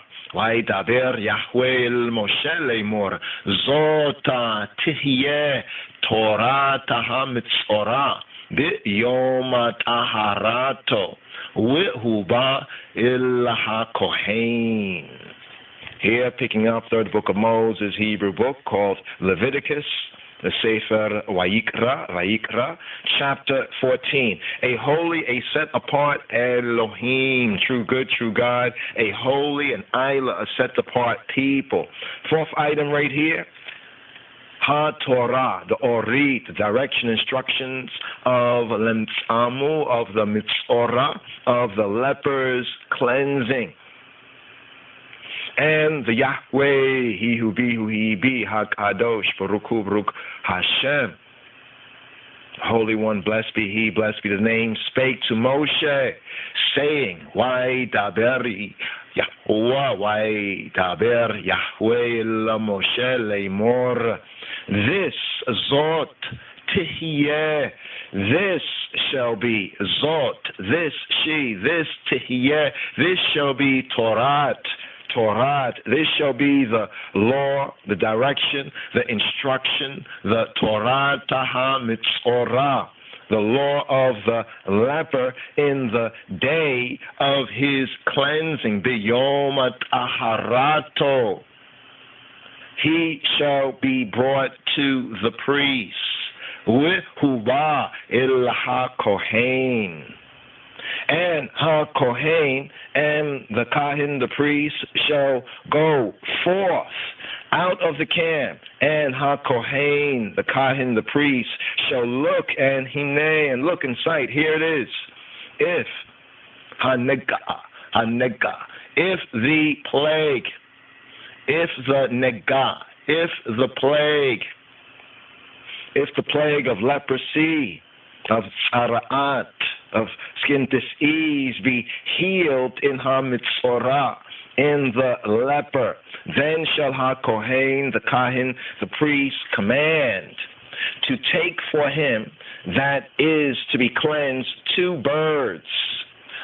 el Moshe lemor, Zota tihye Torah HaMitzorah, B'yom Taharato, W'huba il HaKohen. Here, picking up third book of Moses, Hebrew book called Leviticus, the Sefer Vayikra, chapter 14. A holy, a set apart Elohim, true good, true God, a holy and Isla, a set apart people. Fourth item right here, Ha-Torah, the Orit, the direction, instructions of Lemtsamu, of the Mitzorah, of the leper's cleansing. And the Yahweh, He who be, who He be, HaKadosh, Baruch Hu, Baruch Hashem. Holy One, blessed be He, blessed be the name, spake to Moshe, saying, Why daberi Yahweh, why daber Yahweh la Moshe lemor, this Zot Tihyeh, this shall be Zot, this she, this Tihyeh, this shall be Torah, this shall be the law, the direction, the instruction, the Torah HaMitzorah, the law of the leper in the day of his cleansing, B'yom Taharato. He shall be brought to the priest. Huba il ha-kohen. And ha-kohen and the kahin, the priest, shall go forth out of the camp, and ha-kohen, the kahin, the priest, shall look and hine, and look in sight. Here it is. If ha-nega, if the plague, if the nega, if the plague of leprosy, of tzara'at, of skin disease be healed in ha-mitzorah, in the leper, then shall ha-kohen, the kahin, the priest, command to take for him that is to be cleansed 2 birds,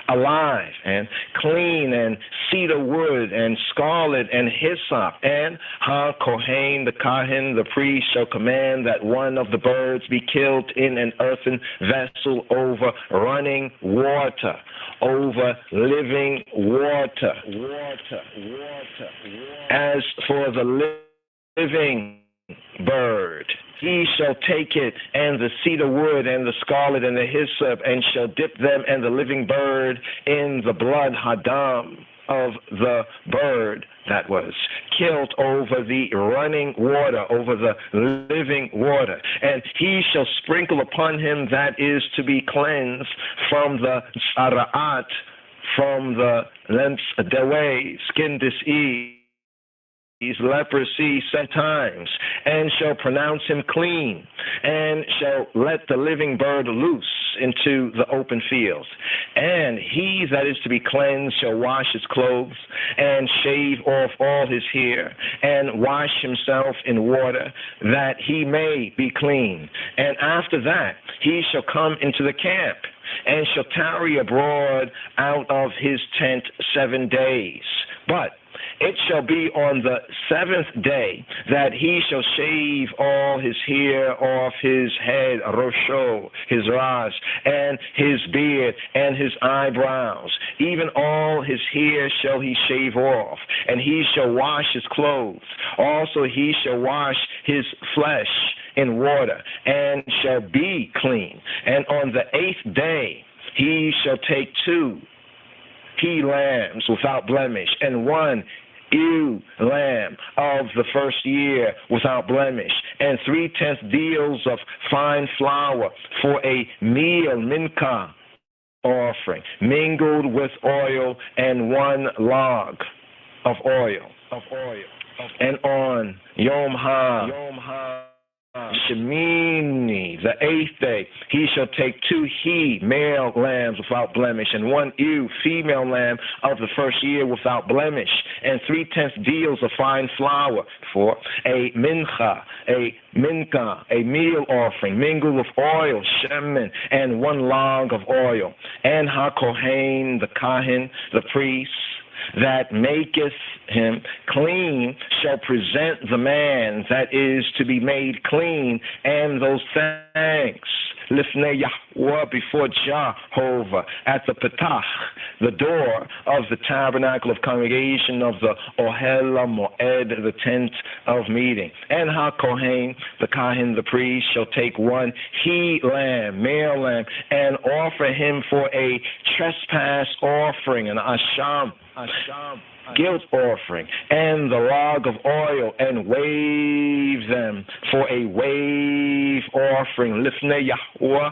alive and clean, and cedar wood and scarlet and hyssop, and ha-kohen, the kahin, the priest, shall command that one of the birds be killed in an earthen vessel over running water, over living water. As for the living bird, he shall take it, and the cedar wood, and the scarlet, and the hyssop, and shall dip them and the living bird in the blood hadam of the bird that was killed over the running water, over the living water. And he shall sprinkle upon him that is to be cleansed from the tzara'at, from the dewe, skin disease, leprosy 7 times, and shall pronounce him clean, and shall let the living bird loose into the open field. And he that is to be cleansed shall wash his clothes, and shave off all his hair, and wash himself in water, that he may be clean. And after that he shall come into the camp, and shall tarry abroad out of his tent 7 days. But it shall be on the 7th day that he shall shave all his hair off his head, rosho, his ras, and his beard, and his eyebrows. Even all his hair shall he shave off, and he shall wash his clothes. Also he shall wash his flesh in water, and shall be clean. And on the 8th day he shall take 2 he-lambs without blemish, and 1 ewe lamb of the first year without blemish, and 3/10 deals of fine flour for a meal mincha offering, mingled with oil, and 1 log of oil. And on Yom Shemini, the 8th day, he shall take 2 he-male lambs without blemish, and 1 ewe female lamb of the first year without blemish, and 3/10 deals of fine flour for a mincha, a meal offering, mingled with oil, shemen, and 1 log of oil. And ha-kohen, the kahin, the priest, that maketh him clean, shall present the man that is to be made clean, and those thanks lifnei Yahweh, before Jehovah, at the petach, the door of the tabernacle of congregation of the Ohel Moed, the tent of meeting. And ha-kohen, the kahin, the priest, shall take 1 he-lamb, male lamb, and offer him for a trespass offering, an asham, guilt offering, and the log of oil, and wave them for a wave offering, lifnei Yahweh,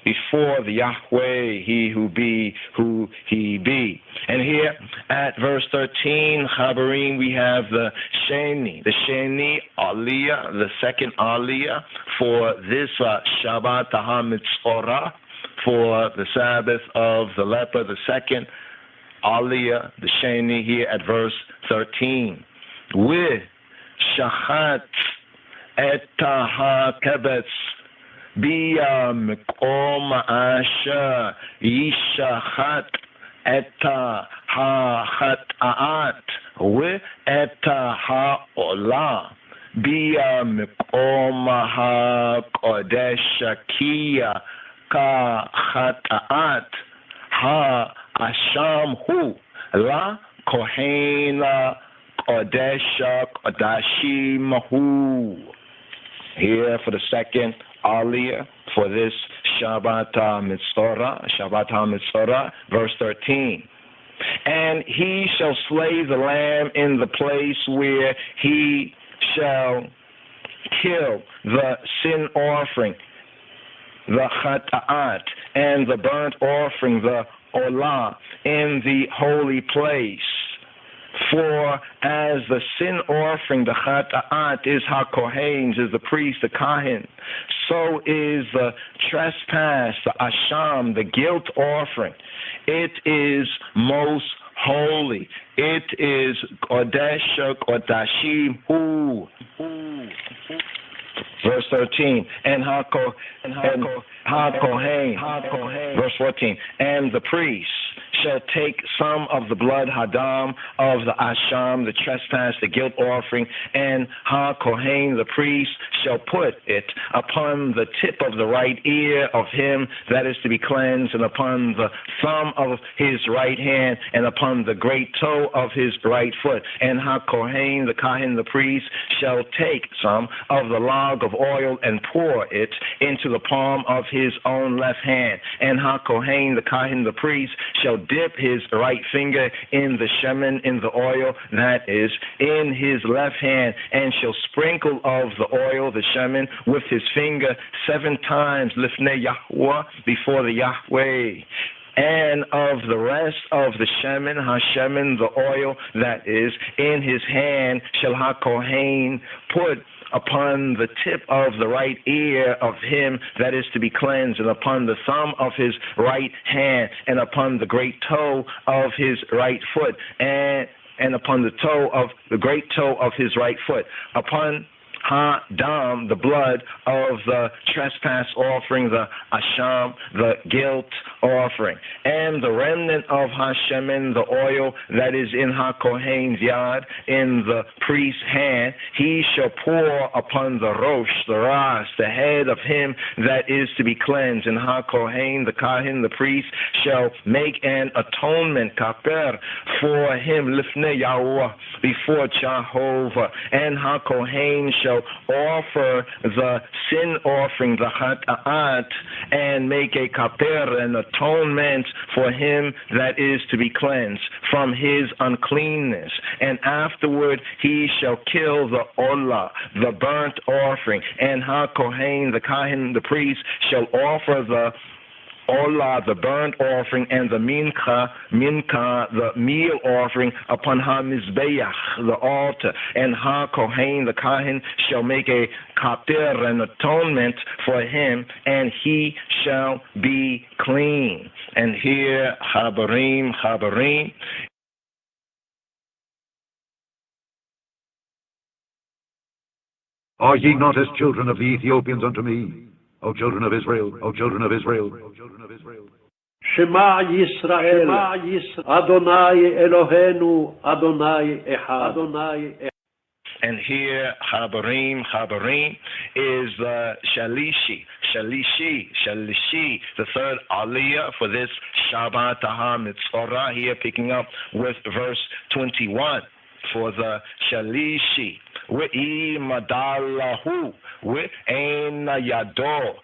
before the Yahweh, he who be, who he be. And here at verse 13, Chabarim, we have the Sheni Aliyah, the second Aliyah for this Shabbat HaMitzorah, for the Sabbath of the leper, the second Aliyah, the Sheni, here at verse 13. With Shachat et ha-kebetz Bia Mekom Asher Yishachat et ha-chata'at With et ha-olah Bia Mekom ha-kodesh Kia ka-chata'at ha-asham hu la kohen kodesh kodashim hu. Here for the second Aliyah for this Shabbat HaMetzorah, verse 13. And he shall slay the lamb in the place where he shall kill the sin offering, the chata'at, and the burnt offering, the olah, in the holy place. For as the sin offering, the chata'at, is ha-kohen's, is the priest, the kahin, so is the trespass, the asham, the guilt offering. It is most holy. It is kodesh kodashim hu. Verse 13, and ha-kohen, verse 14, and the priest shall take some of the blood hadam of the asham, the trespass, the guilt offering, and ha-kohen, the priest, shall put it upon the tip of the right ear of him that is to be cleansed, and upon the thumb of his right hand, and upon the great toe of his right foot. And ha-kohen, the kahin, the priest, shall take some of the log of oil and pour it into the palm of his own left hand. And ha-kohen, the kahin, the priest, shall dip his right finger in the shemen, in the oil that is in his left hand, and shall sprinkle of the oil, the shemen, with his finger 7 times, lifnei Yahweh, before the Yahweh. And of the rest of the shemen, ha-shemen, the oil that is in his hand, shall ha-kohen put upon the tip of the right ear of him that is to be cleansed, and upon the thumb of his right hand, and upon the great toe of his right foot, and upon the great toe of his right foot, upon ha-dam, the blood of the trespass offering, the asham, the guilt offering, and the remnant of ha-shemen, the oil that is in ha-kohen's yad, in the priest's hand, he shall pour upon the rosh, the ras, the head of him that is to be cleansed. And ha-kohen, the kahin, the priest, shall make an atonement, kaper, for him, lifnei Yahweh, before Jehovah. And ha-kohen shall offer the sin offering, the chata'at, and make a kaper, an atonement for him that is to be cleansed from his uncleanness. And afterward he shall kill the olah, the burnt offering. And ha-kohen, the kahin, the priest, shall offer the olah, the burnt offering, and the mincha, the meal offering, upon ha-mizbeach, the altar. And ha-kohen, the kahin, shall make a kaper, an atonement for him, and he shall be clean. And here, chabarim, Are ye not as children of the Ethiopians unto me, O children of Israel, O children of Israel? Shema Yisrael, Adonai Eloheinu, Adonai Echad. And here, chabarim, is the shalishi, the third aliyah for this Shabbat HaMetzorah, here picking up with verse 21 for the shalishi. We'i madalahu, we'ena yado,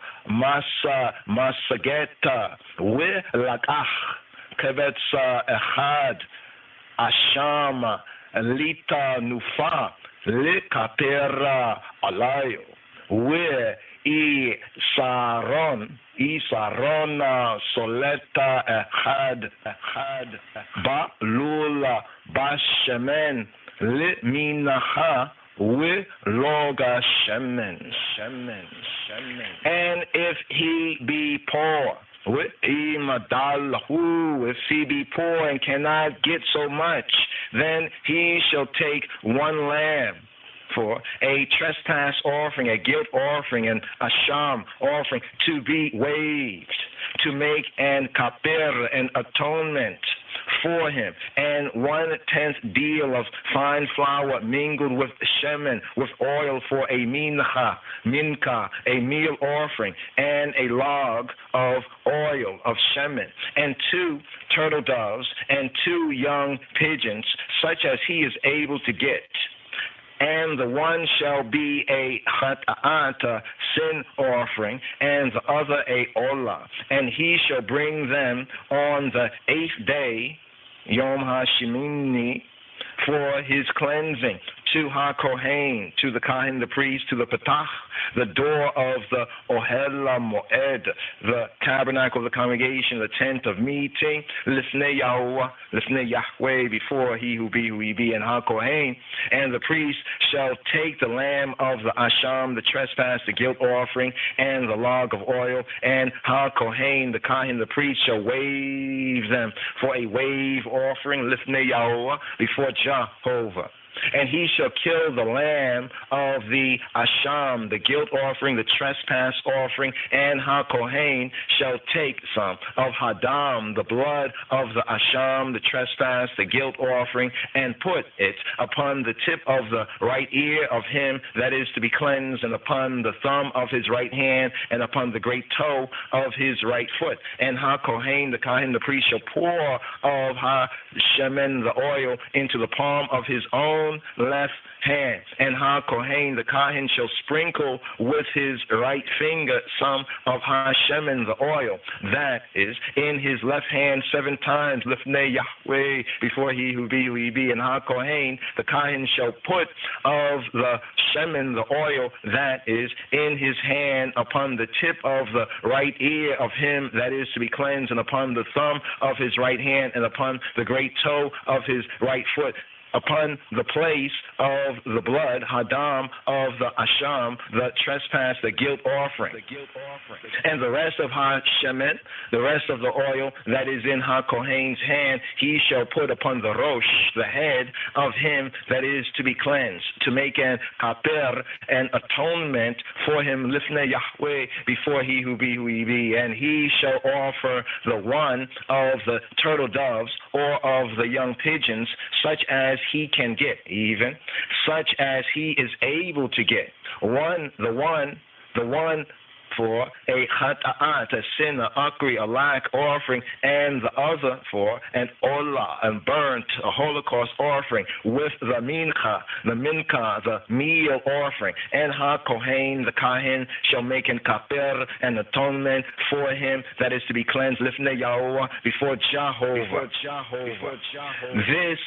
masageta, we'lakach, kebetz echad, asham, lita nufa, lekapera alayo, we'i saron soleta echad, ba lula, bashemen, leminaha, we loga shemen. And if he be poor, if he be poor and cannot get so much, then he shall take 1 lamb for a trespass offering, a guilt offering, and a sham offering to be waived, to make an kaper, an atonement for him, and 1/10 deal of fine flour mingled with shemen, with oil for a mincha, a meal offering, and a log of oil of shemen, and 2 turtle doves, and 2 young pigeons, such as he is able to get. and the one shall be a chata'at, a sin offering, and the other a olah, and he shall bring them on the 8th day, Yom HaShemini, for his cleansing, to HaKohen, to the Kahin, the priest, to the Petach, the door of the Ohel Moed, the tabernacle of the congregation, the tent of meeting, Lifnei Yahweh, before he who be, and HaKohen, and the priest shall take the lamb of the Asham, the trespass, the guilt offering, and the log of oil, and HaKohen, the Kahin, the priest, shall wave them for a wave offering, Lifnei Yahweh, before Jehovah. And he shall kill the lamb of the Asham, the guilt offering, the trespass offering, and HaKohen shall take some of Hadam, the blood of the Asham, the trespass, the guilt offering, and put it upon the tip of the right ear of him that is to be cleansed, and upon the thumb of his right hand, and upon the great toe of his right foot. And HaKohen, the Kahin, the priest, shall pour of HaShemen, the oil, into the palm of his own left hand, and HaKohen, the Kahin, shall sprinkle with his right finger some of HaShemen, the oil, that is in his left hand 7 times, Lifnei Yahweh, before he who be, and HaKohen, the Kahin, shall put of the Shemen, the oil, that is in his hand, upon the tip of the right ear of him that is to be cleansed, and upon the thumb of his right hand, and upon the great toe of his right foot, upon the place of the blood, Hadam, of the Asham, the trespass, the guilt offering. And the rest of HaShemen, the rest of the oil that is in HaKohen's hand, he shall put upon the Rosh, the head of him that is to be cleansed, to make an kaper, an atonement for him, Lifnei Yahweh, before he who be. And he shall offer the one of the turtle doves, or of the young pigeons, such as he can get, even such as he is able to get. The one for a chata'at, a sin, a akri, a lack offering, and the other for an olah, a burnt, a holocaust offering, with the mincha, the meal offering. And HaKohen, the Kahin, shall make an kaper, an atonement for him that is to be cleansed, Lifnei Yahweh, before Jehovah. This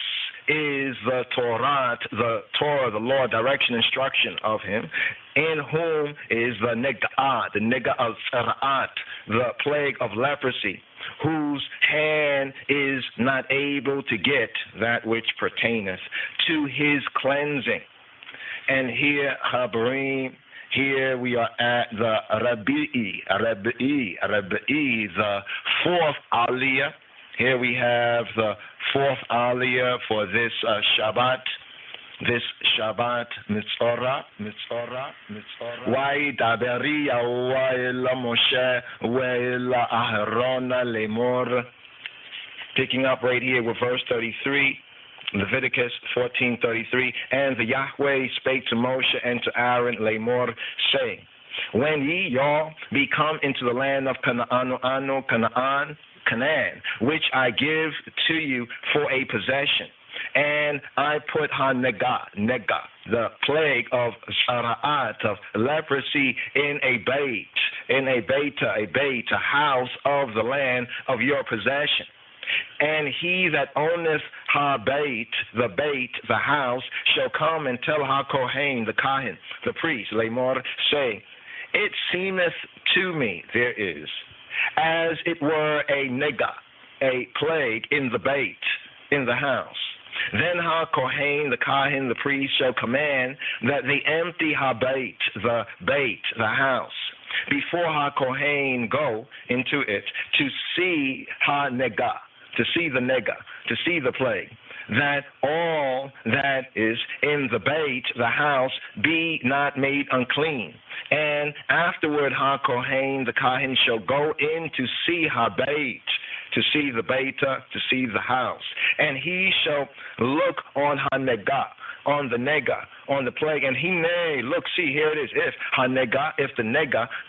is the Torah, the law, direction, instruction of him, in whom is the nega of tzara'at, the plague of leprosy, whose hand is not able to get that which pertaineth to his cleansing. And here, Chabarim, here we are at the Rabi'i, the 4th Aliyah. Here we have the 4th Aliyah for this Shabbat, Mitzorah. Why daberi Yahweh Moshe Ve'ela Aharon Lemor. Picking up right here with verse 33, Leviticus 14:33, and the Yahweh spake to Moshe and to Aaron Lemor, saying, when ye all be come into the land of Canaan, which I give to you for a possession, and I put nega, the plague of zara'at, of leprosy, in a house of the land of your possession. And he that owneth the house, shall come and tell HaKohen, the Kahin, the priest, Lemor, saying, it seemeth to me there is, as it were a nega, a plague in the house. Then HaKohen, the Kahin, the priest, shall command that they empty the house, before HaKohen go into it, to see the plague, that all that is in the house, be not made unclean. And afterward HaKohen, the Kahin, shall go in to see to see the house, and he shall look on the plague, and he may look, see, here it is, if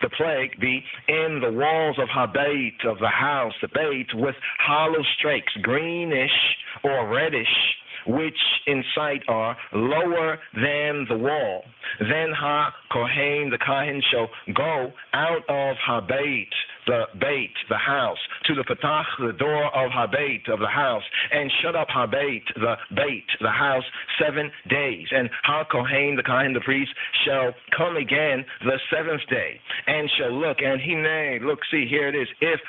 the plague be in the walls of the house, the bait, with hollow strakes, greenish or reddish, which in sight are lower than the wall. Then Ha-Kohen, the Kahin, shall go out of Ha-Beit, the house, to the Patach, the door of Ha-Beit, of the house, and shut up Ha-Beit, the house, 7 days. And Ha-Kohen, the Kahin, the priest, shall come again the 7th day, and shall look, and look, see, here it is, if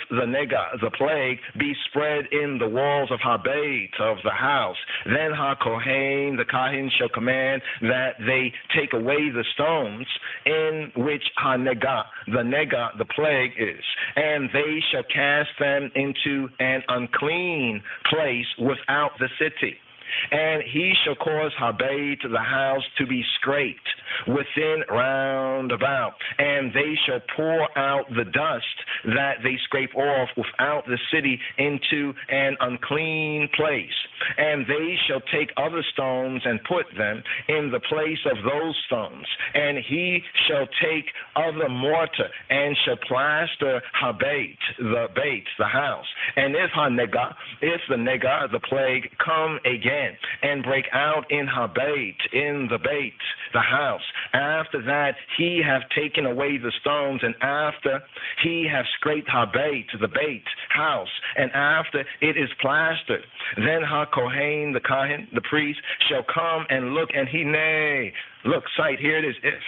the nega, the plague, be spread in the walls of Ha-Beit, of the house, then Ha-Kohen, the Kahin, shall command that they take away the stones in which Ha-Nega, the plague is, and they shall cast them into an unclean place without the city. And he shall cause Ha-Beit, the house, to be scraped within round about, and they shall pour out the dust that they scrape off without the city into an unclean place. And they shall take other stones and put them in the place of those stones. And he shall take other mortar and shall plaster Ha-Beit, the house. And if the nega, the plague, come again and break out in Ha-Beit, in the Beit, the house, after that he have taken away the stones, and after he have scraped Ha-Beit, the Beit house, and after it is plastered, then Ha-Kohen, the Kahin, the priest, shall come and look, and look, sight, here it is, if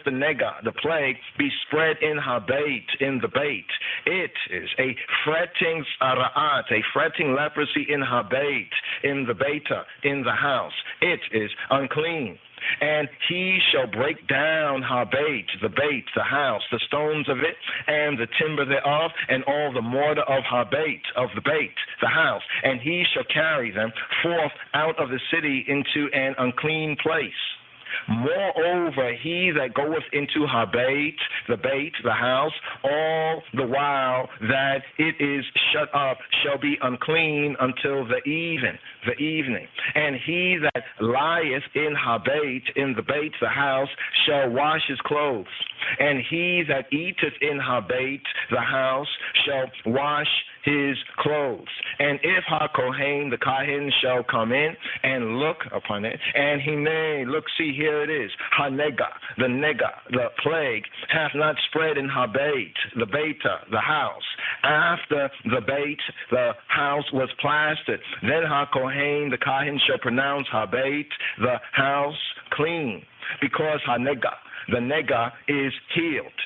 the nega, the plague, be spread in Ha-Beit, in the Beit, it is a fretting ara'at, a fretting leprosy in Ha-Beit, in the Beita, in the house. It is unclean. And he shall break down Ha-Beit, the Beit, the house, the stones of it, and the timber thereof, and all the mortar of Ha-Beit, of the Beit, the house. And he shall carry them forth out of the city into an unclean place. Moreover, he that goeth into Ha-Beit, the Beit, the house, all the while that it is shut up, shall be unclean until the evening. And he that lieth in Ha-Beit, in the Beit, the house, shall wash his clothes. And he that eateth in Ha-Beit, the house, shall wash his clothes. And if Ha-Kohen, the Kahin, shall come in and look upon it, and he may look, see, here it is, Ha-Nega, the plague, hath not spread in Ha-Beit, the Beita, the house. After the Beit, the house was plastered, then Ha-Kohen, the Kahin, shall pronounce Ha-Beit, the house, clean, because Ha-Nega, the nega, is healed.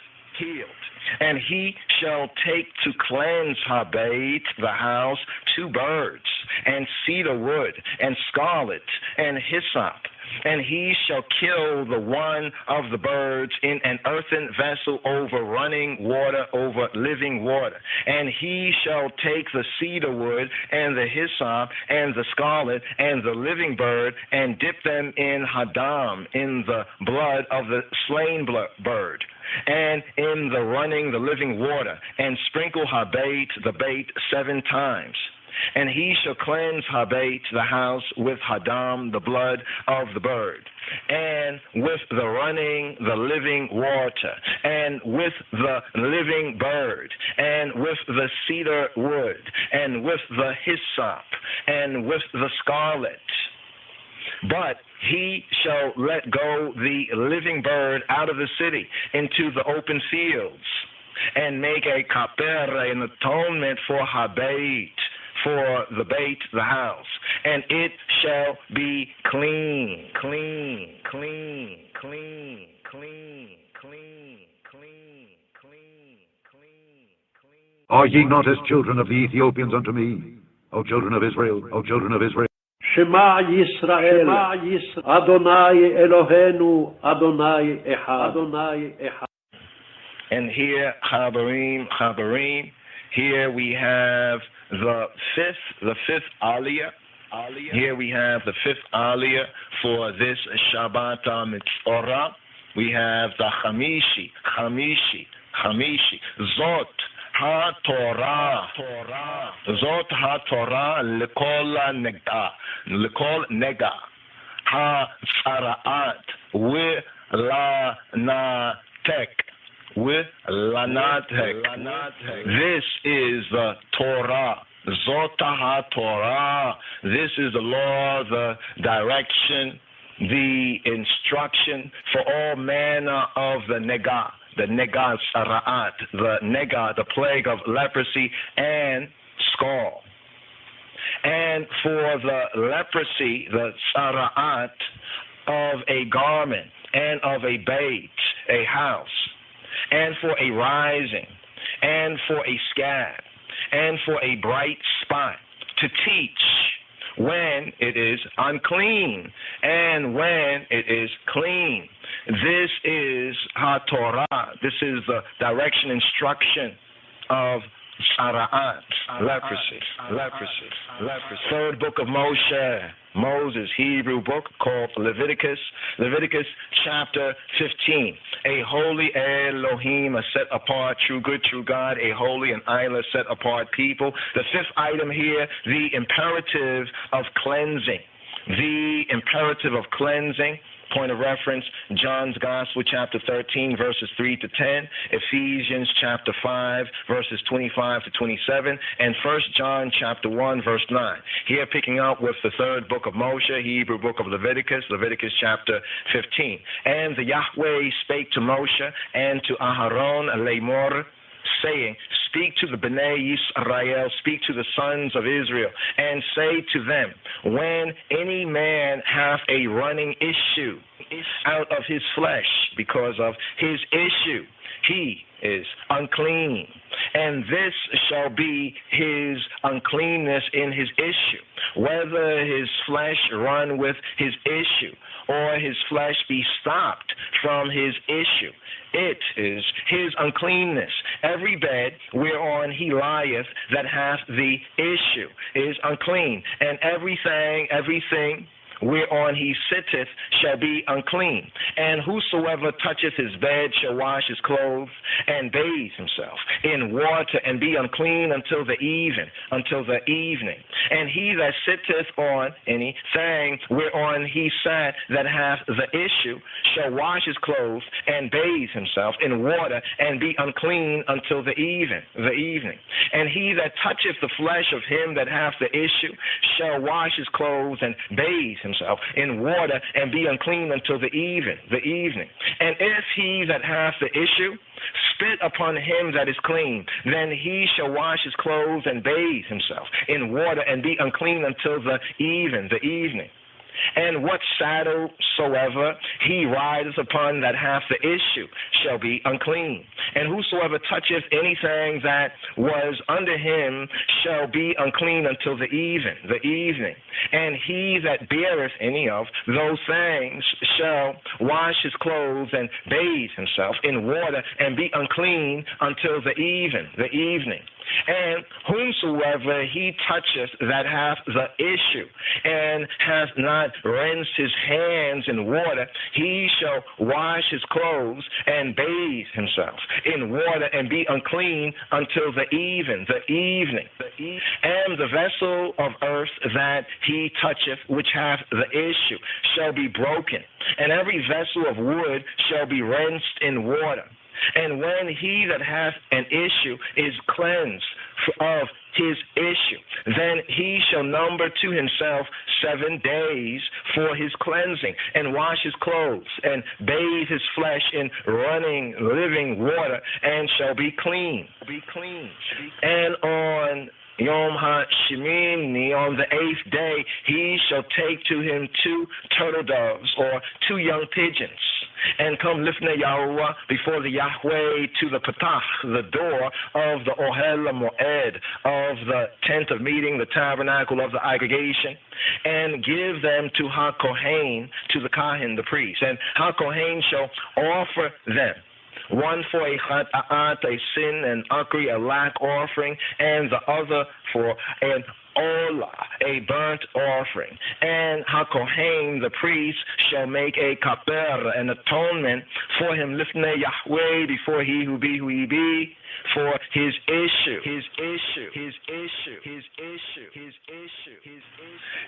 And he shall take to cleanse Ha-Beit, the house, 2 birds, and cedar wood, and scarlet, and hyssop. And he shall kill the one of the birds in an earthen vessel over running water, over living water. And he shall take the cedar wood, and the hyssop, and the scarlet, and the living bird, and dip them in Hadam, in the blood of the slain bird, and in the running, the living water, and sprinkle Ha-Beit, the Beit, 7 times. And he shall cleanse Ha-Beit, the house, with Hadam, the blood of the bird, and with the running, the living water, and with the living bird, and with the cedar wood, and with the hyssop, and with the scarlet. But he shall let go the living bird out of the city into the open fields, and make a kapera, an atonement for Ha-Beit, for the Beit, the house, and it shall be clean. Are ye not as children of the Ethiopians unto me, O children of Israel, O children of Israel? Shema Yisrael, Adonai Eloheinu, Adonai Echad. And here, Chabarim, here we have the fifth Aliyah. Here we have the 5th Aliyah for this Shabbat Mitzorah. We have the Chamishi. Zot HaTorah. Zot HaTorah Lekol Nega. HaTzaraat Lanatek. This is the Torah. Zota HaTorah. This is the law, the direction, the instruction for all manner of the negah. The negah sara'at, the negah, the plague of leprosy and scald. And for the leprosy, the sara'at of a garment and of a bait, a house, and for a rising, and for a scab, and for a bright spot, to teach when it is unclean and when it is clean. This is HaTorah. This is the direction, instruction of Sara'at, leprosy. Third book of Moses, Hebrew book called Leviticus chapter 15. A holy Elohim, a set apart, true good, true God, a holy and isla set apart people. The fifth item here, the imperative of cleansing. The imperative of cleansing. Point of reference, John's Gospel, chapter 13, verses 3 to 10, Ephesians chapter 5, verses 25 to 27, and 1 John chapter 1, verse 9. Here picking up with the third book of Moshe, Hebrew book of Leviticus chapter 15. And the Yahweh spake to Moshe and to Aharon, Lemor, saying, speak to the Bnei Yisrael, speak to the sons of Israel, and say to them, when any man hath a running issue out of his flesh because of his issue, he is unclean, and this shall be his uncleanness in his issue, whether his flesh run with his issue, or his flesh be stopped from his issue. It is his uncleanness. Every bed whereon he lieth that hath the issue is unclean, and everything whereon he sitteth shall be unclean. And whosoever toucheth his bed shall wash his clothes and bathe himself in water and be unclean until the evening. And he that sitteth on anything whereon he sat that hath the issue shall wash his clothes and bathe himself in water and be unclean until the evening. And he that toucheth the flesh of him that hath the issue shall wash his clothes and bathe himself in water and be unclean until the evening. And if he that hath the issue spit upon him that is clean, then he shall wash his clothes and bathe himself in water and be unclean until the evening. And what saddle soever he rideth upon that hath the issue shall be unclean. And whosoever toucheth anything that was under him shall be unclean until the evening. And he that beareth any of those things shall wash his clothes and bathe himself in water and be unclean until the evening. And whomsoever he toucheth that hath the issue and hath not rinsed his hands in water, he shall wash his clothes and bathe himself in water and be unclean until the evening. And the vessel of earth that he toucheth, which hath the issue, shall be broken, and every vessel of wood shall be rinsed in water. And when he that hath an issue is cleansed of his issue, then he shall number to himself 7 days for his cleansing, and wash his clothes, and bathe his flesh in running living water, and shall be clean. And on Yom HaShemini, on the 8th day, he shall take to him 2 turtle doves, or 2 young pigeons, and come lifnei Yahuwah before the Yahweh to the Patach, the door of the Ohel Moed, of the tent of meeting, the tabernacle of the aggregation, and give them to HaKohen, to the Kahin, the priest. And HaKohen shall offer them, one for a chata'at, a sin, and akri, a lack offering, and the other for an olah, a burnt offering. And HaKohen, the priest, shall make a kaper, an atonement for him, lifnei Yahweh, before he who be, for his issue.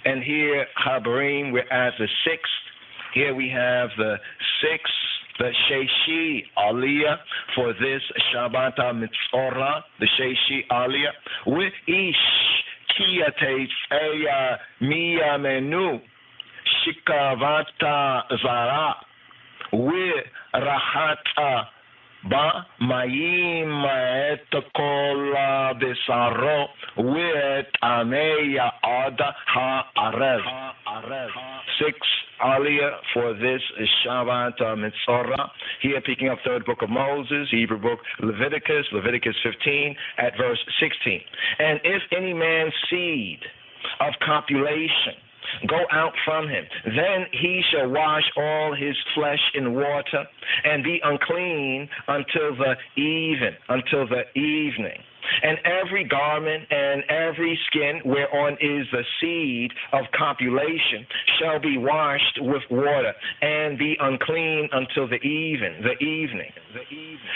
And here, Habarim, we're at the 6th. Here we have the 6th, the Sheishi Aliyah for this Shabbat Mitzorah, the Sheishi Aliyah, with Ish, Kiate Eya Mia Menu Shikavata Zara We Rahata Ba Mayim et Kola Besaro with Ameya Ada Ha Arev. 6 Aliyah for this Shabbat Mitzorah. Here picking up third book of Moses, Hebrew book Leviticus 15 at verse 16. And if any man's seed of copulation go out from him, then he shall wash all his flesh in water and be unclean until the evening. And every garment and every skin whereon is the seed of copulation shall be washed with water and be unclean until the evening.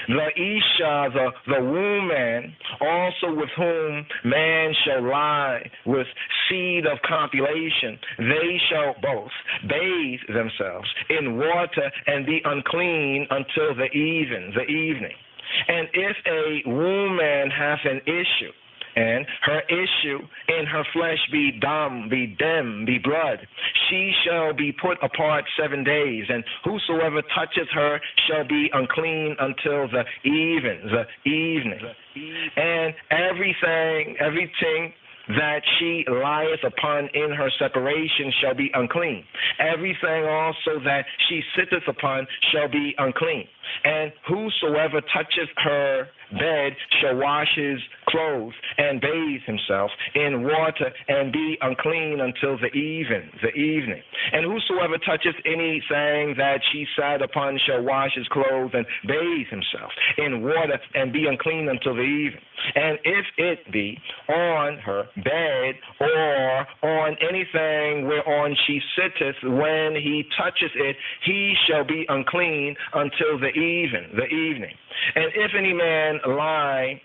The Isha, the woman, also with whom man shall lie with seed of copulation, they shall both bathe themselves in water and be unclean until the evening. And if a woman hath an issue, and her issue in her flesh be blood, she shall be put apart 7 days, and whosoever toucheth her shall be unclean until the evening. And everything that she lieth upon in her separation shall be unclean. Everything also that she sitteth upon shall be unclean. And whosoever toucheth her bed shall wash his clothes and bathe himself in water and be unclean until the evening. And whosoever toucheth anything that she sat upon shall wash his clothes and bathe himself in water and be unclean until the evening. And if it be on her bed or on anything whereon she sitteth, when he toucheth it, he shall be unclean until the evening. And if any man lie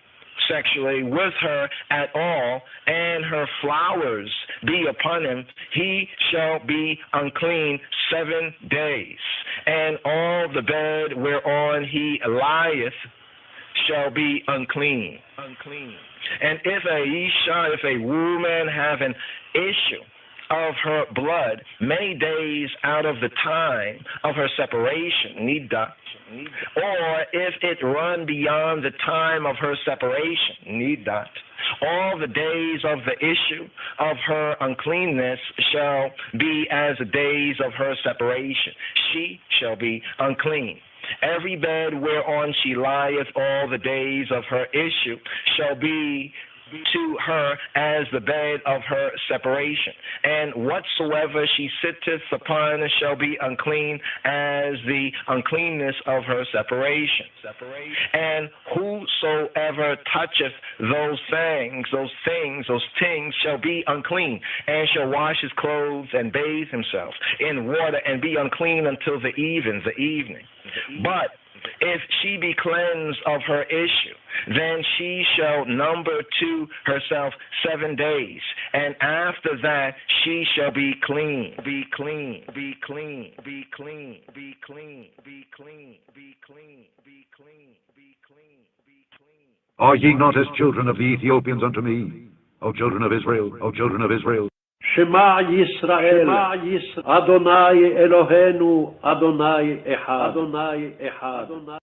sexually with her at all, and her flowers be upon him, he shall be unclean 7 days. And all the bed whereon he lieth shall be unclean. And if a woman have an issue of her blood many days out of the time of her separation, nida, or if it run beyond the time of her separation, nidat, all the days of the issue of her uncleanness shall be as the days of her separation. She shall be unclean. Every bed whereon she lieth all the days of her issue shall be to her as the bed of her separation, and whatsoever she sitteth upon shall be unclean as the uncleanness of her separation. And whosoever toucheth those things shall be unclean, and shall wash his clothes and bathe himself in water and be unclean until the evening. But if she be cleansed of her issue, then she shall number to herself 7 days, and after that she shall be clean. Are ye not as children of the Ethiopians unto me, O children of Israel, O children of Israel? Shema Yisrael, Adonai Eloheinu, Adonai Echad.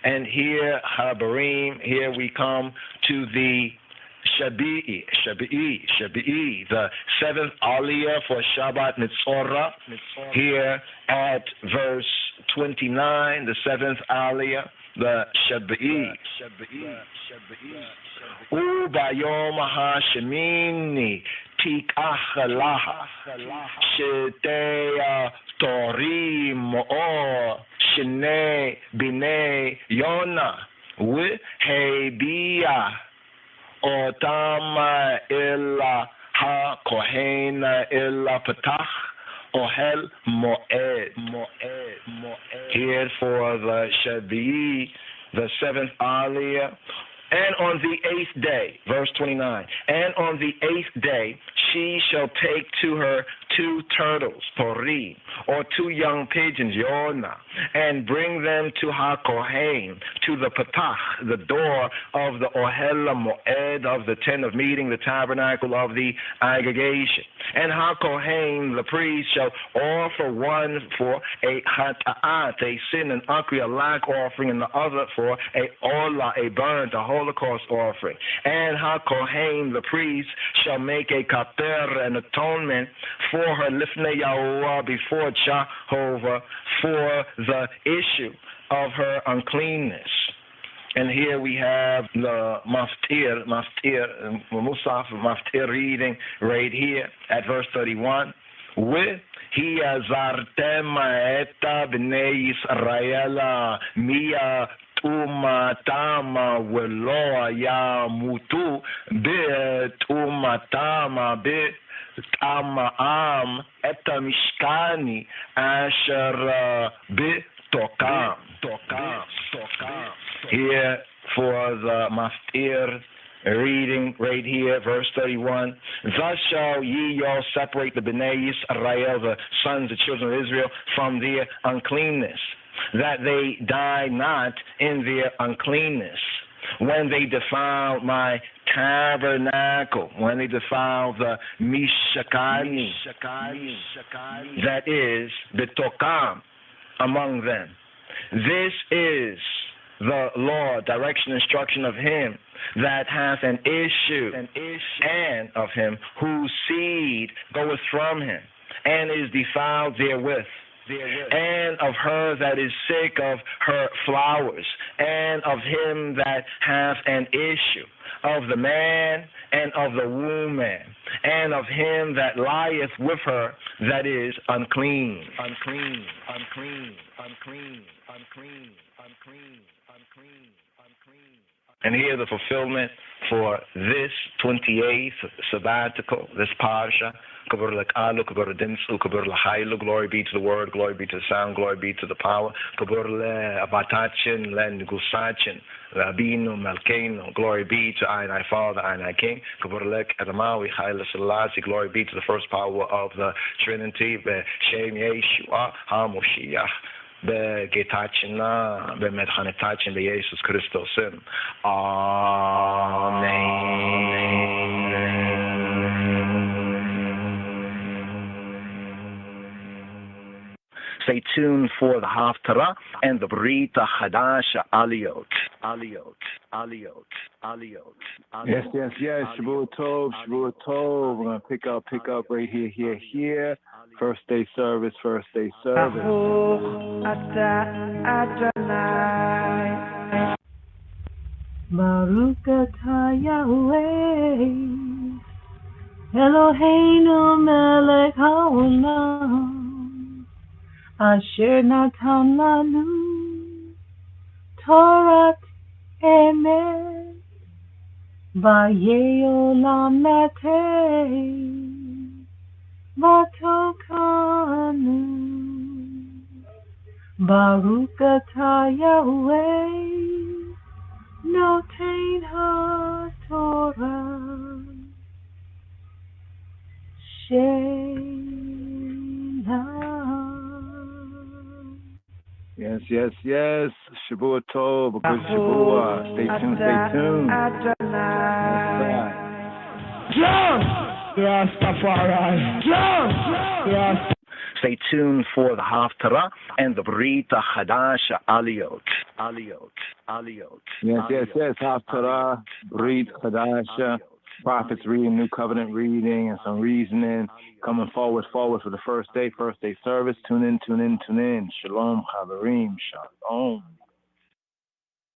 And here, Habarim, here we come to the Shabi'i, the 7th Aliyah for Shabbat Mitzorah, here at verse 29, the 7th Aliyah, the Shabi'i. Ubayom HaShemini Tikach Laha Shetea Torim O Shene Bine Yona Wehebia Otama Illa Ha Kohena Illa Patach Ohel Moed. Here for the Shabi'i, the 7th Aliyah. And on the 8th day, verse 29, and on the 8th day she shall take to her 2 turtles, pori, or 2 young pigeons, yona, and bring them to HaKohen, to the patach, the door of the Ohel Moed, of the tent of meeting, the tabernacle of the aggregation. And HaKohen, the priest, shall offer one for a hata'at, a sin and akri, a lack offering, and the other for a olah, a burnt, a holocaust offering. And HaKohen, the priest, shall make a kaper, an atonement for her lifnei Yahuwah, before Jehovah, for the issue of her uncleanness. And here we have the maftir, Musaf maftir reading right here at verse 31. With he azartem ma'eta b'nei Yisraela miya tumatama velo yamutu betumatama betama'am eta mishkani asher betokam. Here for the maftir reading right here, verse 31. Thus shall ye all separate the B'nai Yisrael, the sons, the children of Israel, from their uncleanness, that they die not in their uncleanness. When they defile my tabernacle, when they defile the Mishakani, that is, Betokam, among them. This is the law, direction, instruction of him that hath an issue, and of him whose seed goeth from him, and is defiled therewith, and of her that is sick of her flowers, and of him that hath an issue, of the man and of the woman, and of him that lieth with her that is unclean. Unclean, unclean, unclean, unclean, unclean, unclean, unclean. And here the fulfillment for this 28th sabbatical, this parsha. Glory be to the word, glory be to the sound, glory be to the power. Glory be to I Father, I King. Glory be to the first power of the Trinity. Shem Yeshua HaMoshiach. בגטאצ'נה, במדחנתאצ'ן ביסוס כריסטוסים. Stay tuned for the Haftarah and the Brita Hadasha Aliyot. Yes. Shavua Tov. We're going to pick up right here. First day service. Baruch atah Yahweh, Eloheinu melech haolam, asher natan lanu Torat emet, vayeh olam nateh, vatokanu. Baruch atah Yahweh, noten haTorah, Yes. Shavua Tov, a good Shavua. Stay tuned. Rastafari. Stay tuned for the Haftarah and the Brita Hadasha Aliyot. Yes. Haftarah, Brit Hadasha, prophets reading, New Covenant reading, and some reasoning. Coming forward for the first day service. Tune in. Shalom, Chaverim, Shalom.